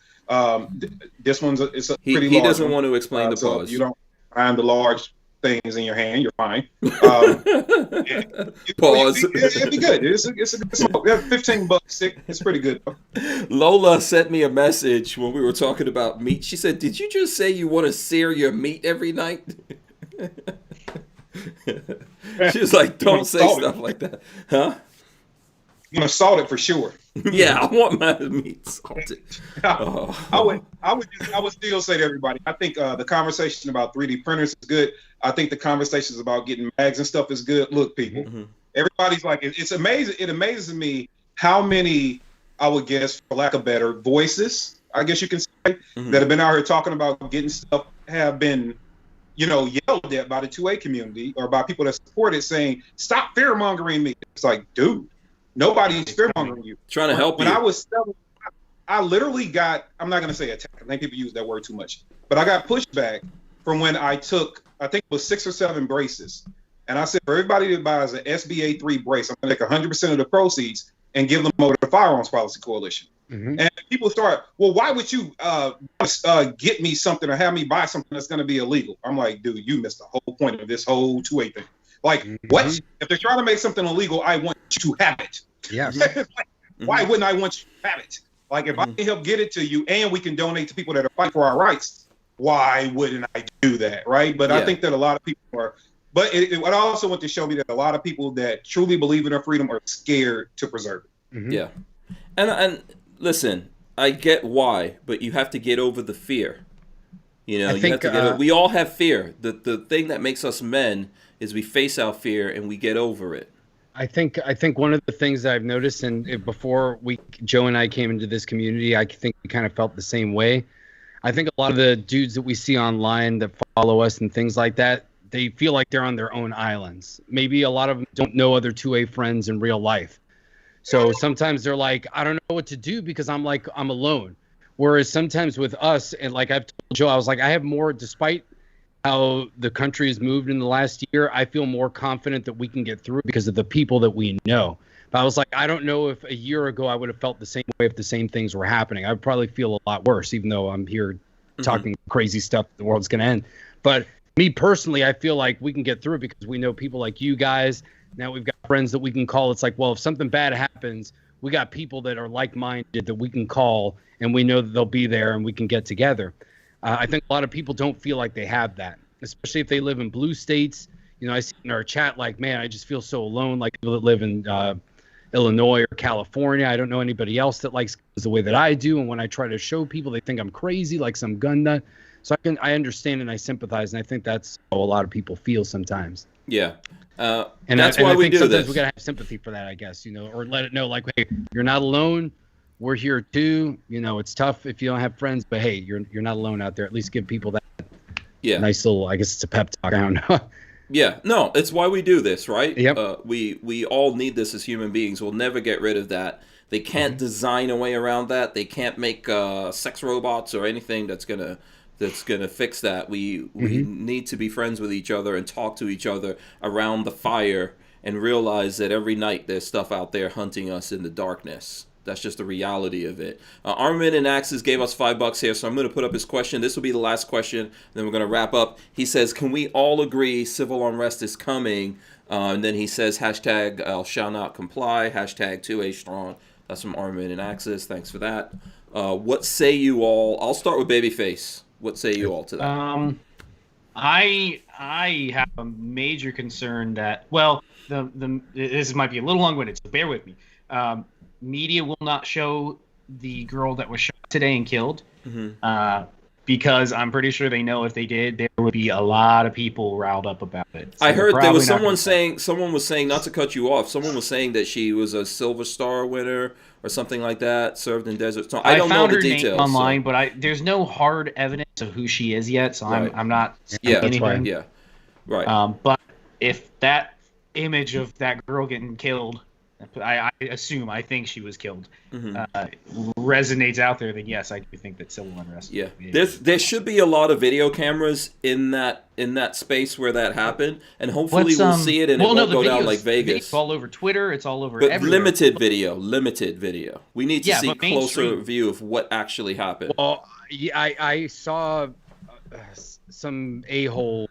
This one's it's a pretty large. He doesn't want to explain the pause. If you don't find the large things in your hand, you're fine. Pause. It'd be good. It's a good smoke. $15. It's pretty good. Lola sent me a message when we were talking about meat. She said, "Did you just say you want to sear your meat every night?" She was like, "Don't say stuff like that, huh?" I'm gonna salt it for sure. Yeah, I want my meat salted. I would still say to everybody, I think the conversation about 3D printers is good. I think the conversations about getting mags and stuff is good. Look, people, everybody's like, it's amazing. It amazes me how many, I would guess, for lack of better, voices, I guess you can say, that have been out here talking about getting stuff have been, yelled at by the 2A community or by people that support it, saying, "Stop fear mongering me." It's like, dude, nobody's fear mongering you. Trying to help you. When I was selling, I literally got, I'm not going to say attack. I think people use that word too much, but I got pushback from when I took, I think it was 6 or 7 braces. And I said, for everybody that buys an SBA 3 brace, I'm going to take 100% of the proceeds and give them over to the Firearms Policy Coalition. And people start, well, why would you get me something or have me buy something that's going to be illegal? I'm like, dude, you missed the whole point of this whole 2A thing. Like, what? If they're trying to make something illegal, I want you to have it. Yes. Why wouldn't I want you to have it? Like, if I can help get it to you and we can donate to people that are fighting for our rights, why wouldn't I do that, right? But I think that a lot of people are. But it also went to show me that a lot of people that truly believe in their freedom are scared to preserve it. Mm-hmm. Yeah. And listen, I get why, but you have to get over the fear. You know, we all have fear. The thing that makes us men is we face our fear and we get over it. I think one of the things that I've noticed, and before Joe and I came into this community, I think we kind of felt the same way. I think a lot of the dudes that we see online that follow us and things like that, they feel like they're on their own islands. Maybe a lot of them don't know other 2A friends in real life. So sometimes they're like, I don't know what to do because I'm alone. Whereas sometimes with us, and like I've told Joe, I was like, I have more, despite how the country has moved in the last year, I feel more confident that we can get through because of the people that we know. But I was like, I don't know if a year ago I would have felt the same way if the same things were happening. I would probably feel a lot worse, even though I'm here talking crazy stuff, the world's going to end. But me personally, I feel like we can get through because we know people like you guys. Now we've got friends that we can call. It's like, well, if something bad happens, we got people that are like-minded that we can call, and we know that they'll be there and we can get together. I think a lot of people don't feel like they have that, especially if they live in blue states. You know, I see in our chat, like, man, I just feel so alone, like people that live in Illinois or California. I don't know anybody else that likes the way that I do. And when I try to show people, they think I'm crazy, like some gun nut. So I understand and I sympathize, and I think that's how a lot of people feel sometimes. Yeah. And that's why we do sometimes this. We gotta have sympathy for that, I guess, you know, or let it know, like, hey, you're not alone. We're here too. You know, it's tough if you don't have friends, but hey, you're not alone out there. At least give people that nice little, I guess it's a pep talk. I don't know. Yeah, no, it's why we do this, right? Yep. We all need this as human beings. We'll never get rid of that. They can't design a way around that. They can't make sex robots or anything that's gonna fix that. We need to be friends with each other and talk to each other around the fire and realize that every night there's stuff out there hunting us in the darkness. That's just the reality of it. Armin and Axis gave us $5 here, so I'm going to put up his question. This will be the last question, then we're going to wrap up. He says, can we all agree civil unrest is coming? And then he says, hashtag shall not comply, hashtag 2A strong. That's from Armin and Axis. Thanks for that. What say you all? I'll start with Babyface. What say you all to that? I have a major concern that, well, this might be a little long-winded, so bear with me. Media will not show the girl that was shot today and killed because I'm pretty sure they know if they did, there would be a lot of people riled up about it. So I heard there was someone was saying, not to cut you off, someone was saying that she was a Silver Star winner or something like that, served in Desert Storm. I don't know the details. I found her name online, but there's no hard evidence of who she is yet, so I'm not saying anything. Yeah, right. But if that image of that girl getting killed, I think she was killed, resonates out there, then yes, I do think that civil unrest. Yeah, there should be a lot of video cameras in that space where that happened, and hopefully we'll see it and it won't go down like Vegas. It's all over Twitter. It's all over. But everywhere. limited video. We need to see closer view of what actually happened. Well, I saw some a-hole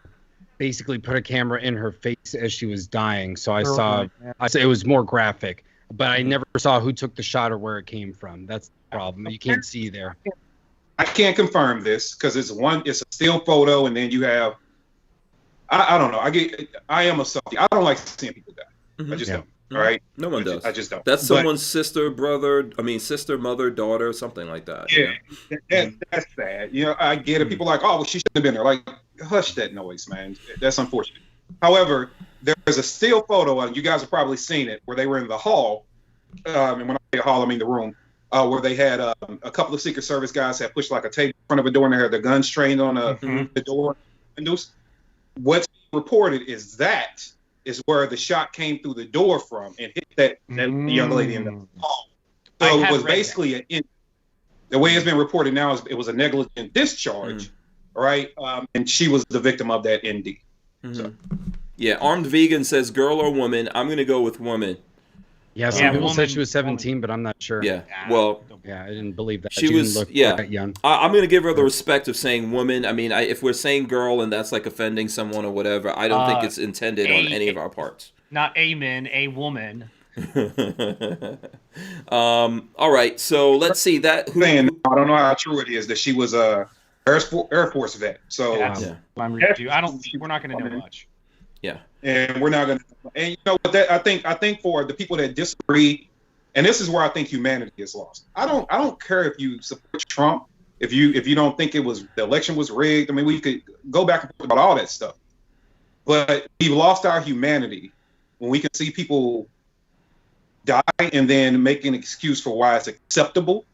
basically put a camera in her face as she was dying. So I saw it was more graphic, but I never saw who took the shot or where it came from. That's the problem. You can't see there. I can't confirm this because it's a still photo, and then you have, I don't know. I am a softie. I don't like seeing people die. I just don't. All right. No one does. I just don't. That's someone's sister, mother, daughter, something like that. Yeah, that's sad. You know, I get it. People are like, oh, well, she shouldn't have been there. Like, hush that noise, man. That's unfortunate. However, there's a still photo, you guys have probably seen it, where they were in the hall, and when I say hall, I mean the room, where they had a couple of Secret Service guys had pushed like a table in front of a door, and they had their guns trained on the door windows. What's reported is where the shot came through the door from and hit that young lady in the hall. So it was basically the way it's been reported now is it was a negligent discharge. Right, and she was the victim of that ND. So. Yeah, Armed Vegan says girl or woman. I'm going to go with woman. Yeah, some people said she was 17, but I'm not sure. Yeah, well, I didn't believe that. She was, didn't look that young. I'm going to give her the respect of saying woman. I mean, if we're saying girl and that's like offending someone or whatever, I don't think it's intended on any of our parts. Not a man, a woman. All right, so let's see that. I don't know how true it is that she was a Air Force vet. So yeah. I'm reading you. We're not going to know much. Yeah, and we're not going to. And you know what? That I think for the people that disagree, and this is where I think humanity is lost. I don't care if you support Trump, if you don't think the election was rigged. I mean, we could go back and forth about all that stuff, but we've lost our humanity when we can see people die and then make an excuse for why it's acceptable,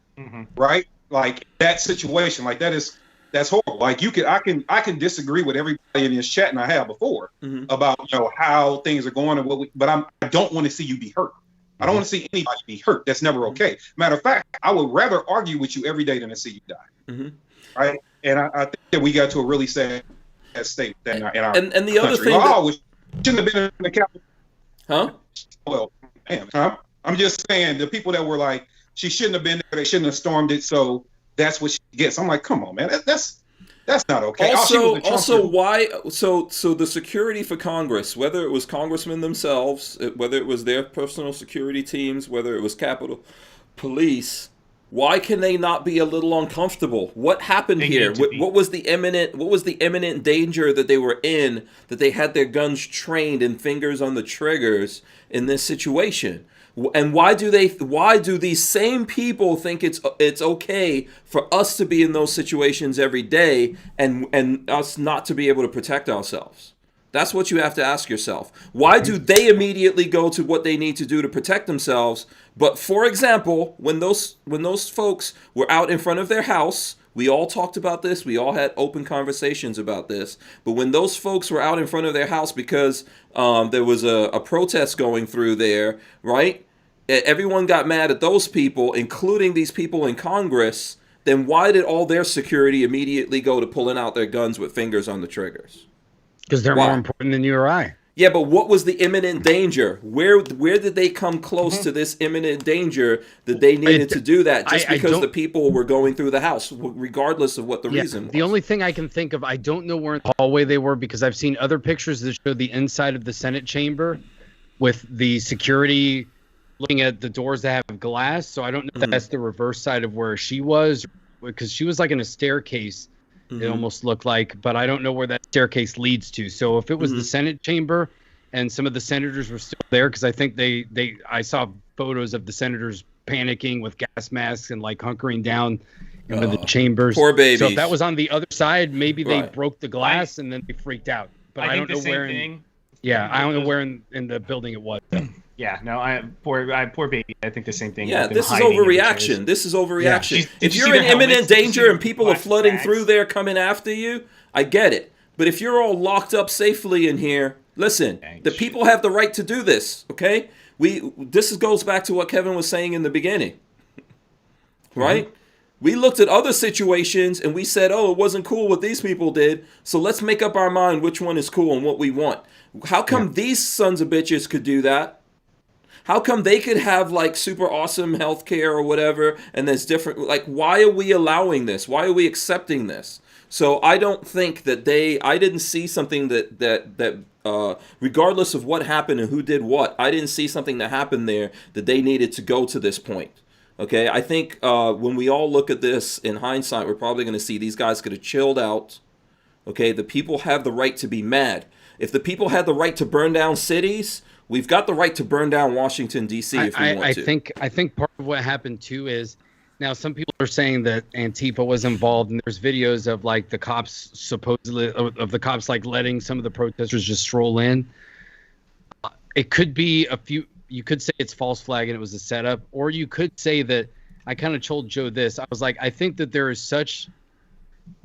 right? Like that situation, like that's horrible. Like I can disagree with everybody in this chat, and I have before about how things are going and but I don't want to see you be hurt. I don't want to see anybody be hurt. That's never okay. Matter of fact, I would rather argue with you every day than to see you die. Right? And I think that we got to a really sad state in our and the other country. thing We shouldn't have been in the Capitol. Huh? Well, man, I'm just saying the people that were like, she shouldn't have been there. They shouldn't have stormed it. So that's what she gets. I'm like, come on, man. That's not okay. Also, why? So the security for Congress, whether it was congressmen themselves, whether it was their personal security teams, whether it was Capitol Police, why can they not be a little uncomfortable? What happened here? What was the imminent danger that they were in, that they had their guns trained and fingers on the triggers in this situation? And why do these same people think it's okay for us to be in those situations every day and us not to be able to protect ourselves? That's what you have to ask yourself. Why do they immediately go to what they need to do to protect themselves? But for example, when those folks were out in front of their house, we all talked about this. We all had open conversations about this. But when those folks were out in front of their house because there was a protest going through there, right? Everyone got mad at those people, including these people in Congress. Then why did all their security immediately go to pulling out their guns with fingers on the triggers? Because they're more important than you or I. Yeah, but what was the imminent danger? Where did they come close to this imminent danger that they needed to do that just because the people were going through the house, regardless of what the reason was? The only thing I can think of, I don't know where in the hallway they were because I've seen other pictures that show the inside of the Senate chamber with the security looking at the doors that have glass. So I don't know if that's the reverse side of where she was, because she was like in a staircase. It almost looked like, but I don't know where that staircase leads to. So if it was the Senate chamber and some of the senators were still there, because I think I saw photos of the senators panicking with gas masks and like hunkering down into the chambers. Poor babies. So if that was on the other side, maybe they broke the glass and then they freaked out. But I don't know where. I don't know where in the building it was. Yeah, no, poor baby. I think the same thing. Yeah, this is overreaction. This is overreaction. Yeah. If you're in imminent danger and people are flooding through there coming after you, I get it. But if you're all locked up safely in here, listen, the people have the right to do this, okay? This goes back to what Kevin was saying in the beginning, right? We looked at other situations and we said, oh, it wasn't cool what these people did, so let's make up our mind which one is cool and what we want. How come these sons of bitches could do that? How come they could have like super awesome healthcare or whatever, and there's different, like, why are we allowing this? Why are we accepting this? So I don't think that I didn't see something that regardless of what happened and who did what, I didn't see something that happened there that they needed to go to this point. Okay, I think when we all look at this in hindsight, we're probably going to see these guys could have chilled out. Okay, the people have the right to be mad. If the people had the right to burn down cities, we've got the right to burn down Washington, D.C. if we want to. I think part of what happened, too, is now some people are saying that Antifa was involved, and there's videos of, like, the cops supposedly, of the cops, like, letting some of the protesters just stroll in. It could be you could say it's false flag and it was a setup, or you could say that, I kind of told Joe this, I was like, I think that there is such,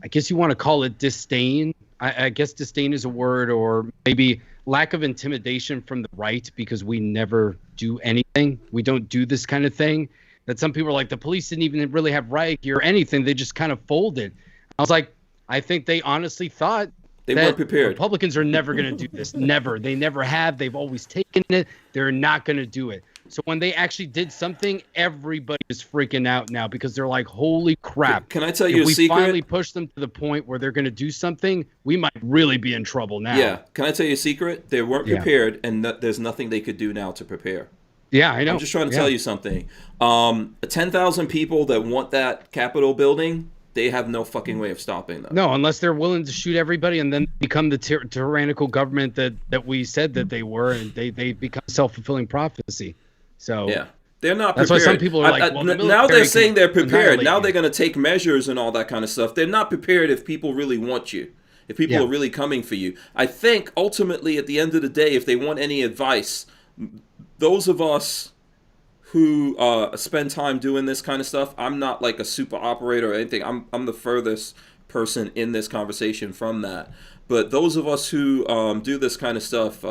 I guess you want to call it disdain. I guess disdain is a word, or maybe lack of intimidation from the right, because we never do anything. We don't do this kind of thing. That some people are like, the police didn't even really have riot gear or anything. They just kind of folded. I was like, I think they honestly thought they weren't prepared. Republicans are never going to do this. Never. They never have. They've always taken it. They're not going to do it. So when they actually did something, everybody is freaking out now, because they're like, holy crap. Can I tell you a secret? If we finally push them to the point where they're going to do something, we might really be in trouble now. Yeah. Can I tell you a secret? They weren't prepared, and there's nothing they could do now to prepare. Yeah, I know. I'm just trying to tell you something. 10,000 people that want that Capitol building, they have no fucking way of stopping them. No, unless they're willing to shoot everybody and then become the tyrannical government that we said that they were, and they become self-fulfilling prophecy. So yeah, they're not prepared. That's why some people are like, well, the now they're saying they're prepared. Now you. they're going to take measures and all that kind of stuff. They're not prepared if people really want you, if people are really coming for you. I think ultimately at the end of the day, if they want any advice, those of us who spend time doing this kind of stuff, I'm not like a super operator or anything. I'm the furthest person in this conversation from that. But those of us who do this kind of stuff,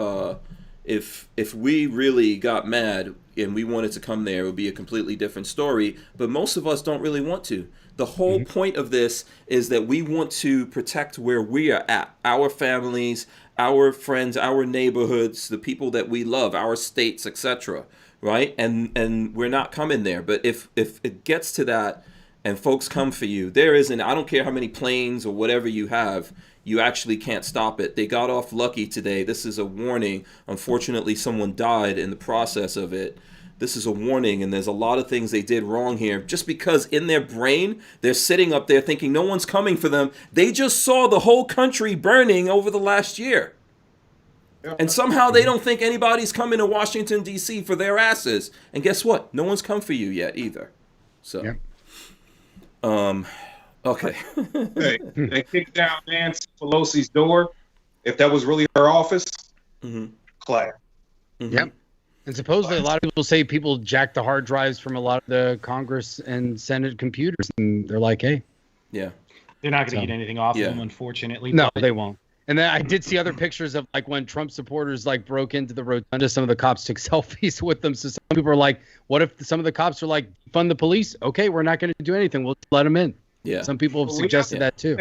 if we really got mad and we wanted to come there, it would be a completely different story. But most of us don't really want to. The whole point of this is that we want to protect where we are at, our families, our friends, our neighborhoods, the people that we love, our states, etc. Right? And we're not coming there. But if it gets to that and folks come for you, there isn't, I don't care how many planes or whatever you have, you actually can't stop it. They got off lucky today. This is a warning. Unfortunately, someone died in the process of it. This is a warning, and there's a lot of things they did wrong here. Just because in their brain, they're sitting up there thinking no one's coming for them. They just saw the whole country burning over the last year. And somehow they don't think anybody's coming to Washington, D.C. for their asses. And guess what? No one's come for you yet either. So, okay. Hey, they kicked down Nancy Pelosi's door. If that was really her office, class. Yep. And supposedly a lot of people say people jacked the hard drives from a lot of the Congress and Senate computers. And they're like, hey. Yeah. They're not going to get anything off of them, unfortunately. No, they won't. And then I did see other pictures of like when Trump supporters like broke into the rotunda, some of the cops took selfies with them. So some people are like, what if some of the cops are like, fund the police? Okay, we're not going to do anything. We'll just let them in. Yeah. Some people have suggested that too.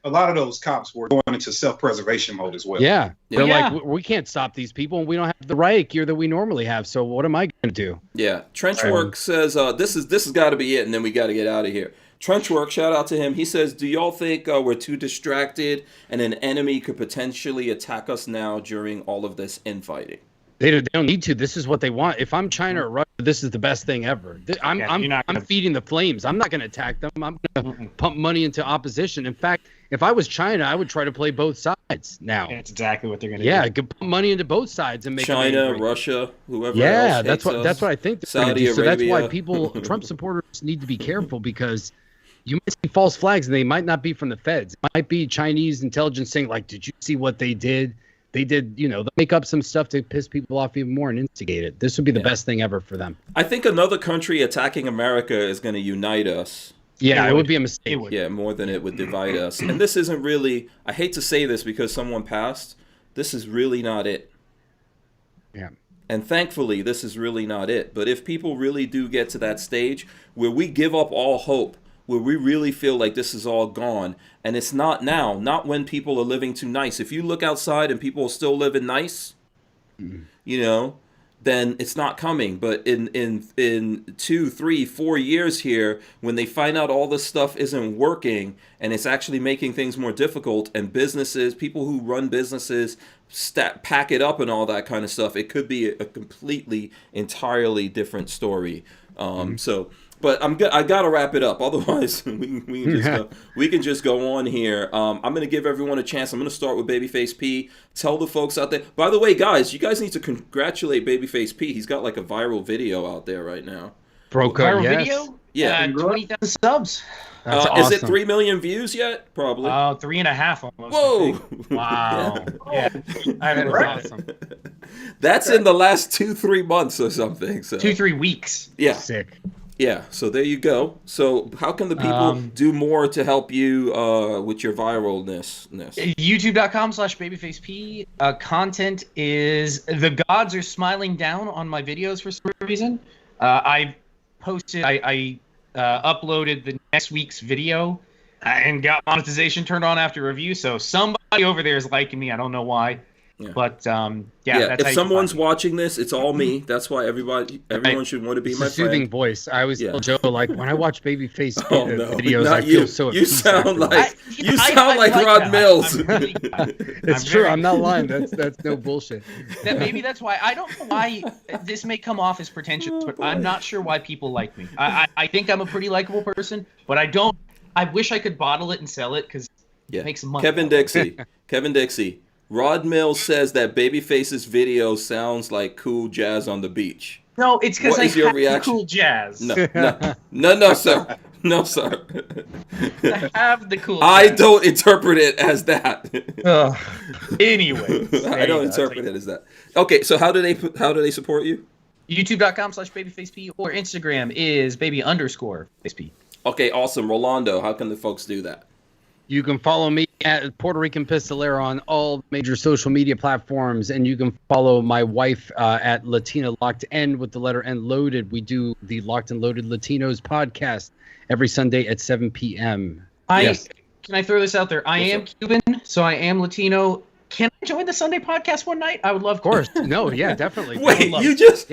A lot of those cops were going into self-preservation mode as well. Yeah. They're like, we can't stop these people and we don't have the riot gear that we normally have. So what am I going to do? Yeah. Trenchwork says, this has got to be it. And then we got to get out of here. Trenchwork, shout out to him. He says, do y'all think we're too distracted and an enemy could potentially attack us now during all of this infighting? They don't need to. This is what they want. If I'm China or Russia, this is the best thing ever. I'm feeding the flames. I'm not going to attack them. I'm going to pump money into opposition. In fact, if I was China, I would try to play both sides now. That's exactly what they're going to do. Yeah, pump money into both sides and make China, Russia, whoever. Yeah, else that's what I think. Saudi Arabia. So that's why Trump supporters need to be careful, because you might see false flags and they might not be from the feds. It might be Chinese intelligence saying, like, did you see what they did? They did, they'll make up some stuff to piss people off even more and instigate it. This would be the best thing ever for them. I think another country attacking America is going to unite us. Yeah, it would be a mistake. Yeah, more than it would divide us. And this isn't really, I hate to say this because someone passed, this is really not it. Yeah. And thankfully, this is really not it. But if people really do get to that stage where we give up all hope, where we really feel like this is all gone, and it's not now, not when people are living too nice. If you look outside and people are still living nice, then it's not coming. But in 2, 3, 4 years here, when they find out all this stuff isn't working and it's actually making things more difficult, and businesses, people who run businesses, pack it up and all that kind of stuff, it could be a completely, entirely different story. But I gotta wrap it up. Otherwise, we can just go on here. I'm gonna give everyone a chance. I'm gonna start with Babyface P. Tell the folks out there. By the way, guys, you guys need to congratulate Babyface P. He's got like a viral video out there right now. Viral video? Yeah. 20,000 subs. That's awesome. Is it 3 million views yet? Probably. 3.5 almost. Whoa! Wow. Yeah. That was awesome. That's in the last 2-3 months or something. So 2-3 weeks. Yeah. Sick. Yeah, so there you go. So how can the people do more to help you with your viralness? YouTube.com/babyfaceP. Content is, the gods are smiling down on my videos for some reason. I uploaded the next week's video and got monetization turned on after review. So somebody over there is liking me. I don't know why. Yeah. But yeah. that's If someone's watching this, it's all me. That's why everyone should want to be my a soothing friend. voice. I always tell Joe, like, when I watch Babyface videos, I feel so. You sound like Rod Mills. It's true. I'm not lying. That's no bullshit. Maybe that's why. I don't know why this may come off as pretentious, but I'm not sure why people like me. I think I'm a pretty likable person, but I don't. I wish I could bottle it and sell it because it makes some money. Kevin Dixie. Rod Mills says that Babyface's video sounds like cool jazz on the beach. No, it's because I have reaction? cool jazz. No, sir. No, sir. I have the cool jazz. I don't interpret it as that. Anyway. I don't interpret it as that. Okay, so how do they support you? YouTube.com/babyfaceP or Instagram is baby_faceP. Okay, awesome. Rolando, how can the folks do that? You can follow me at Puerto Rican Pistolero on all major social media platforms, and you can follow my wife at Latina Locked N with the letter N loaded. We do the Locked and Loaded Latinos podcast every Sunday at 7 p.m. Can I throw this out there? I am Cuban, so I am Latino. Can I join the Sunday podcast one night? I would love to. Of course. No, yeah, definitely. Wait, you just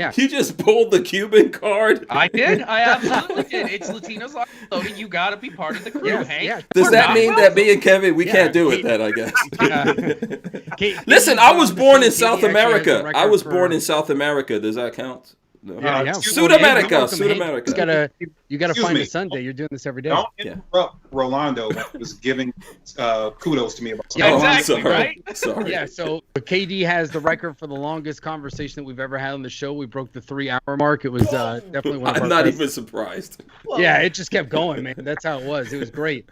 pulled the Cuban card? I did. I absolutely did. It's Latinos Locked and Loaded. You got to be part of the crew, Hank. Yeah. Does that mean that me and Kevin, we can't do it then, I guess? Listen, I was born in South America. Does that count? No. Sudamerica. You gotta find a Sunday. You're doing this every day. Don't interrupt Rolando was giving kudos to me about exactly, right? Sorry. Yeah, so KD has the record for the longest conversation that we've ever had on the show. We broke the 3-hour mark. It was definitely one of our I'm not best. even surprised. Yeah, it just kept going, man. That's how it was. It was great.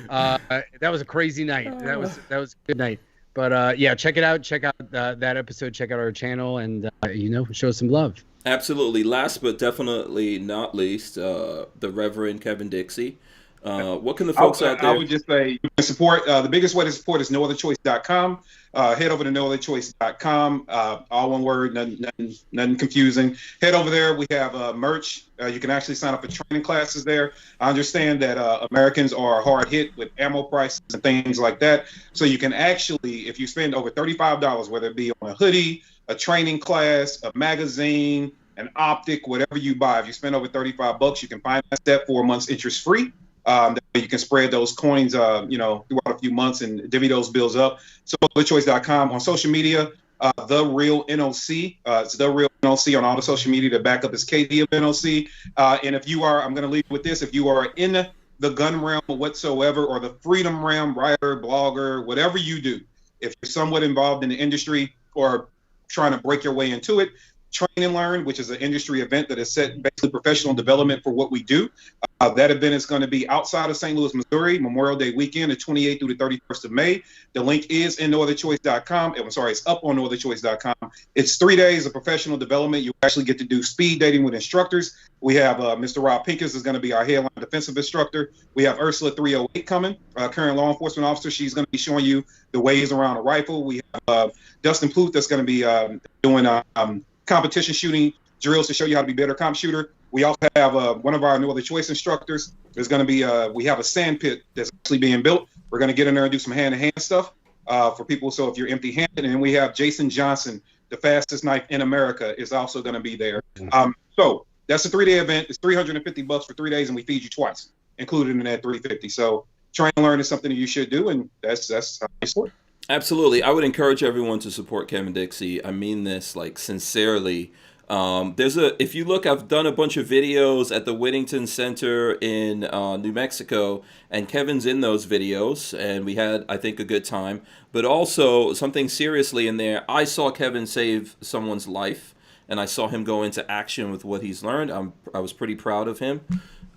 That was a crazy night. That was a good night. But check it out. Check out that episode. Check out our channel, and show some love. Absolutely. Last but definitely not least, the Reverend Kevin Dixie. What can the folks out there? I would just say support. The biggest way to support is nootherchoice.com. Head over to nootherchoice.com. All one word, nothing confusing. Head over there. We have merch. You can actually sign up for training classes there. I understand that Americans are hard hit with ammo prices and things like that. So you can actually, if you spend over $35, whether it be on a hoodie, a training class, a magazine, an optic, whatever you buy, if you spend over $35, you can finance that 4 months interest free. That way you can spread those coins, throughout a few months and divvy those bills up. So thechoice.com on social media, The Real NOC. It's The Real NOC on all the social media. The backup is KD of NOC. And if you are, I'm going to leave with this, if you are in the gun realm whatsoever, or the freedom realm, writer, blogger, whatever you do, if you're somewhat involved in the industry or trying to break your way into it, Train and Learn, which is an industry event that is set basically professional development for what we do. That event is going to be outside of St. Louis, Missouri, Memorial Day weekend, the 28th through the 31st of May. The link is in nootherchoice.com. It's up on nootherchoice.com. It's 3 days of professional development. You actually get to do speed dating with instructors. We have Mr. Rob Pincus is going to be our headline defensive instructor. We have Ursula 308 coming, current law enforcement officer. She's going to be showing you the ways around a rifle. We have Dustin Pluth that's going to be doing competition shooting drills to show you how to be a better comp shooter. We also have one of our No Other Choice instructors. There's going to be we have a sand pit that's actually being built. We're going to get in there and do some hand-to-hand stuff for people. So if you're empty-handed, and then we have Jason Johnson, the fastest knife in America, is also going to be there. So that's a 3-day event. It's $350 for 3 days, and we feed you twice, included in that $350. So Train and Learn is something that you should do, and that's how you support it. Absolutely. I would encourage everyone to support Kevin Dixie. I mean this sincerely. If you look, I've done a bunch of videos at the Whittington Center in New Mexico, and Kevin's in those videos, and we had, I think, a good time. But also, something seriously in there, I saw Kevin save someone's life, and I saw him go into action with what he's learned. I was pretty proud of him.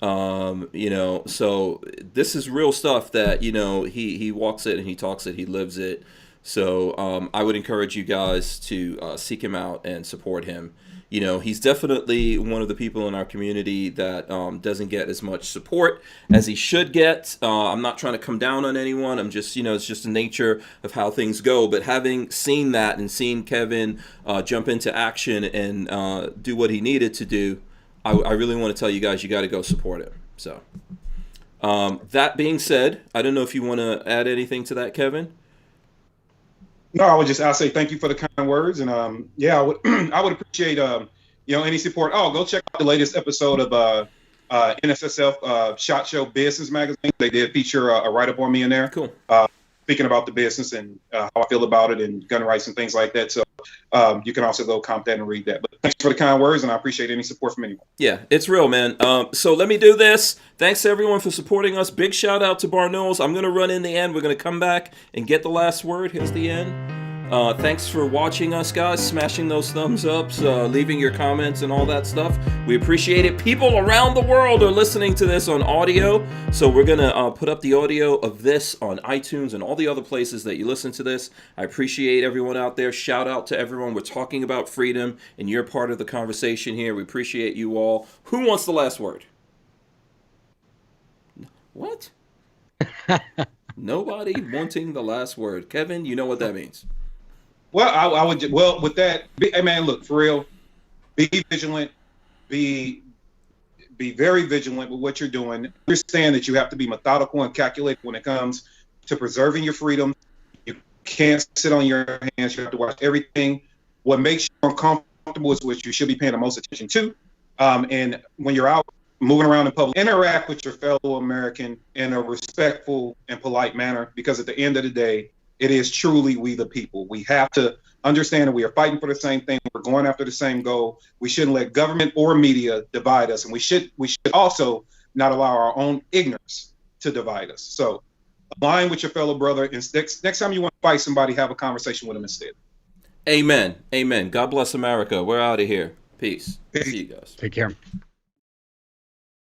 So this is real stuff that, he walks it and he talks it, he lives it. So I would encourage you guys to seek him out and support him. He's definitely one of the people in our community that doesn't get as much support as he should get. I'm not trying to come down on anyone. I'm just, it's just the nature of how things go. But having seen that and seen Kevin jump into action and do what he needed to do, I really want to tell you guys, you got to go support him. So that being said, I don't know if you want to add anything to that, Kevin. No, I'll say thank you for the kind words, and I would I would appreciate any support. Oh, go check out the latest episode of NSSF Shot Show Business Magazine. They did feature a write up on me in there. Cool. Speaking about the business and how I feel about it and gun rights and things like that. So you can also go comp that and read that. But thanks for the kind words, and I appreciate any support from anyone. Yeah, it's real, man. So let me do this. Thanks to everyone for supporting us. Big shout out to Barnauls. I'm going to run in the end. We're going to come back and get the last word. Here's the end. Thanks for watching us, guys, smashing those thumbs ups, leaving your comments and all that stuff. We appreciate it. People around the world are listening to this on audio, so we're going to put up the audio of this on iTunes and all the other places that you listen to this. I appreciate everyone out there. Shout out to everyone. We're talking about freedom, and you're part of the conversation here. We appreciate you all. Who wants the last word? What? Nobody wanting the last word. Kevin, you know what that means. Well, I would. Well, with that, hey man, look, for real, be vigilant, be very vigilant with what you're doing. Understand that you have to be methodical and calculated when it comes to preserving your freedom. You can't sit on your hands. You have to watch everything. What makes you uncomfortable is what you should be paying the most attention to. And when you're out moving around in public, interact with your fellow American in a respectful and polite manner, because at the end of the day, it is truly we the people. We have to understand that we are fighting for the same thing. We're going after the same goal. We shouldn't let government or media divide us. And we should also not allow our own ignorance to divide us. So align with your fellow brother. And next time you want to fight somebody, have a conversation with them instead. Amen. Amen. God bless America. We're out of here. Peace. Peace. See you guys. Take care.